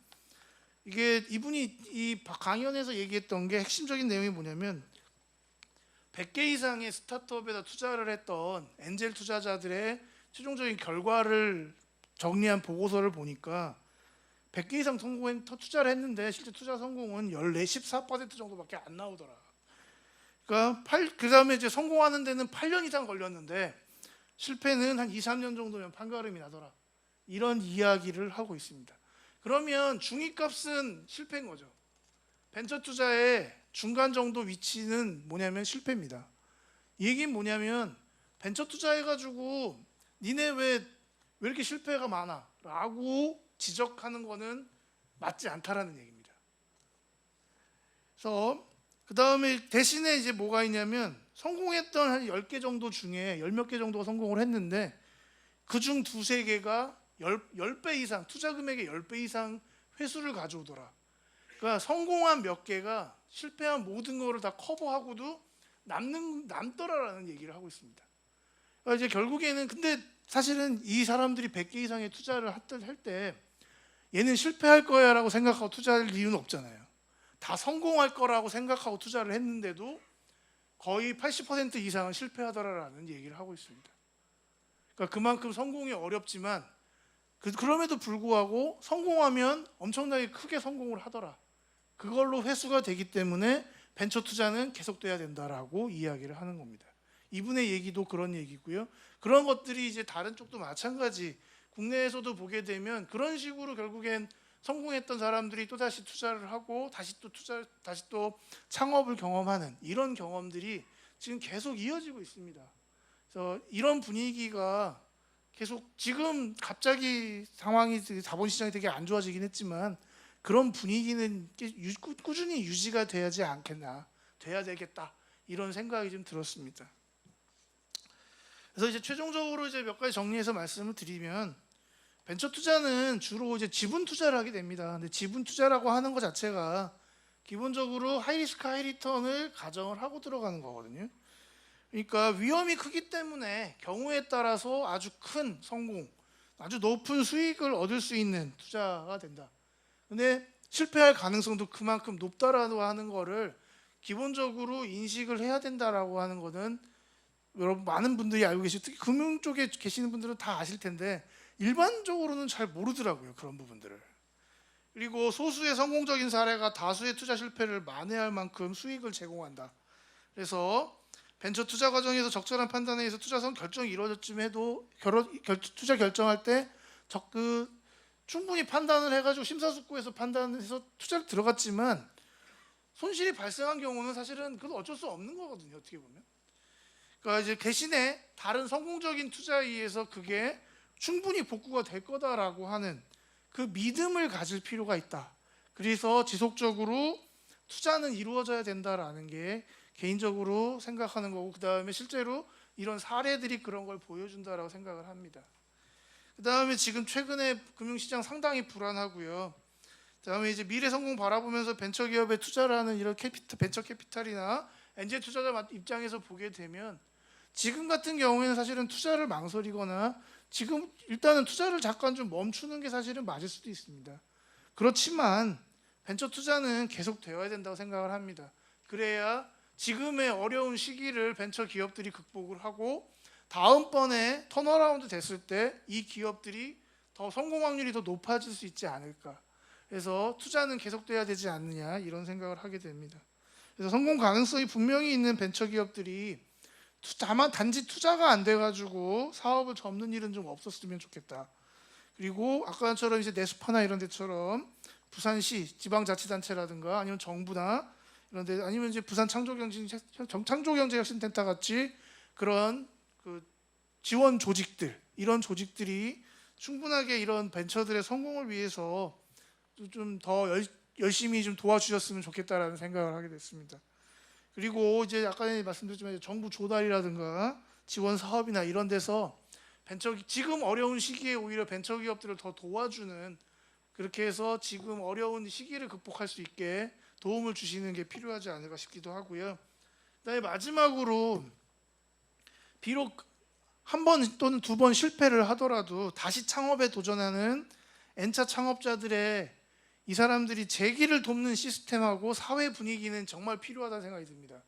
H: 이게 이분이 이 강연에서 얘기했던 게 핵심적인 내용이 뭐냐면 100개 이상의 스타트업에다 투자를 했던 엔젤 투자자들의 최종적인 결과를 정리한 보고서를 보니까 100개 이상 투자를 했는데 실제 투자 성공은 14% 정도밖에 안 나오더라. 그러니까 그다음에 이제 성공하는 데는 8년 이상 걸렸는데 실패는 한 2, 3년 정도면 판가름이 나더라. 이런 이야기를 하고 있습니다. 그러면 중위값은 실패인 거죠. 벤처 투자의 중간 정도 위치는 뭐냐면 실패입니다. 이 얘기는 뭐냐면 벤처 투자해가지고 니네 왜 이렇게 실패가 많아? 라고 지적하는 거는 맞지 않다라는 얘기입니다. 그래서 그 다음에 대신에 이제 뭐가 있냐면 성공했던 한 10개 정도 중에 10몇 개 정도가 성공을 했는데 그중 2-3개가 10배 이상, 투자 금액의 10배 이상 회수를 가져오더라. 그러니까 성공한 몇 개가 실패한 모든 거를 다 커버하고도 남더라라는 얘기를 하고 있습니다. 그러니까 이제 결국에는 근데 사실은 이 사람들이 100개 이상의 투자를 할 때 얘는 실패할 거야라고 생각하고 투자할 이유는 없잖아요. 다 성공할 거라고 생각하고 투자를 했는데도 거의 80% 이상은 실패하더라라는 얘기를 하고 있습니다. 그러니까 그만큼 성공이 어렵지만 그럼에도 불구하고 성공하면 엄청나게 크게 성공을 하더라. 그걸로 회수가 되기 때문에 벤처 투자는 계속돼야 된다라고 이야기를 하는 겁니다. 이분의 얘기도 그런 얘기고요. 그런 것들이 이제 다른 쪽도 마찬가지. 국내에서도 보게 되면 그런 식으로 결국엔 성공했던 사람들이 또 다시 투자를 하고 다시 또 창업을 경험하는 이런 경험들이 지금 계속 이어지고 있습니다. 그래서 이런 분위기가 계속 지금 갑자기 상황이 자본시장이 되게 안 좋아지긴 했지만 그런 분위기는 꾸준히 유지가 돼야지 않겠나, 돼야 되겠다 이런 생각이 좀 들었습니다. 그래서 이제 최종적으로 이제 몇 가지 정리해서 말씀을 드리면 벤처 투자는 주로 이제 지분 투자를 하게 됩니다. 근데 지분 투자라고 하는 것 자체가 기본적으로 하이리스크 하이리턴을 가정을 하고 들어가는 거거든요. 그러니까 위험이 크기 때문에 경우에 따라서 아주 큰 성공, 아주 높은 수익을 얻을 수 있는 투자가 된다. 근데 실패할 가능성도 그만큼 높다라고 하는 거를 기본적으로 인식을 해야 된다라고 하는 거는 여러분 많은 분들이 알고 계시고 특히 금융 쪽에 계시는 분들은 다 아실 텐데 일반적으로는 잘 모르더라고요. 그런 부분들을. 그리고 소수의 성공적인 사례가 다수의 투자 실패를 만회할 만큼 수익을 제공한다. 그래서 벤처 투자 과정에서 적절한 판단에 의해서 투자 결정이 이루어졌쯤 해도 투자 결정할 때 충분히 판단을 해가지고 심사숙고해서 판단해서 투자를 들어갔지만 손실이 발생한 경우는 사실은 그건 어쩔 수 없는 거거든요. 어떻게 보면. 그러니까 이제 대신에 다른 성공적인 투자에 의해서 그게 충분히 복구가 될 거다라고 하는 그 믿음을 가질 필요가 있다. 그래서 지속적으로 투자는 이루어져야 된다라는 게 개인적으로 생각하는 거고, 그 다음에 실제로 이런 사례들이 그런 걸 보여준다라고 생각을 합니다. 그 다음에 지금 최근에 금융시장 상당히 불안하고요. 그 다음에 이제 미래 성공 바라보면서 벤처기업에 투자를 하는 이런 벤처 캐피탈이나 엔젤 투자자 입장에서 보게 되면 지금 같은 경우에는 사실은 투자를 망설이거나 지금 일단은 투자를 잠깐 좀 멈추는 게 사실은 맞을 수도 있습니다. 그렇지만 벤처 투자는 계속 되어야 된다고 생각을 합니다. 그래야 지금의 어려운 시기를 벤처 기업들이 극복을 하고 다음번에 턴어라운드 됐을 때 이 기업들이 더 성공 확률이 더 높아질 수 있지 않을까. 그래서 투자는 계속돼야 되지 않느냐 이런 생각을 하게 됩니다. 그래서 성공 가능성이 분명히 있는 벤처 기업들이 다만 단지 투자가 안 돼가지고 사업을 접는 일은 좀 없었으면 좋겠다. 그리고 아까처럼 이제 네스파나 이런 데처럼 부산시 지방자치단체라든가 아니면 정부나 이런 데 아니면 이제 부산 창조경제혁신센터 같이 그런 그 지원 조직들 이런 조직들이 충분하게 이런 벤처들의 성공을 위해서 좀 더 열심히 좀 도와주셨으면 좋겠다라는 생각을 하게 됐습니다. 그리고 이제 아까 말씀드렸지만 정부 조달이라든가 지원 사업이나 이런 데서 지금 어려운 시기에 오히려 벤처기업들을 더 도와주는, 그렇게 해서 지금 어려운 시기를 극복할 수 있게 도움을 주시는 게 필요하지 않을까 싶기도 하고요. 그다음에 마지막으로 비록 한 번 또는 두 번 실패를 하더라도 다시 창업에 도전하는 N차 창업자들의 이 사람들이 재기를 돕는 시스템하고 사회 분위기는 정말 필요하다는 생각이 듭니다.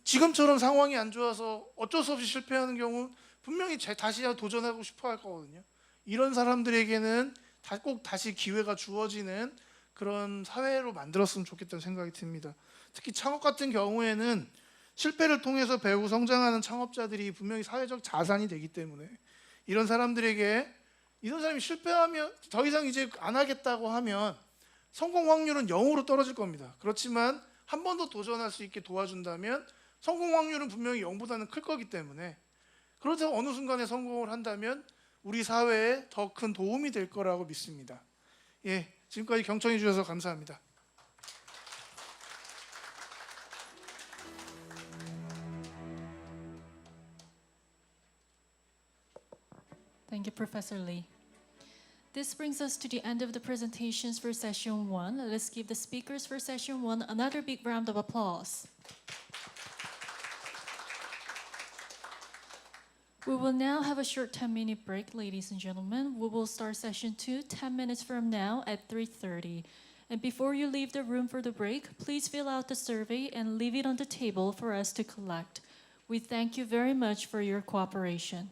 H: 지금처럼 상황이 안 좋아서 어쩔 수 없이 실패하는 경우 분명히 다시 도전하고 싶어 할 거거든요. 이런 사람들에게는 꼭 다시 기회가 주어지는 그런 사회로 만들었으면 좋겠다는 생각이 듭니다. 특히 창업 같은 경우에는 실패를 통해서 배우고 성장하는 창업자들이 분명히 사회적 자산이 되기 때문에 이런 사람이 실패하면 더 이상 이제 안 하겠다고 하면 성공 확률은 0으로 떨어질 겁니다. 그렇지만 한 번 더 도전할 수 있게 도와준다면 성공 확률은 분명히 0보다는 클 거기 때문에, 그래서 어느 순간에 성공을 한다면 우리 사회에 더 큰 도움이 될 거라고 믿습니다. 예, 지금까지 경청해 주셔서 감사합니다.
A: Thank you, Professor Lee. This brings us to the end of the presentations for session 1. Let's give the speakers for session 1 another big round of applause. We will now have a short 10-minute break, ladies and gentlemen. We will start session 2 10 minutes from now at 3:30. And before you leave the room for the break, please fill out the survey and leave it on the table for us to collect. We thank you very much for your cooperation.